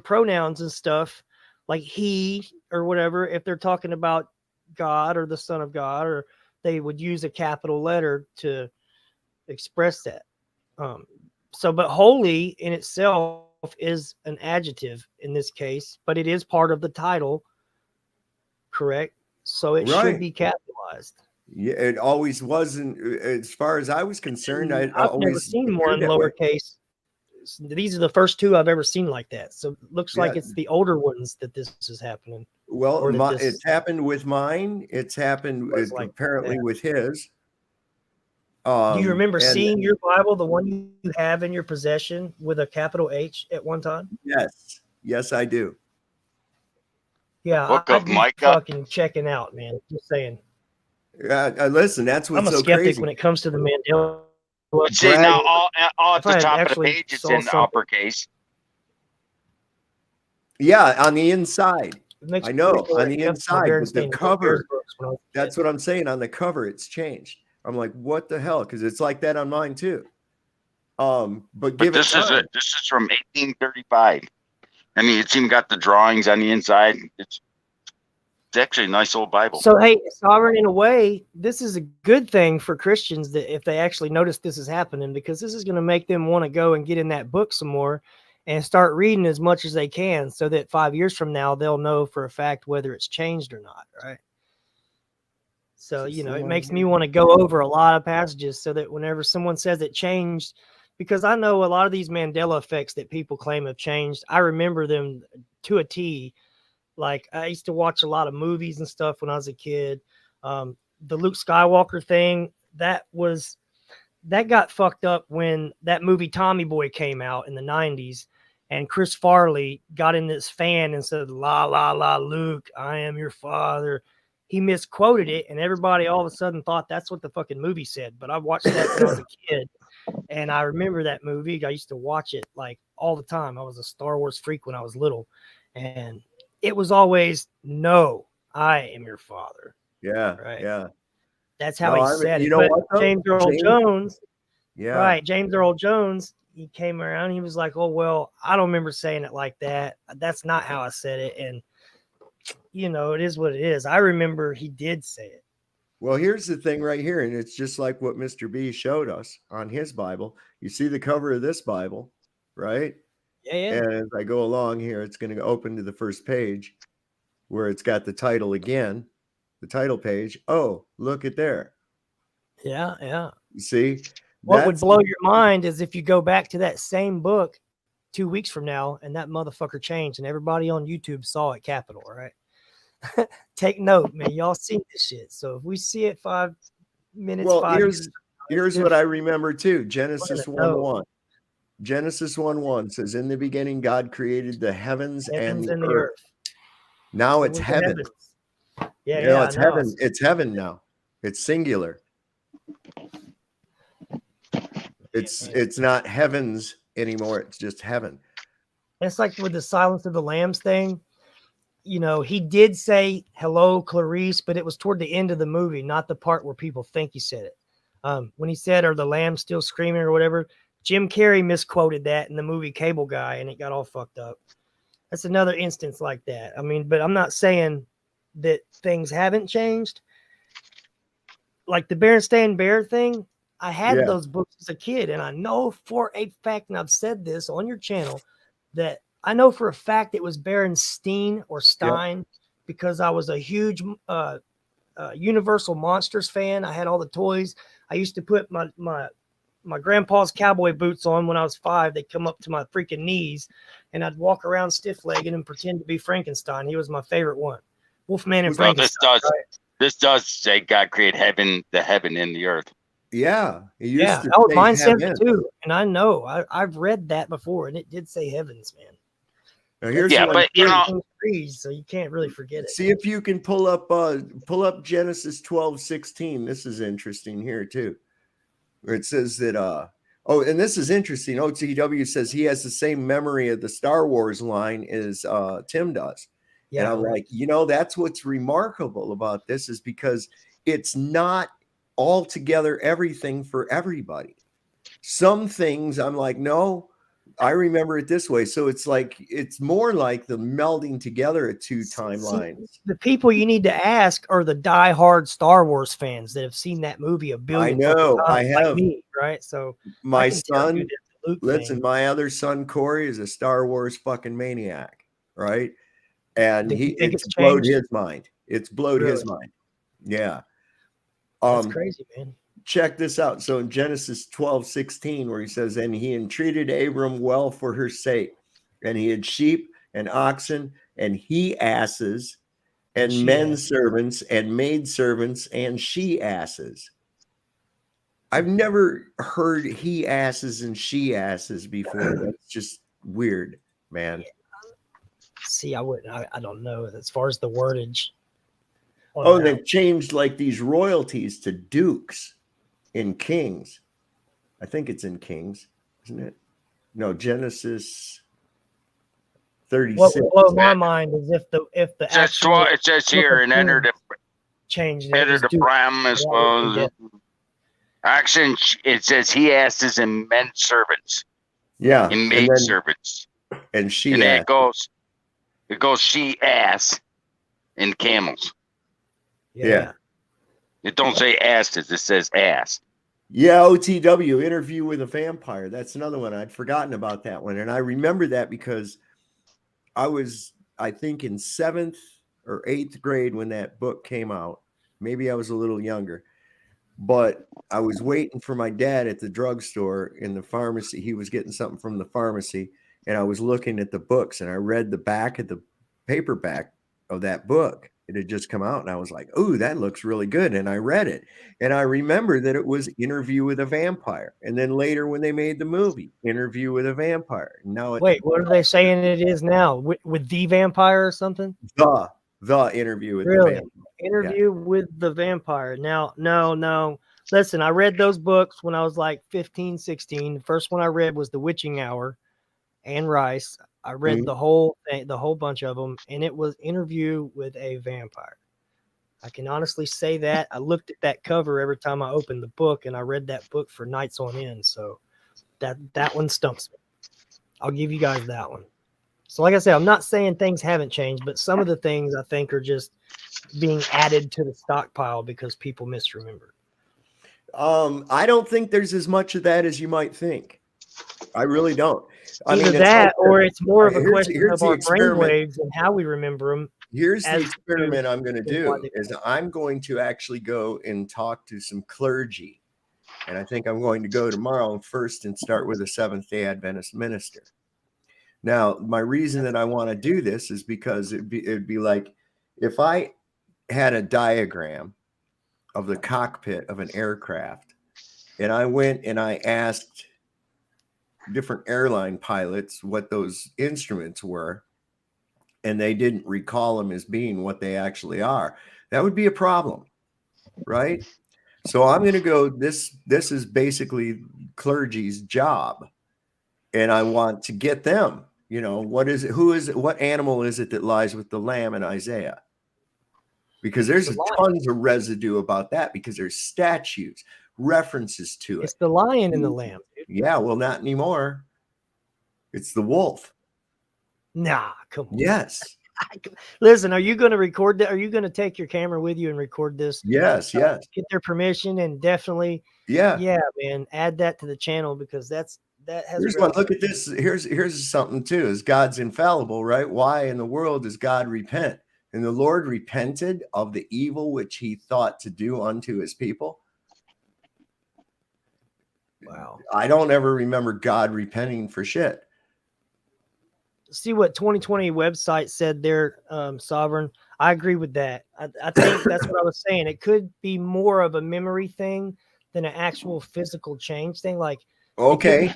pronouns and stuff, like he or whatever, if they're talking about God or the Son of God, or they would use a capital letter to express that. But holy in itself is an adjective in this case, but it is part of the title, correct? So it should be capitalized. Yeah, it always wasn't. As far as I was concerned, I've never seen one lowercase. These are the first two I've ever seen like that. So it looks like it's the older ones that this is happening. Well, it's happened with mine. It's happened apparently with his. Do you remember seeing your Bible, the one you have in your possession, with a capital H at one time? Yes, I do. Yeah, I'd be fucking checking out, man. Just saying. Listen, that's what's I'm a so skeptic crazy when it comes to the Mandela. See, now all at the top of the page, it's in uppercase. Yeah, on the inside. I know, on the inside, but the cover. That's what I'm saying. On the cover, it's changed. I'm like, what the hell? Because it's like that on mine too. But this is from 1835. I mean, it's even got the drawings on the inside. It's actually a nice old Bible. So, hey, Sovereign, in a way, this is a good thing for Christians that if they actually notice this is happening, because this is going to make them want to go and get in that book some more and start reading as much as they can, so that 5 years from now, they'll know for a fact whether it's changed or not, right? So, it makes me want to go over a lot of passages so that whenever someone says it changed, because I know a lot of these Mandela effects that people claim have changed, I remember them to a T. Like, I used to watch a lot of movies and stuff when I was a kid. The Luke Skywalker thing, that got fucked up when that movie Tommy Boy came out in the 90s, and Chris Farley got in this fan and said, "La, la, la, Luke, I am your father." He misquoted it, and everybody all of a sudden thought that's what the fucking movie said. But I watched that when I was a kid, and I remember that movie. I used to watch it like all the time. I was a Star Wars freak when I was little, and it was always, "No, I am your father." Yeah, right. Yeah. That's how he said it. But James Earl Jones, yeah, right? James Earl Jones, he came around. He was like, "Oh well, I don't remember saying it like that. That's not how I said it." And it is what it is. I remember he did say it. Well, here's the thing right here, and it's just like what Mr. B showed us on his Bible. You see the cover of this Bible, right? Yeah, yeah. And as I go along here, it's going to open to the first page where it's got the title again, the title page. Oh, look at there. Yeah, yeah. You see? What would blow your mind is if you go back to that same book 2 weeks from now and that motherfucker changed and everybody on YouTube saw it capital, right? Take note, man. Y'all seen this shit. So if we see it 5 minutes, well, here's what I remember too. Genesis 1:1. Genesis 1:1 says, "In the beginning, God created the heavens and the earth." Now it's heaven. Yeah, it's heaven. It's heaven now. It's singular. It's not heavens anymore. It's just heaven. It's like with the Silence of the Lambs thing. He did say hello, Clarice, but it was toward the end of the movie, not the part where people think he said it. When he said, "Are the lambs still screaming?" or whatever, Jim Carrey misquoted that in the movie Cable Guy, and it got all fucked up. That's another instance like that. I mean, but I'm not saying that things haven't changed. Like the Berenstain Bear thing, I had those books as a kid, and I know for a fact, and I've said this on your channel, that I know for a fact it was Berenstein or Stein because I was a huge Universal Monsters fan. I had all the toys. I used to put my grandpa's cowboy boots on when I was 5. They come up to my freaking knees, and I'd walk around stiff-legged and pretend to be Frankenstein. He was my favorite one. Wolfman and So Frankenstein. this does say God created the heaven and the earth. Yeah. It used Yeah. to Oh, say mine says heaven. it too. And I know I've read that before, and it did say heavens, man. Now, here's Yeah, one. but you know, So you can't really forget it. See if you can pull up Genesis 12:16. This is interesting here too, where it says that and this is interesting. OTW says he has the same memory of the Star Wars line as Tim does. Yeah, and I'm right. like, that's what's remarkable about this is because it's not altogether everything for everybody. Some things I'm like, no, I remember it this way. So it's more like the melding together of two timelines. The people you need to ask are the diehard Star Wars fans that have seen that movie a billion I know, times, I have. like me, right? So My I can tell you son, that the Luke listen, thing, my other son Corey is a Star Wars fucking maniac, right? And do you think it's it's blowed changed? his mind. It's blowed his Really? mind. Yeah. That's crazy, man. Check this out. So in Genesis 12:16, where he says, and he entreated Abram well for her sake, and he had sheep and oxen and he asses and men servants and maid servants and she asses. I've never heard he asses and she asses before. That's just weird, man. See, I don't know as far as the wordage. Oh, they've changed like these royalties to dukes in Kings. I think it's in Kings, isn't it? No, Genesis 36. What blows my mind is if the it says here and entered the Bram as well. Actually, it says he asses and men servants. Yeah, and maid servants, and she. And it goes she ass and camels. Yeah. It don't say asses, it says ass. Yeah, OTW, Interview with a Vampire. That's another one. I'd forgotten about that one. And I remember that because I was, I think, in 7th or 8th grade when that book came out. Maybe I was a little younger. But I was waiting for my dad at the drugstore in the pharmacy. He was getting something from the pharmacy. And I was looking at the books. And I read the back of the paperback of that book. It had just come out. And I was like, oh, that looks really good. And I read it. And I remember that it was Interview with a Vampire. And then later when they made the movie, Interview with a Vampire. Now wait, what are they saying it is now? With the vampire or something? The Interview with the Vampire. Interview with the Vampire. Now, no. Listen, I read those books when I was like 15, 16. The first one I read was The Witching Hour, Anne Rice. I read the whole bunch of them, and it was Interview with a Vampire. I can honestly say that. I looked at that cover every time I opened the book, and I read that book for nights on end. So that one stumps me. I'll give you guys that one. So like I said, I'm not saying things haven't changed, but some of the things I think are just being added to the stockpile because people misremember. I don't think there's as much of that as you might think. I really don't. Either that, or it's more of a question of our brainwaves and how we remember them. Here's the experiment I'm going to do is I'm going to actually go and talk to some clergy. And I think I'm going to go tomorrow first and start with a Seventh-day Adventist minister. Now, my reason that I want to do this is because it'd be like if I had a diagram of the cockpit of an aircraft and I went and I asked different airline pilots what those instruments were, and they didn't recall them as being what they actually are, that would be a problem, right? So I'm going to go, this is basically clergy's job, and I want to get them, what is it, what animal is it that lies with the lamb in Isaiah? Because there's tons of residue about that, because there's statues, references to it. It's the lion and the lamb. Dude. Yeah, well, not anymore. It's the wolf. Nah, come on. Yes. Listen, are you going to record that? Are you going to take your camera with you and record this? Yes. Get their permission and definitely. Yeah, man. Add that to the channel because that has. Here's one. Look at this. Here's something too. Is God's infallible, right? Why in the world does God repent? And the Lord repented of the evil which he thought to do unto his people. Wow. I don't ever remember God repenting for shit. see what 2020 website said they're sovereign. I agree with that. I think that's what I was saying. It could be more of a memory thing than an actual physical change thing. Like, okay,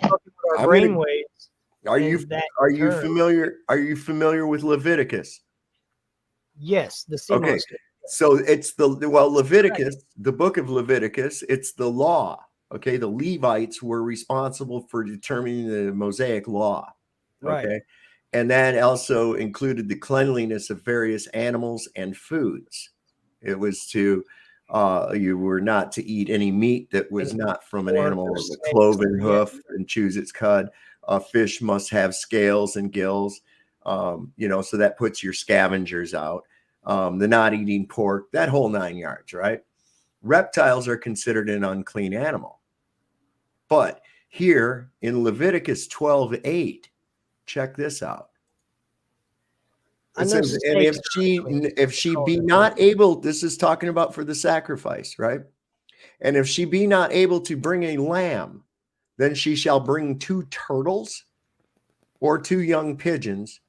our brain waves. Are you familiar? Are you familiar with Leviticus? Yes, the okay. So it's Leviticus, the book of Leviticus. It's the law. Okay, the Levites were responsible for determining the Mosaic law. Okay, right. And that also included the cleanliness of various animals and foods. It was to you were not to eat any meat that was not from an animal with a cloven hoof and chews its cud. Fish must have scales and gills, you know, so that puts your scavengers out. The not eating pork, that whole 9 yards, right? Reptiles are considered an unclean animal. But here in Leviticus 12:8, check this out. It says, and if she be not able, this is talking about for the sacrifice, right? And if she be not able to bring a lamb, then she shall bring 2 turtles or 2 young pigeons,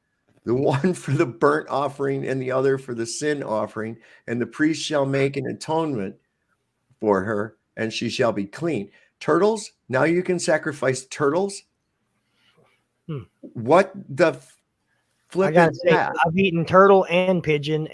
the one for the burnt offering and the other for the sin offering. And the priest shall make an atonement for her, and she shall be clean. Turtles, now you can sacrifice turtles. What the flip? I gotta say, I've eaten turtle and pigeon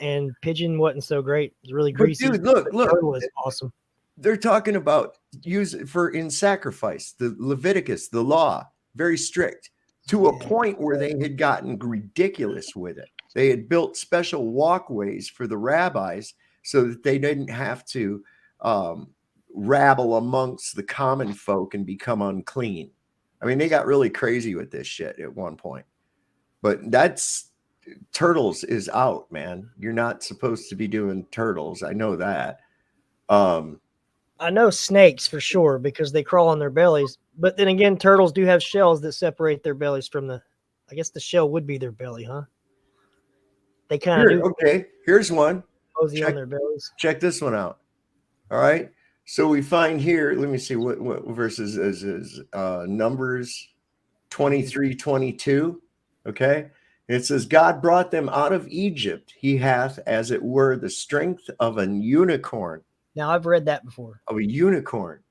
wasn't so great. It's really greasy. But dude, look, turtle is awesome. They're talking about use it for in sacrifice. The Leviticus, the law, very strict to a point where they had gotten ridiculous with it. They had built special walkways for the rabbis so that they didn't have to rabble amongst the common folk and become unclean. I mean, they got really crazy with this shit at one point. But that's turtles is out, man. You're not supposed to be doing turtles. I know that. I know snakes for sure because they crawl on their bellies. But then again, turtles do have shells that separate their bellies from I guess the shell would be their belly, huh? They kind of do. Okay, here's one. Cozy on their bellies. Check this one out. All right. So we find here, let me see what verses is Numbers 23:22. Okay. It says, God brought them out of Egypt. He hath, as it were, the strength of an unicorn. Now, I've read that before. Of a unicorn.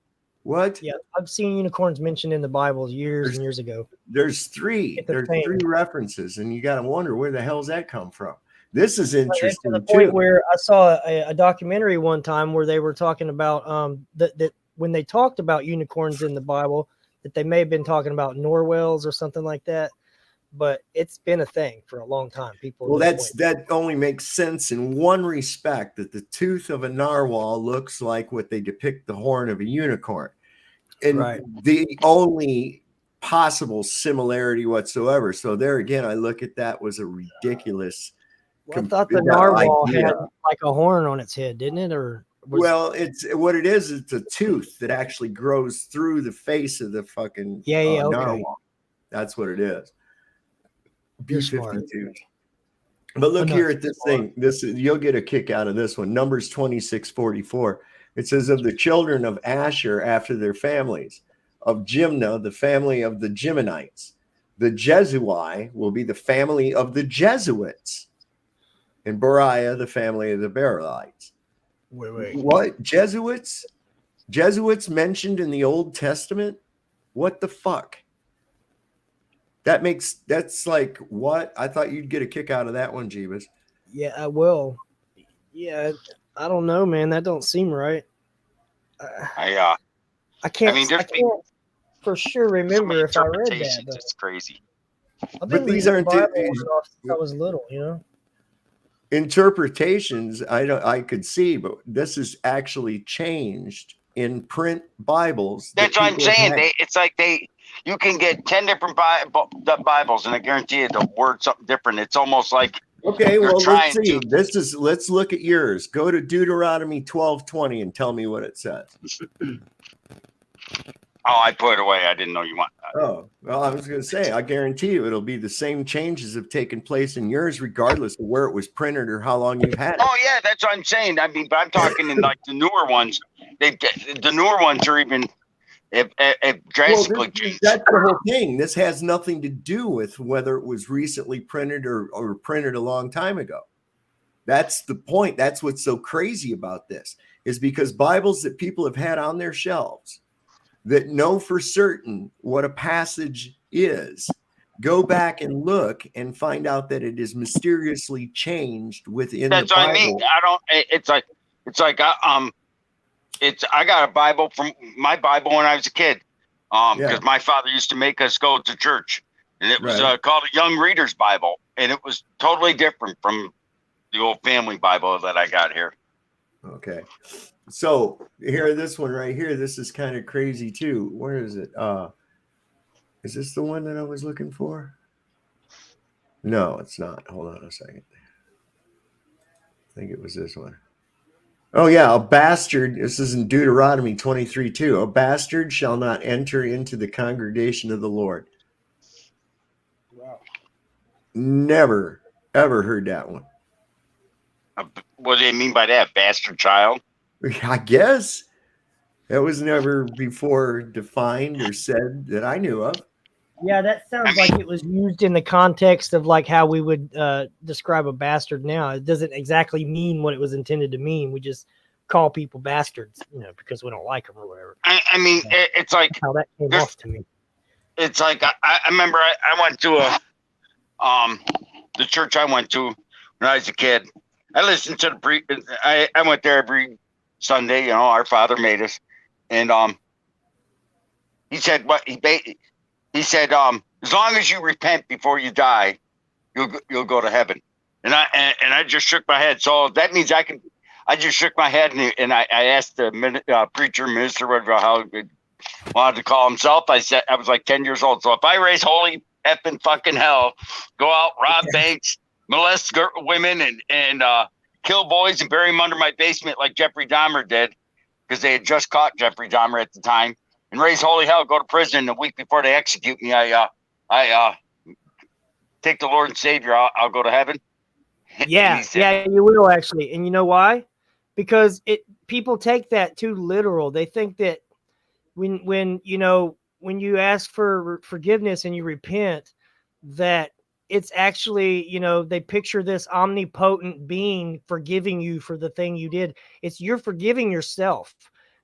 What? Yeah, I've seen unicorns mentioned in the Bible years and years ago. There's 3. There's 3 references, and you got to wonder where the hell's that come from. This is interesting. To the point where I saw a documentary one time where they were talking about that when they talked about unicorns in the Bible, that they may have been talking about narwhals or something like that. But it's been a thing for a long time. People. Well, that only makes sense in one respect, that the tooth of a narwhal looks like what they depict the horn of a unicorn. And the only possible similarity whatsoever. So there again, I look at that was a ridiculous. Well, I thought the narwhal had like a horn on its head, didn't it? Or it's what it is. It's a tooth that actually grows through the face of the fucking narwhal. That's what it is. B-52. But look here at this thing. You'll get a kick out of this one. Numbers 26:44. It says, of the children of Asher after their families, of Jimnah, the family of the Jiminites. The Jezui will be the family of the Jesuits. And Beriah, the family of the Berites. Wait. What? Jesuits? Jesuits mentioned in the Old Testament? What the fuck? That's like what? I thought you'd get a kick out of that one, Jeebus. Yeah, I will. Yeah, I don't know, man. That don't seem right. I can't. I can't for sure remember if I read that. But it's crazy. But these aren't. Since I was little, you know. Interpretations, I could see, but this is actually changed in print Bibles. That's what I'm saying. It's like you can get 10 different Bibles, and I guarantee you the word's something different. It's almost like okay. Well, let's see. Let's look at yours. Go to Deuteronomy 12:20 and tell me what it says. Oh, I put it away. I didn't know you want that. Oh, well, I was going to say, I guarantee you it'll be the same changes have taken place in yours, regardless of where it was printed or how long you've had it. Oh, yeah, that's what I'm saying. I mean, but I'm talking in like the newer ones. The newer ones are even, It drastically changed. That's the whole thing. This has nothing to do with whether it was recently printed or printed a long time ago. That's the point. That's what's so crazy about this, is because Bibles that people have had on their shelves that know for certain what a passage is, go back and look and find out that it is mysteriously changed within That's the Bible. what I mean. I got a Bible from my Bible when I was a kid, because my father used to make us go to church, and it was called a Young Reader's Bible, and it was totally different from the old family Bible that I got here. Okay, so here, this one right here, this is kind of crazy too. Where is it? Is this the one that I was looking for? No, it's not. Hold on a second. I think it was this one. Oh yeah, a bastard. This is in Deuteronomy 23:2. A bastard shall not enter into the congregation of the Lord. Wow. Never, ever heard that one. What do they mean by that? Bastard child? I guess that was never before defined or said that I knew of. Yeah, that sounds like it was used in the context of like how we would describe a bastard now. It doesn't exactly mean what it was intended to mean. We just call people bastards, because we don't like them or whatever. I mean, it's like how that came off to me. It's like I remember I went to the church I went to when I was a kid. I listened to I went there every Sunday. Our Father made us, and he said he said, as long as you repent before you die, you'll go to heaven. And I just shook my head. So that means I just shook my head and I asked the preacher, minister, whatever, how he wanted to call himself. I said, I was like 10 years old. So if I raise holy effing fucking hell, go out, rob banks, molest women and kill boys and bury them under my basement like Jeffrey Dahmer did, because they had just caught Jeffrey Dahmer at the time, and raise holy hell, go to prison a week before they execute me, I take the Lord and Savior, I'll go to heaven. Yeah, you will actually. And you know why? Because people take that too literal. They think that when you ask for forgiveness and you repent, that it's actually, they picture this omnipotent being forgiving you for the thing you did. You're forgiving yourself.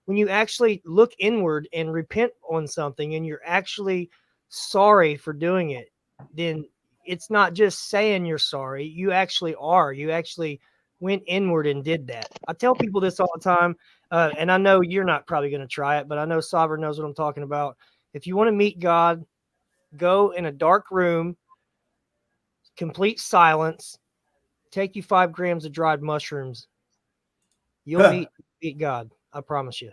When you actually look inward and repent on something and you're actually sorry for doing it, then it's not just saying you're sorry. You actually are. You actually went inward and did that. I tell people this all the time, and I know you're not probably going to try it, but I know Sovereign knows what I'm talking about. If you want to meet God, go in a dark room, complete silence, take you 5 grams of dried mushrooms. You'll meet God. I promise you.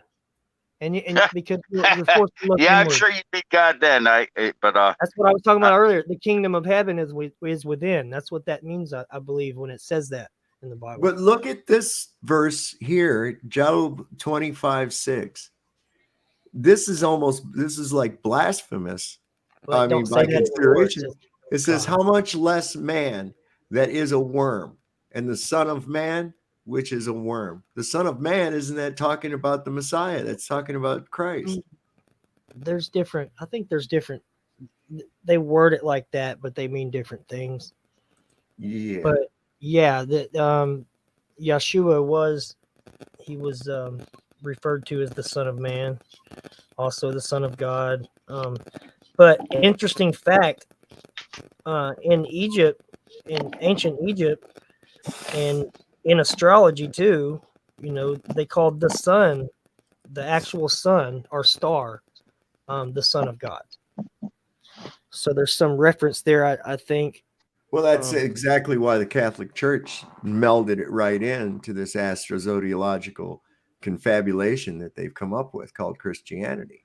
And because you're forced to look yeah, inward. I'm sure you meet God then. But that's what I was talking about earlier. The kingdom of heaven is within. That's what that means, I believe, when it says that in the Bible. But look at this verse here, Job 25:6. This is like blasphemous. Well, I mean, by consideration, it says, "How much less man that is a worm, and the Son of Man, which is a worm." The Son of Man, isn't that talking about the Messiah? That's talking about Christ. I think there's different. They word it like that, but they mean different things. Yeah. But yeah, that Yeshua was referred to as the Son of Man, also the Son of God. But interesting fact, in Egypt, in ancient Egypt, and in astrology too, they called the sun, the actual sun or star, the Son of God. So there's some reference there, I think. Well, that's exactly why the Catholic Church melded it right into this astrozodiological confabulation that they've come up with called Christianity.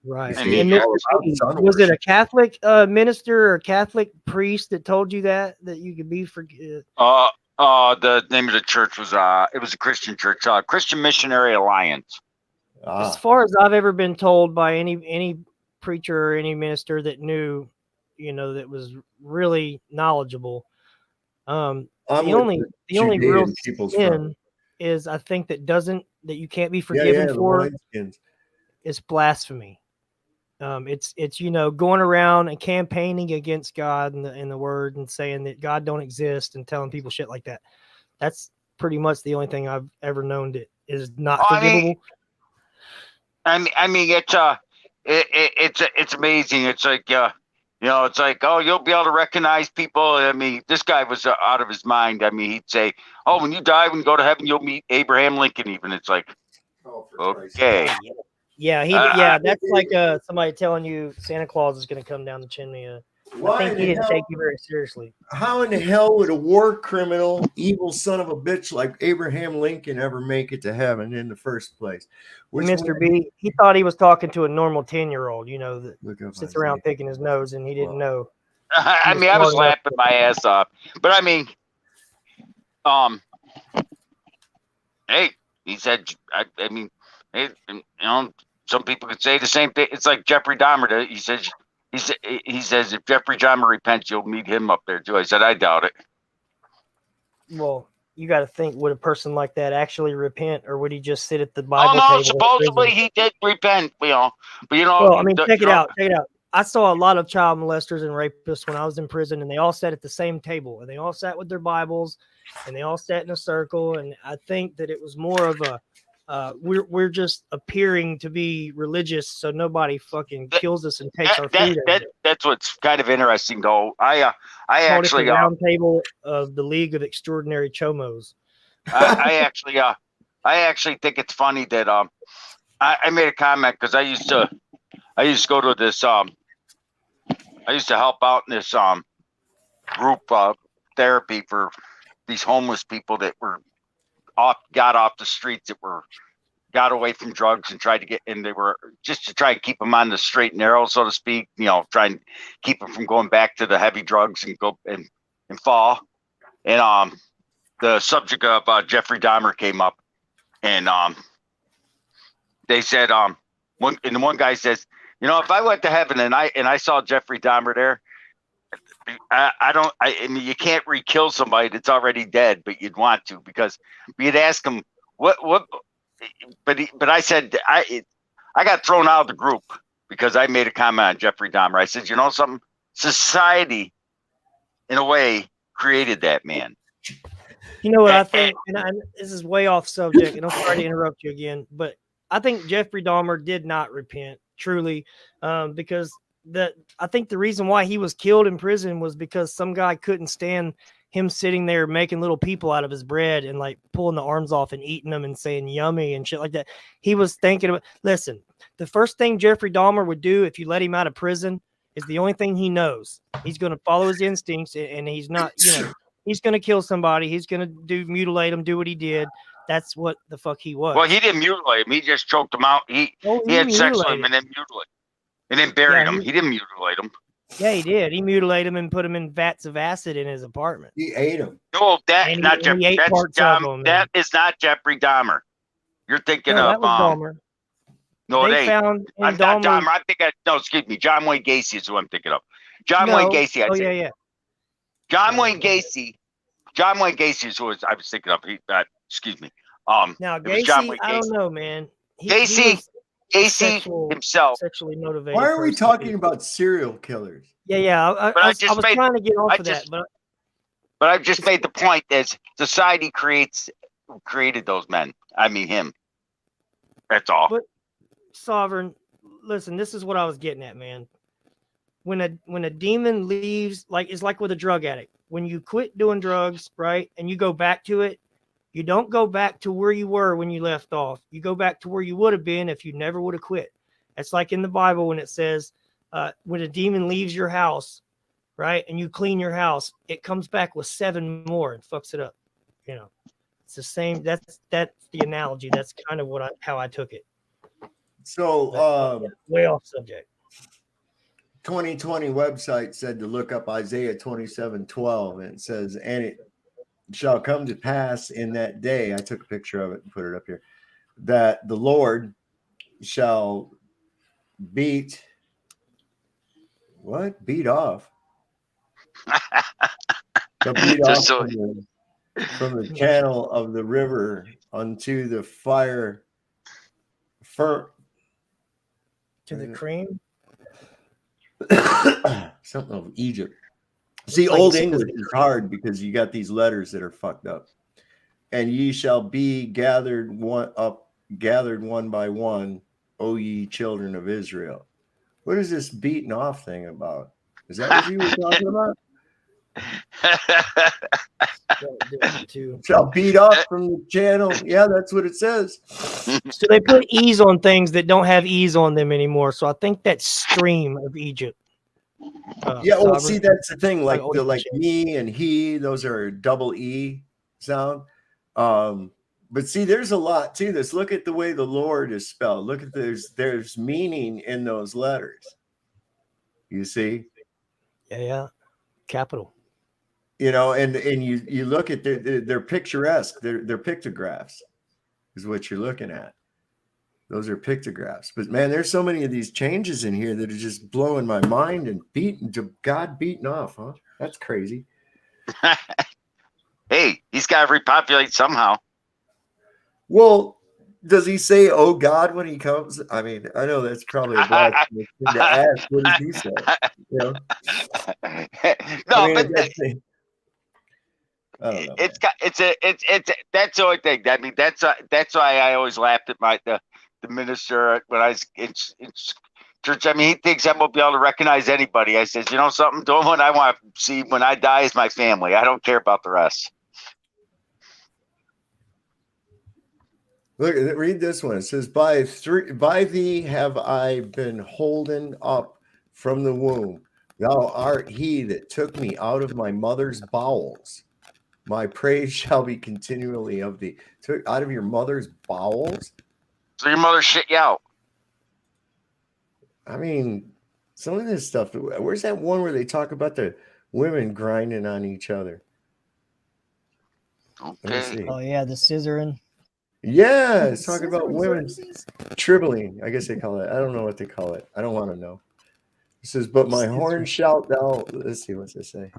Right. And was it a Catholic minister or Catholic priest that told you that you could be forgiven? The name of the church was it was a Christian church, Christian Missionary Alliance. As far as I've ever been told by any preacher or any minister that knew, that was really knowledgeable. The only real sin is, I think, that you can't be forgiven for it's blasphemy. It's going around and campaigning against God and the word and saying that God don't exist and telling people shit like that. That's pretty much the only thing I've ever known that is not forgivable. I mean, it's amazing. It's like, it's like, oh, you'll be able to recognize people. I mean, this guy was out of his mind. I mean, he'd say, oh, when you die, when you go to heaven, you'll meet Abraham Lincoln. Even it's like, okay. Yeah, that's like somebody telling you Santa Claus is going to come down the chimney. I think he didn't take you very seriously. How in the hell would a war criminal, evil son of a bitch like Abraham Lincoln ever make it to heaven in the first place? Mr. B, he thought he was talking to a normal 10-year-old, that sits around picking his nose, and he didn't know. I mean, I was laughing my ass off, but I mean, hey, he said, I mean, hey, some people could say the same thing. It's like Jeffrey Dahmer. He says, if Jeffrey Dahmer repents, you'll meet him up there too. I said, I doubt it. Well, you got to think, would a person like that actually repent, or would he just sit at the Bible table? Supposedly he did repent, but Well, I mean, check it out. I saw a lot of child molesters and rapists when I was in prison, and they all sat at the same table, and they all sat with their Bibles, and they all sat in a circle. And I think that it was more of a we're just appearing to be religious, so nobody fucking kills us and takes our food. That's what's kind of interesting, though. I actually round table of the League of Extraordinary Chomos. I actually think it's funny that I made a comment because I used to go to this I used to help out in this group therapy for these homeless people that got off the streets, that got away from drugs and tried to get, and they were just to try and keep them on the straight and narrow, so to speak, try and keep them from going back to the heavy drugs and go and fall. And the subject of Jeffrey Dahmer came up, and they said one guy says, if I went to heaven and I saw Jeffrey Dahmer there, I mean, you can't re-kill somebody that's already dead, but you'd want to, because we'd ask him what, but I said, I got thrown out of the group because I made a comment on Jeffrey Dahmer. I said, something, society in a way created that man. You know what I think, and this is way off subject, and I'm sorry to interrupt you again, but I think Jeffrey Dahmer did not repent truly, because I think the reason why he was killed in prison was because some guy couldn't stand him sitting there making little people out of his bread and like pulling the arms off and eating them and saying yummy and shit like that. He was thinking about, listen, the first thing Jeffrey Dahmer would do if you let him out of prison is the only thing he knows. He's going to follow his instincts, and he's not, he's going to kill somebody. He's going to mutilate him, do what he did. That's what the fuck he was. Well, he didn't mutilate him. He just choked him out. He had sex with him and then mutilated. And then buried him. He didn't mutilate him. Yeah, he did. He mutilated him and put him in vats of acid in his apartment. He ate him. No, that is not Jeffrey Dahmer. You're thinking of Dahmer. No, I'm not Dahmer. I'm thinking excuse me. John Wayne Gacy is who I'm thinking of. Wayne Gacy. Yeah. John Wayne Gacy. John Wayne Gacy is who I was thinking of. Excuse me. Now Gacy, I don't know, man. Gacy himself. Sexually motivated. Why are we talking about serial killers? Yeah. I was trying to get off of that, but I've just made the point that society created those men. I mean him. That's all. But Sovereign, listen, this is what I was getting at, man. When a demon leaves, it's like with a drug addict. When you quit doing drugs, right, and you go back to it, you don't go back to where you were when you left off. You go back to where you would have been if you never would have quit. It's like in the Bible when it says, when a demon leaves your house, right, and you clean your house, it comes back with 7 more and fucks it up. It's the same. That's the analogy. That's kind of how I took it. So way off subject. 2020 website said to look up Isaiah 27:12, and it says, and it shall come to pass in that day, I took a picture of it and put it up here, that the Lord shall beat off from the channel of the river unto the fire To the cream. Something of Egypt. See, It's like Old it says English the is hard because you got these letters that are fucked up. And ye shall be gathered one by one, O ye children of Israel. What is this beating off thing about? Is that what you were talking about? Shall beat off from the channel. Yeah, that's what it says. So they put E's on things that don't have E's on them anymore. So I think that's stream of Egypt. Yeah, well, see, that's the thing. Like Like me and he, those are double E sound. But see, there's a lot to this. Look at the way the Lord is spelled. Look at there's meaning in those letters. You see? Yeah. Capital. You know, and you look at they're picturesque. They're pictographs, is what you're looking at. Those are pictographs. But man, there's so many of these changes in here that are just blowing my mind and beating off, huh? That's crazy. Hey, he's got to repopulate somehow. Well, does he say, "Oh God," when he comes? I mean, I know that's probably a blasphemous thing to ask. What does he say? You know? No, I mean, but I don't know. It's that's the only thing. I mean, that's why I always laughed at the minister when I was in church. I mean, he thinks I'm gonna be able to recognize anybody. I says, you know something? The only one I want to see when I die is my family. I don't care about the rest. Look, read this one. It says, by thee have I been holden up from the womb. Thou art he that took me out of my mother's bowels. My praise shall be continually of thee. Took out of your mother's bowels? So your mother shit you out. I mean, some of this stuff. Where's that one where they talk about the women grinding on each other? Okay. Oh yeah, the scissoring. Yeah, it's talking about women tribling. I guess they call it. I don't know what they call it. I don't want to know. It says, but my horn shalt thou. Let's see, what's it say?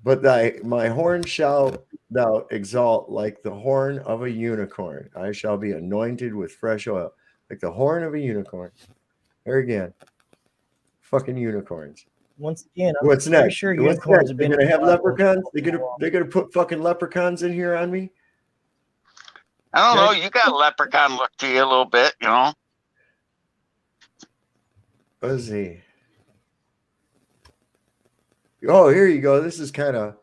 But my horn shalt thou exalt like the horn of a unicorn. I shall be anointed with fresh oil, like the horn of a unicorn. There again, fucking unicorns. Once again, what's next? Sure What's next? They're gonna have leprechauns. They're gonna put fucking leprechauns in here on me. I don't know. You got a leprechaun look to you a little bit, you know. Let's see. Oh, here you go. This is kind of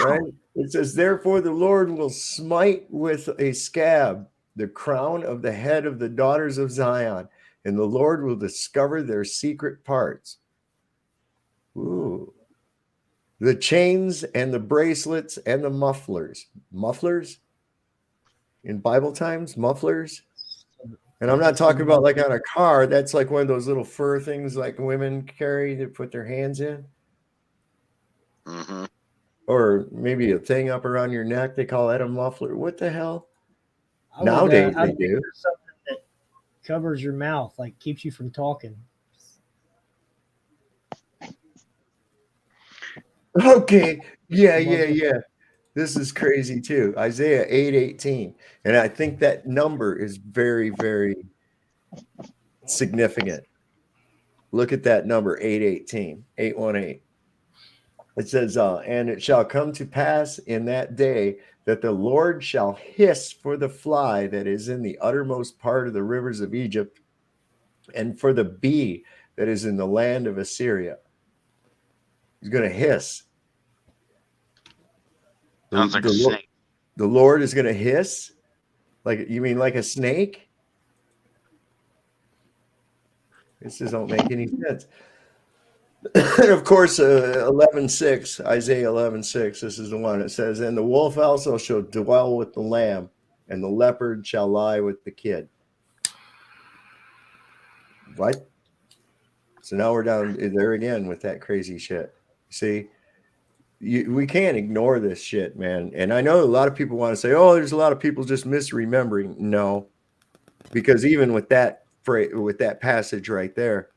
right. It says, therefore the Lord will smite with a scab the crown of the head of the daughters of Zion, and the Lord will discover their secret parts. Ooh. The chains and the bracelets and the mufflers. Mufflers? In Bible times, mufflers. And I'm not talking about like on a car. That's like one of those little fur things like women carry to put their hands in. Mm-hmm. Or maybe a thing up around your neck. They call that a muffler. What the hell? Nowadays they do. Something that covers your mouth, like keeps you from talking. Okay. Yeah. This is crazy too. Isaiah 8:18. And I think that number is very, very significant. Look at that number, 818, 818. It says, and it shall come to pass in that day that the Lord shall hiss for the fly that is in the uttermost part of the rivers of Egypt, and for the bee that is in the land of Assyria. He's going to hiss. Sounds like a snake. The Lord is going to hiss? Like, you mean like a snake? This doesn't make any sense. And of course, 11:6, Isaiah 11:6, this is the one. It says, and the wolf also shall dwell with the lamb, and the leopard shall lie with the kid. What? So now we're down there again with that crazy shit. See? We can't ignore this shit, man. And I know a lot of people want to say, oh, there's a lot of people just misremembering. No, because even with that passage right there,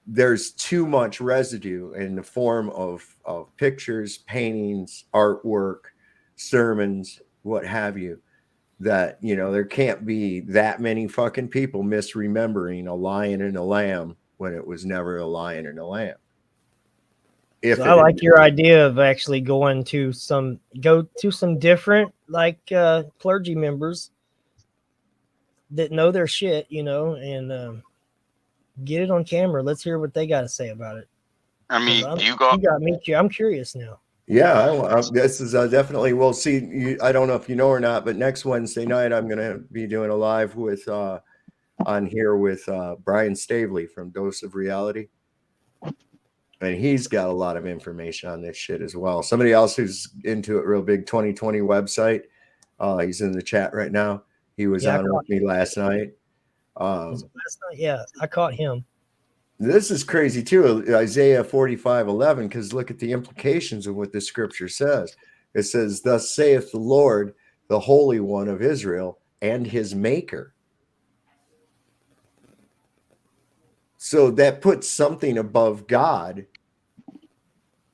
there's too much residue in the form of pictures, paintings, artwork, sermons, what have you, that, you know, there can't be that many fucking people misremembering a lion and a lamb when it was never a lion and a lamb. So I like your idea of actually go to some different clergy members that know their shit, you know, and get it on camera. Let's hear what they got to say about it. I mean, you got me. I'm curious now. Yeah, this is definitely. We'll see. I don't know if you know or not, but next Wednesday night I'm going to be doing a live with on here with Brian Stavely from Dose of Reality, and he's got a lot of information on this shit as well. Somebody else who's into it real big, 2020 website. He's in the chat right now. He was on with me last night. Yeah, I caught him. This is crazy too, Isaiah 45:11, because look at the implications of what the scripture says. It says, "Thus saith the Lord, the Holy One of Israel, and his maker." So that puts something above God,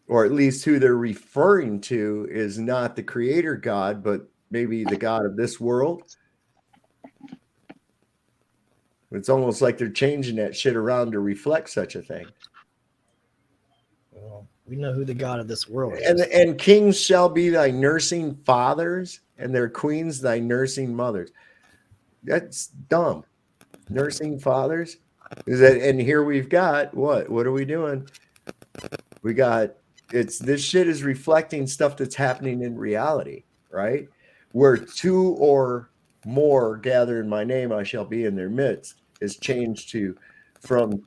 or at least who they're referring to is not the creator God, but maybe the God of this world. It's almost like they're changing that shit around to reflect such a thing. Well, we know who the God of this world is. And kings shall be thy nursing fathers, and their queens thy nursing mothers. That's dumb. Nursing fathers? And here we've got what? What are we doing? We got this shit is reflecting stuff that's happening in reality, right? Where two or more gather in my name, I shall be in their midst, is changed from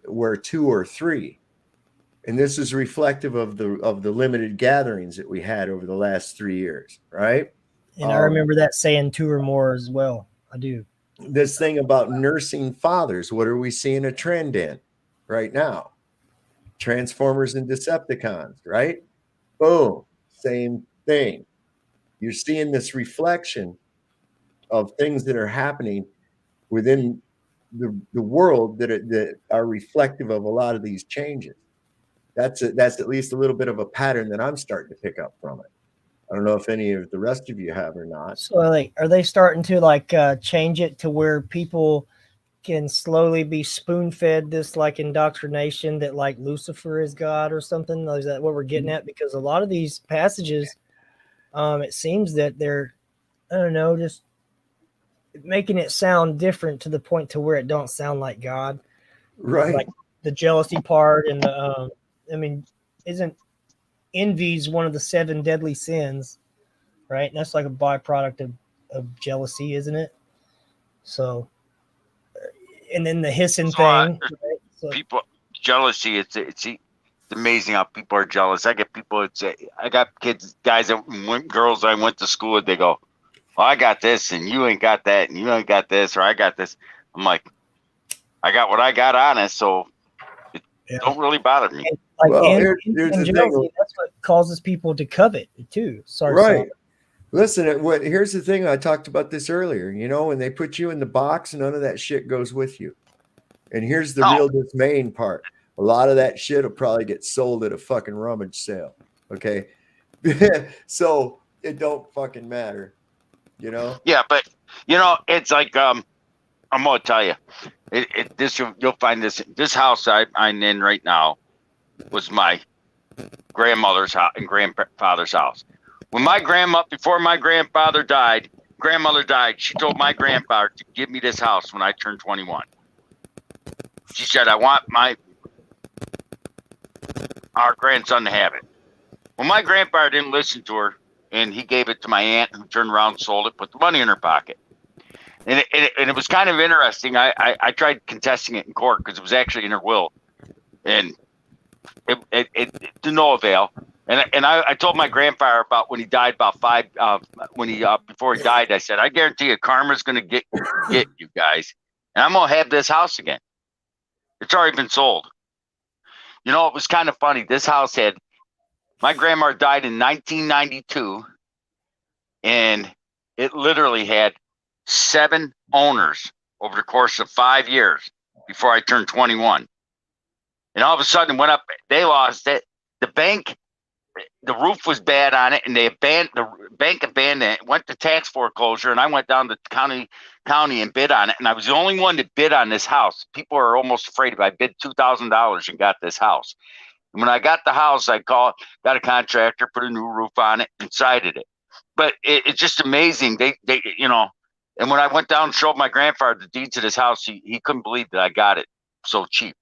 where two or three. And this is reflective of the limited gatherings that we had over the last 3 years, right? And I remember that saying two or more as well. I do. This thing about nursing fathers, what are we seeing a trend in right now? Transformers and Decepticons, right? Boom, same thing. You're seeing this reflection of things that are happening within the world that are reflective of a lot of these changes. That's at least a little bit of a pattern that I'm starting to pick up from it. I don't know if any of the rest of you have or not. So are they starting to change it to where people can slowly be spoon-fed this indoctrination that Lucifer is God or something? Is that what we're getting at? Because a lot of these passages, it seems that they're, I don't know, just making it sound different to the point to where it don't sound like God. Right. Like the jealousy part and the, isn't envy's one of the 7 deadly sins, right? And that's like a byproduct of jealousy, isn't it? So, and then the hissing thing. Right? So, people, jealousy, it's amazing how people are jealous. I get people, I got guys girls I went to school with, they go, "Well, I got this and you ain't got that and you ain't got this, or I got this." I'm like, I got what I got on it, so it don't really bother me. And, here's the thing. That's what causes people to covet too. Sorry, right. Listen, here's the thing. I talked about this earlier. You know, when they put you in the box, none of that shit goes with you. And here's the real dismaying part. A lot of that shit will probably get sold at a fucking rummage sale. Okay. So it don't fucking matter. You know? Yeah, but you know, it's like I'm gonna tell you, you'll find this house I'm in right now was my grandmother's house and grandfather's house. When before my grandmother died, she told my grandfather to give me this house when I turned 21. She said, "I want our grandson to have it." Well, my grandfather didn't listen to her, and he gave it to my aunt, who turned around, sold it, put the money in her pocket. And it was kind of interesting. I tried contesting it in court because it was actually in her will, and it to no avail. And I told my grandfather about when he died, before he died, I said, "I guarantee you karma's going to get you guys, and I'm going to have this house again. It's already been sold." You know, it was kind of funny. This house my grandma died in 1992, and it literally had 7 owners over the course of 5 years before I turned 21. And all of a sudden it went up. They lost it. The bank the roof was bad on it, and the bank abandoned it, went to tax foreclosure, and I went down to county and bid on it, and I was the only one that bid on this house. People are almost afraid. If I bid $2,000 and got this house, and when I got the house, I got a contractor, put a new roof on it, and sided it. But it's just amazing. They and when I went down and showed my grandfather the deeds of this house, he couldn't believe that I got it so cheap.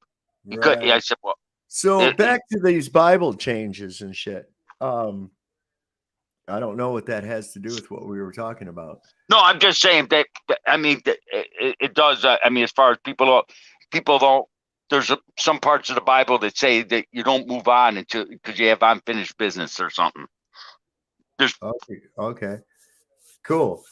He could. I said, well. So back to these Bible changes and shit. I don't know what that has to do with what we were talking about. No, I'm just saying that. I mean, it does. I mean, as far as people don't. There's some parts of the Bible that say that you don't move on until because you have unfinished business or something. There's okay, cool.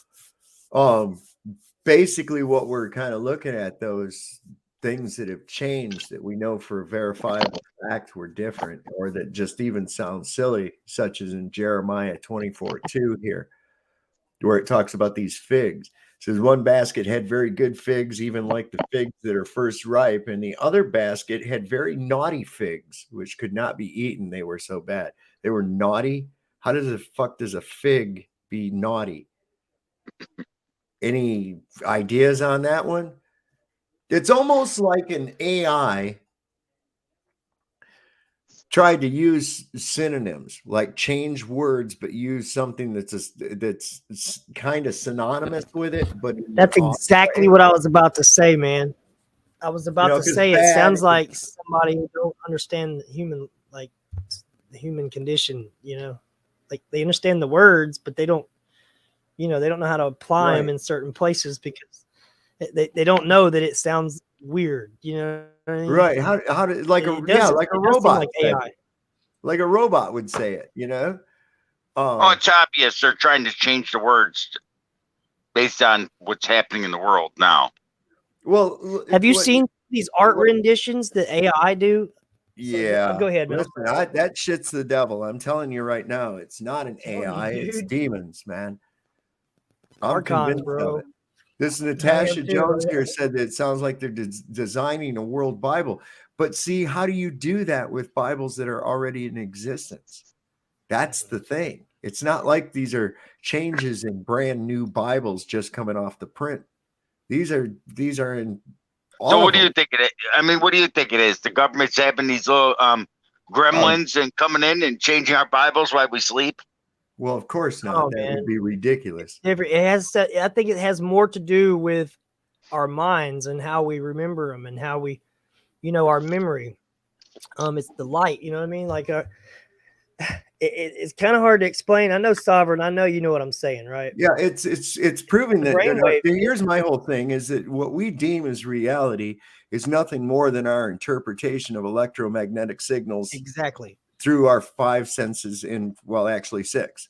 Basically, what we're kind of looking at those things that have changed that we know for a verifiable fact were different, or that just even sound silly, such as in Jeremiah 24:2 here, where it talks about these figs. It says one basket had very good figs, even like the figs that are first ripe, and the other basket had very naughty figs, which could not be eaten. They were so bad. They were naughty. How does the fuck does a fig be naughty? Any ideas on that one? It's almost like an AI tried to use synonyms, like change words, but use something that's kind of synonymous with it. But that's exactly what I was about to say, man. I was about to say it sounds like somebody who don't understand the human condition. Like they understand the words, but they don't. They don't know how to apply them in certain places because they don't know that it sounds weird, what I mean? Right. How do like like a robot, like AI. Like a robot would say it, it's obvious they're trying to change the words based on what's happening in the world now. Well, have you seen these art renditions that AI do? Yeah. Go ahead, man. Listen, that shit's the devil. I'm telling you right now, it's not an AI, it's demons, man. I'm convinced of it. This Natasha Jones here said that it sounds like they're designing a world Bible. But see, how do you do that with Bibles that are already in existence? That's the thing. It's not like these are changes in brand new Bibles just coming off the print. These are in all. So what do you think it is? I mean, what do you think it is? The government's having these little gremlins and coming in and changing our Bibles while we sleep? Well, of course not. That would be ridiculous. I think it has more to do with our minds and how we remember them and how we, our memory. It's the light. You know what I mean? Like, it's kind of hard to explain. I know, Sovereign. I know you know what I'm saying, right? Yeah, it's proving that. Here's my whole thing: is that what we deem as reality is nothing more than our interpretation of electromagnetic signals. Exactly. Through our 5 senses actually 6.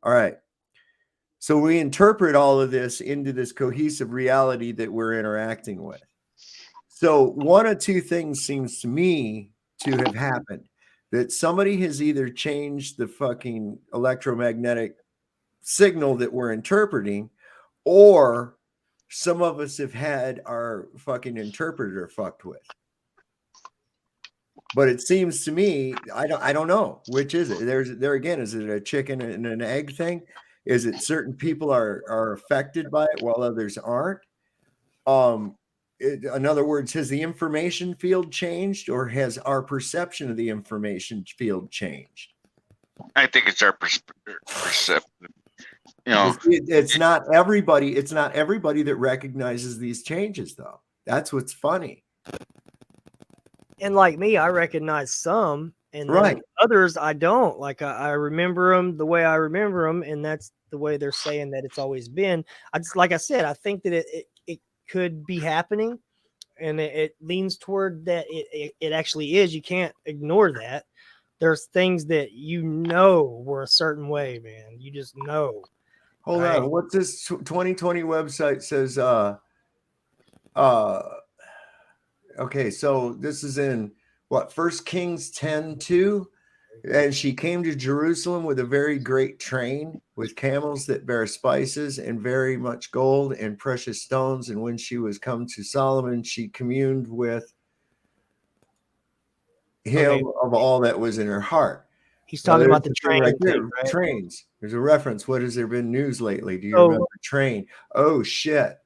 All right. So we interpret all of this into this cohesive reality that we're interacting with. So one of two things seems to me to have happened. That somebody has either changed the fucking electromagnetic signal that we're interpreting, or some of us have had our fucking interpreter fucked with. But it seems to me, I don't know which is it. There again, is it a chicken and an egg thing? Is it certain people are affected by it while others aren't? In other words, has the information field changed, or has our perception of the information field changed? I think it's our perception. It's not everybody. It's not everybody that recognizes these changes, though. That's what's funny. And like me, I recognize some, and others I don't. Like I remember them the way I remember them, and that's the way they're saying that it's always been. Like I said, I think that it could be happening, and it leans toward that it actually is. You can't ignore that. There's things that were a certain way, man. You just know. Hold on, what's this 2020 website says? Okay, so this is in 1 Kings 10:2, and she came to Jerusalem with a very great train, with camels that bear spices and very much gold and precious stones. And when she was come to Solomon, she communed with him of all that was in her heart. He's talking about the thing train right there. thing, right? Trains. There's a reference. What has there been news lately? Do you So- remember train? Oh shit.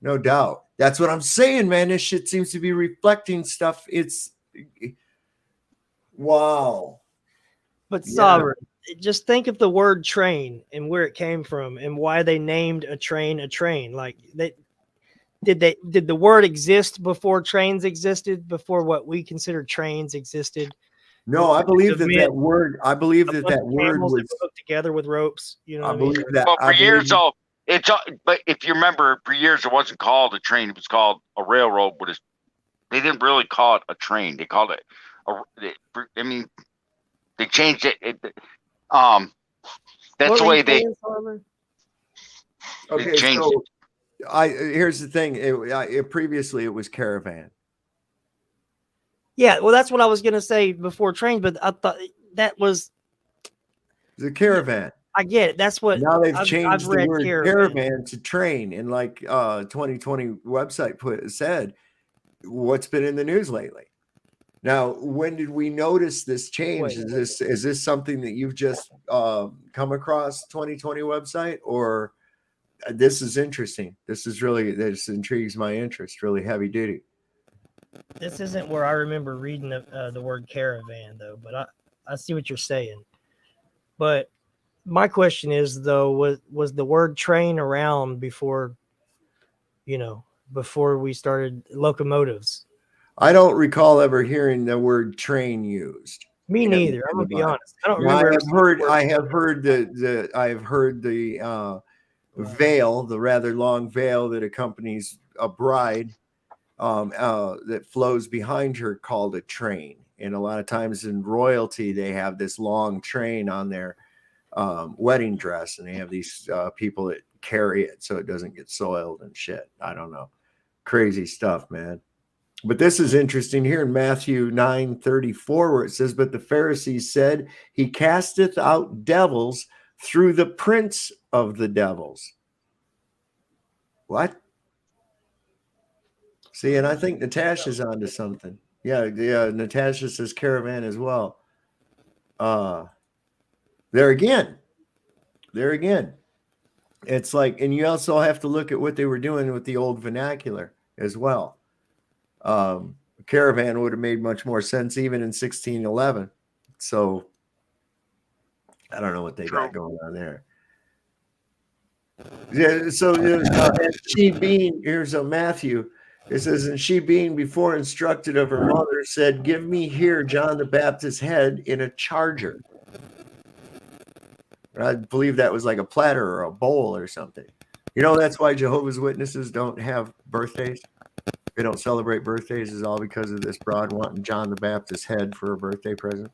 No doubt. That's what I'm saying, man. This shit seems to be reflecting stuff. It's wow. But Yeah. Sovereign, just think of the word train and where it came from and why they named a train a train. Like did the word exist before trains existed, before what we consider trains existed? No, I believe that meant word. I believe that bunch that of word camels was. that were hooked together with ropes. You know I what I mean? believe that. Well, for I believe years, though, but if you remember, for years it wasn't called a train; it was called a railroad. But they didn't really call it a train; they called it I mean, they changed it. That's What the were way you they saying, Sovereign? Okay, changed so here's the thing. Previously it was caravan. Yeah, well, that's what I was gonna say before trains, but I thought that was The caravan. I get it. That's what Now they've I've changed the read word caravan. caravan to train, and like 2020 website said, what's been in the news lately? Now, when did we notice this change? Is this something that you've just come across 2020 website, or this is interesting? This intrigues my interest. Really heavy duty. This isn't where I remember reading the word caravan, though. But I see what you're saying. But my question is, though, was the word train around before, before we started locomotives? I don't recall ever hearing the word train used. Me neither. I'm gonna be honest. I don't remember. I have heard the veil, the rather long veil that accompanies a bride, that flows behind her, called a train. And a lot of times in royalty, they have this long train on their wedding dress, and they have these people that carry it so it doesn't get soiled and shit. I don't know. Crazy stuff, man. But this is interesting here in Matthew 9:34, where it says, "But the Pharisees said, he casteth out devils through the prince of the devils." What? See, and I think Natasha's onto something. Yeah, Natasha says caravan as well. There again. It's like, and you also have to look at what they were doing with the old vernacular as well. Caravan would have made much more sense even in 1611. So I don't know what they got going on there. Yeah. So she being, here's a Matthew. It says, and she being before instructed of her mother said, "Give me here John the Baptist's head in a charger." I believe that was like a platter or a bowl or something. That's why Jehovah's Witnesses don't have birthdays. They don't celebrate birthdays, is all because of this broad wanting John the Baptist's head for a birthday present.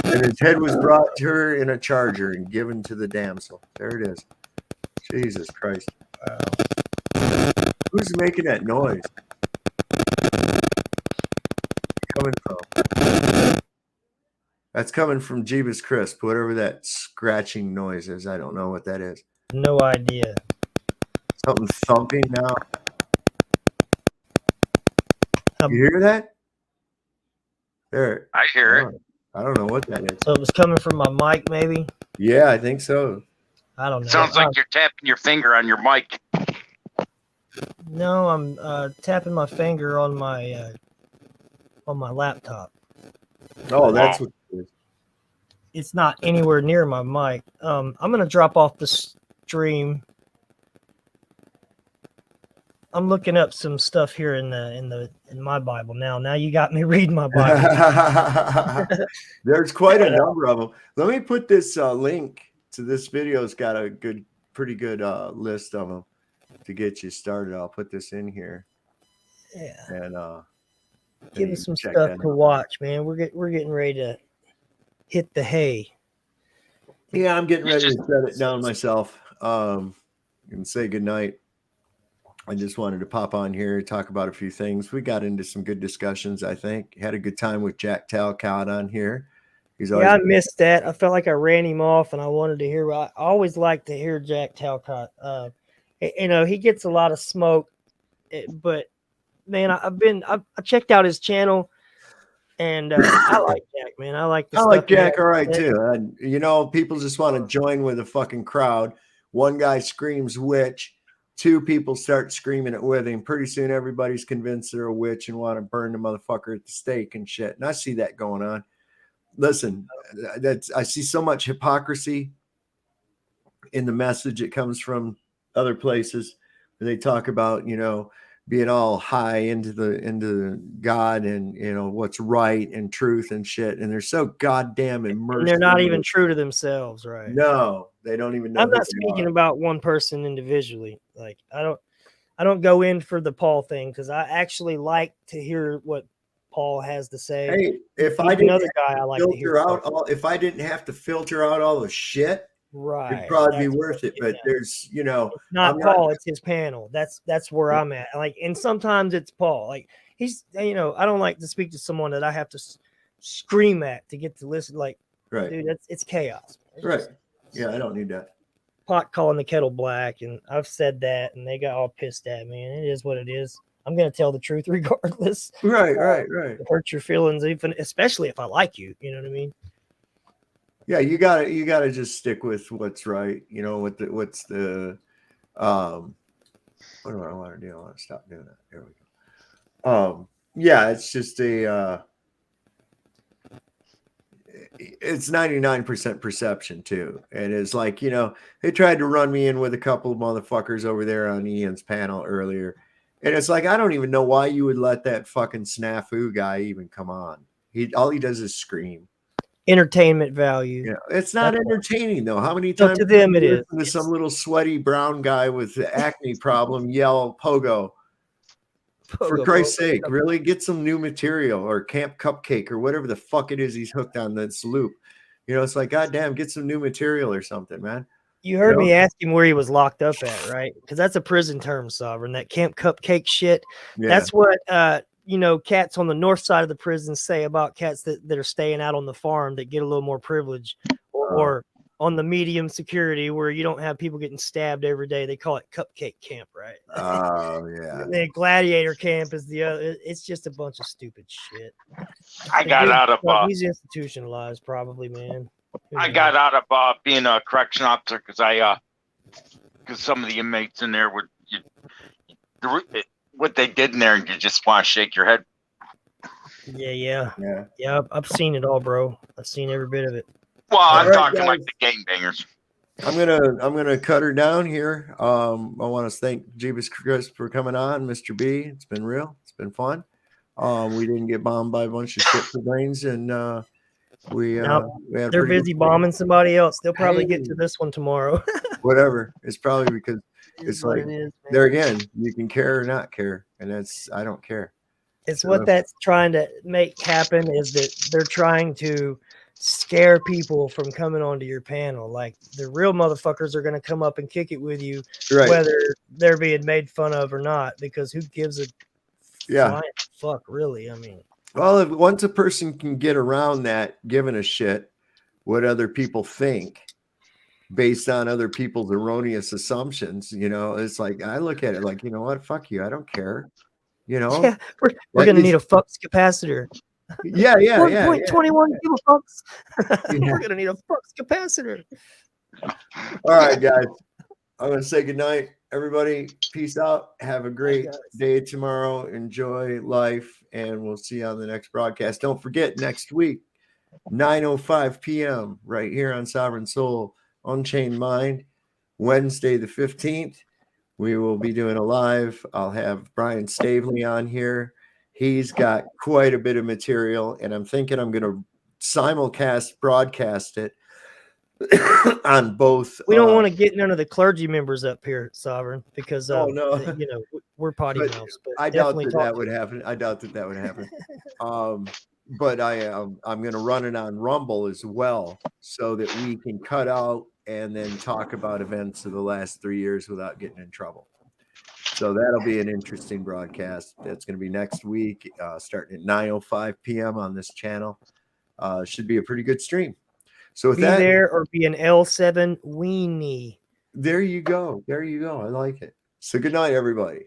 And his head was brought to her in a charger and given to the damsel. There it is. Jesus Christ. Wow. Who's making that noise? Coming from? That's coming from Jeebus Crisp, whatever that scratching noise is. I don't know what that is. No idea. Something thumping now. You hear that? There. I hear it. I don't know what that is. So it was coming from my mic, maybe? Yeah, I think so. I don't know. Sounds like you're tapping your finger on your mic. No, I'm tapping my finger on my laptop. Oh, that's what it is. It's not anywhere near my mic. I'm gonna drop off the stream. I'm looking up some stuff here in my Bible now. Now you got me reading my Bible. There's quite a number of them. Let me put this link to this video. It's got a pretty good list of them to get you started. I'll put this in here. Yeah. And give us some stuff to watch, man. We're getting ready to hit the hay. Yeah, I'm getting ready to set it down myself. And say goodnight. I just wanted to pop on here and talk about a few things. We got into some good discussions, I think. Had a good time with Jack Talcott on here. I missed that. I felt like I ran him off, and I wanted to hear. I always like to hear Jack Talcott. He gets a lot of smoke, but man, I checked out his channel. And I like Jack, man. I like the I like stuff he Jack has all right to say. too. And you know, people just want to join with a fucking crowd. One guy screams witch, two people start screaming it with him. Pretty soon everybody's convinced they're a witch and want to burn the motherfucker at the stake and shit. And I see that going on. Listen, I see so much hypocrisy in the message that comes from other places where they talk about, you know, being all high into God and, you know, what's right and truth and shit. And they're so goddamn immersed. And they're not even true to themselves, right? No, they don't even know. I'm not speaking about one person individually. Like I don't go in for the Paul thing because I actually like to hear what Paul has to say. Hey, if I didn't if I didn't have to filter out all the shit, right, it'd probably be worth it. But there's, you know, it's not Paul, it's his panel. That's where I'm at. Like, and sometimes it's Paul. Like he's, you know, I don't like to speak to someone that I have to scream at to get to listen. Like, right, dude, it's chaos. Right. Yeah, I don't need that. Pot calling the kettle black, and I've said that, and they got all pissed at me. And it is what it is. I'm gonna tell the truth regardless. Right. Hurt your feelings, even especially if I like you. You know what I mean? Yeah, you gotta just stick with what's right. You know, what do I want to do? I want to stop doing that. There we go. Yeah, it's just it's 99% perception too. And it's like, you know, they tried to run me in with a couple of motherfuckers over there on Ian's panel earlier. And it's like, I don't even know why you would let that fucking snafu guy even come on. All he does is scream. Entertainment value. Yeah, it's not entertaining though. How many times to them it is? To some little sweaty brown guy with the acne problem yell pogo. For Christ's sake, really get some new material or Camp Cupcake or whatever the fuck it is he's hooked on this loop. You know, it's like, goddamn, get some new material or something, man. You heard me ask him where he was locked up at, right? Because that's a prison term, Sovereign. That Camp Cupcake shit. Yeah. That's what you know, cats on the north side of the prison say about cats that are staying out on the farm that get a little more privilege, or on the medium security where you don't have people getting stabbed every day. They call it Cupcake Camp, right? Oh yeah. The Gladiator Camp is the other. It's just a bunch of stupid shit. I got out of he's institutionalized, probably, man. I got out of being a correction officer because some of the inmates in there would what they did in there, and you just want to shake your head. Yeah. I've seen it all, bro. I've seen every bit of it. Well, I'm talking like the gangbangers. I'm gonna cut her down here. I want to thank Jeebus Chris for coming on, Mr. B. It's been real. It's been fun. We didn't get bombed by a bunch of shit for brains, and we had they're busy bombing somebody else. They'll probably get to this one tomorrow. Whatever. It's probably because it's like there again, you can care or not care, and I don't care. It's what that's trying to make happen is that they're trying to scare people from coming onto your panel. Like the real motherfuckers are going to come up and kick it with you, whether they're being made fun of or not, because who gives a fuck, really? I mean, well, once a person can get around that, giving a shit what other people think based on other people's erroneous assumptions, you know, it's like, I look at it like, you know what, fuck you, I don't care. You know, we're like, going to need a flux capacitor. Yeah. 1.21 kiloflux. We're going to need a flux capacitor. All right, guys. I'm going to say goodnight, everybody. Peace out. Have a great day tomorrow. Enjoy life, and we'll see you on the next broadcast. Don't forget, next week, 9:05 p.m. right here on Sovereign Soul, Unchained Mind, Wednesday the 15th. We will be doing a live. I'll have Brian Stavely on here. He's got quite a bit of material, and I'm thinking I'm going to simulcast broadcast it on both. We don't want to get none of the clergy members up here, Sovereign, because no. You know, we're potty mouths. But I doubt that would happen. But I'm going to run it on Rumble as well, so that we can cut out and then talk about events of the last 3 years without getting in trouble. So that'll be an interesting broadcast. That's going to be next week, starting at 9:05 p.m. on this channel. Should be a pretty good stream. So with that, there or be an L7 weenie. There you go. I like it. So good night, everybody.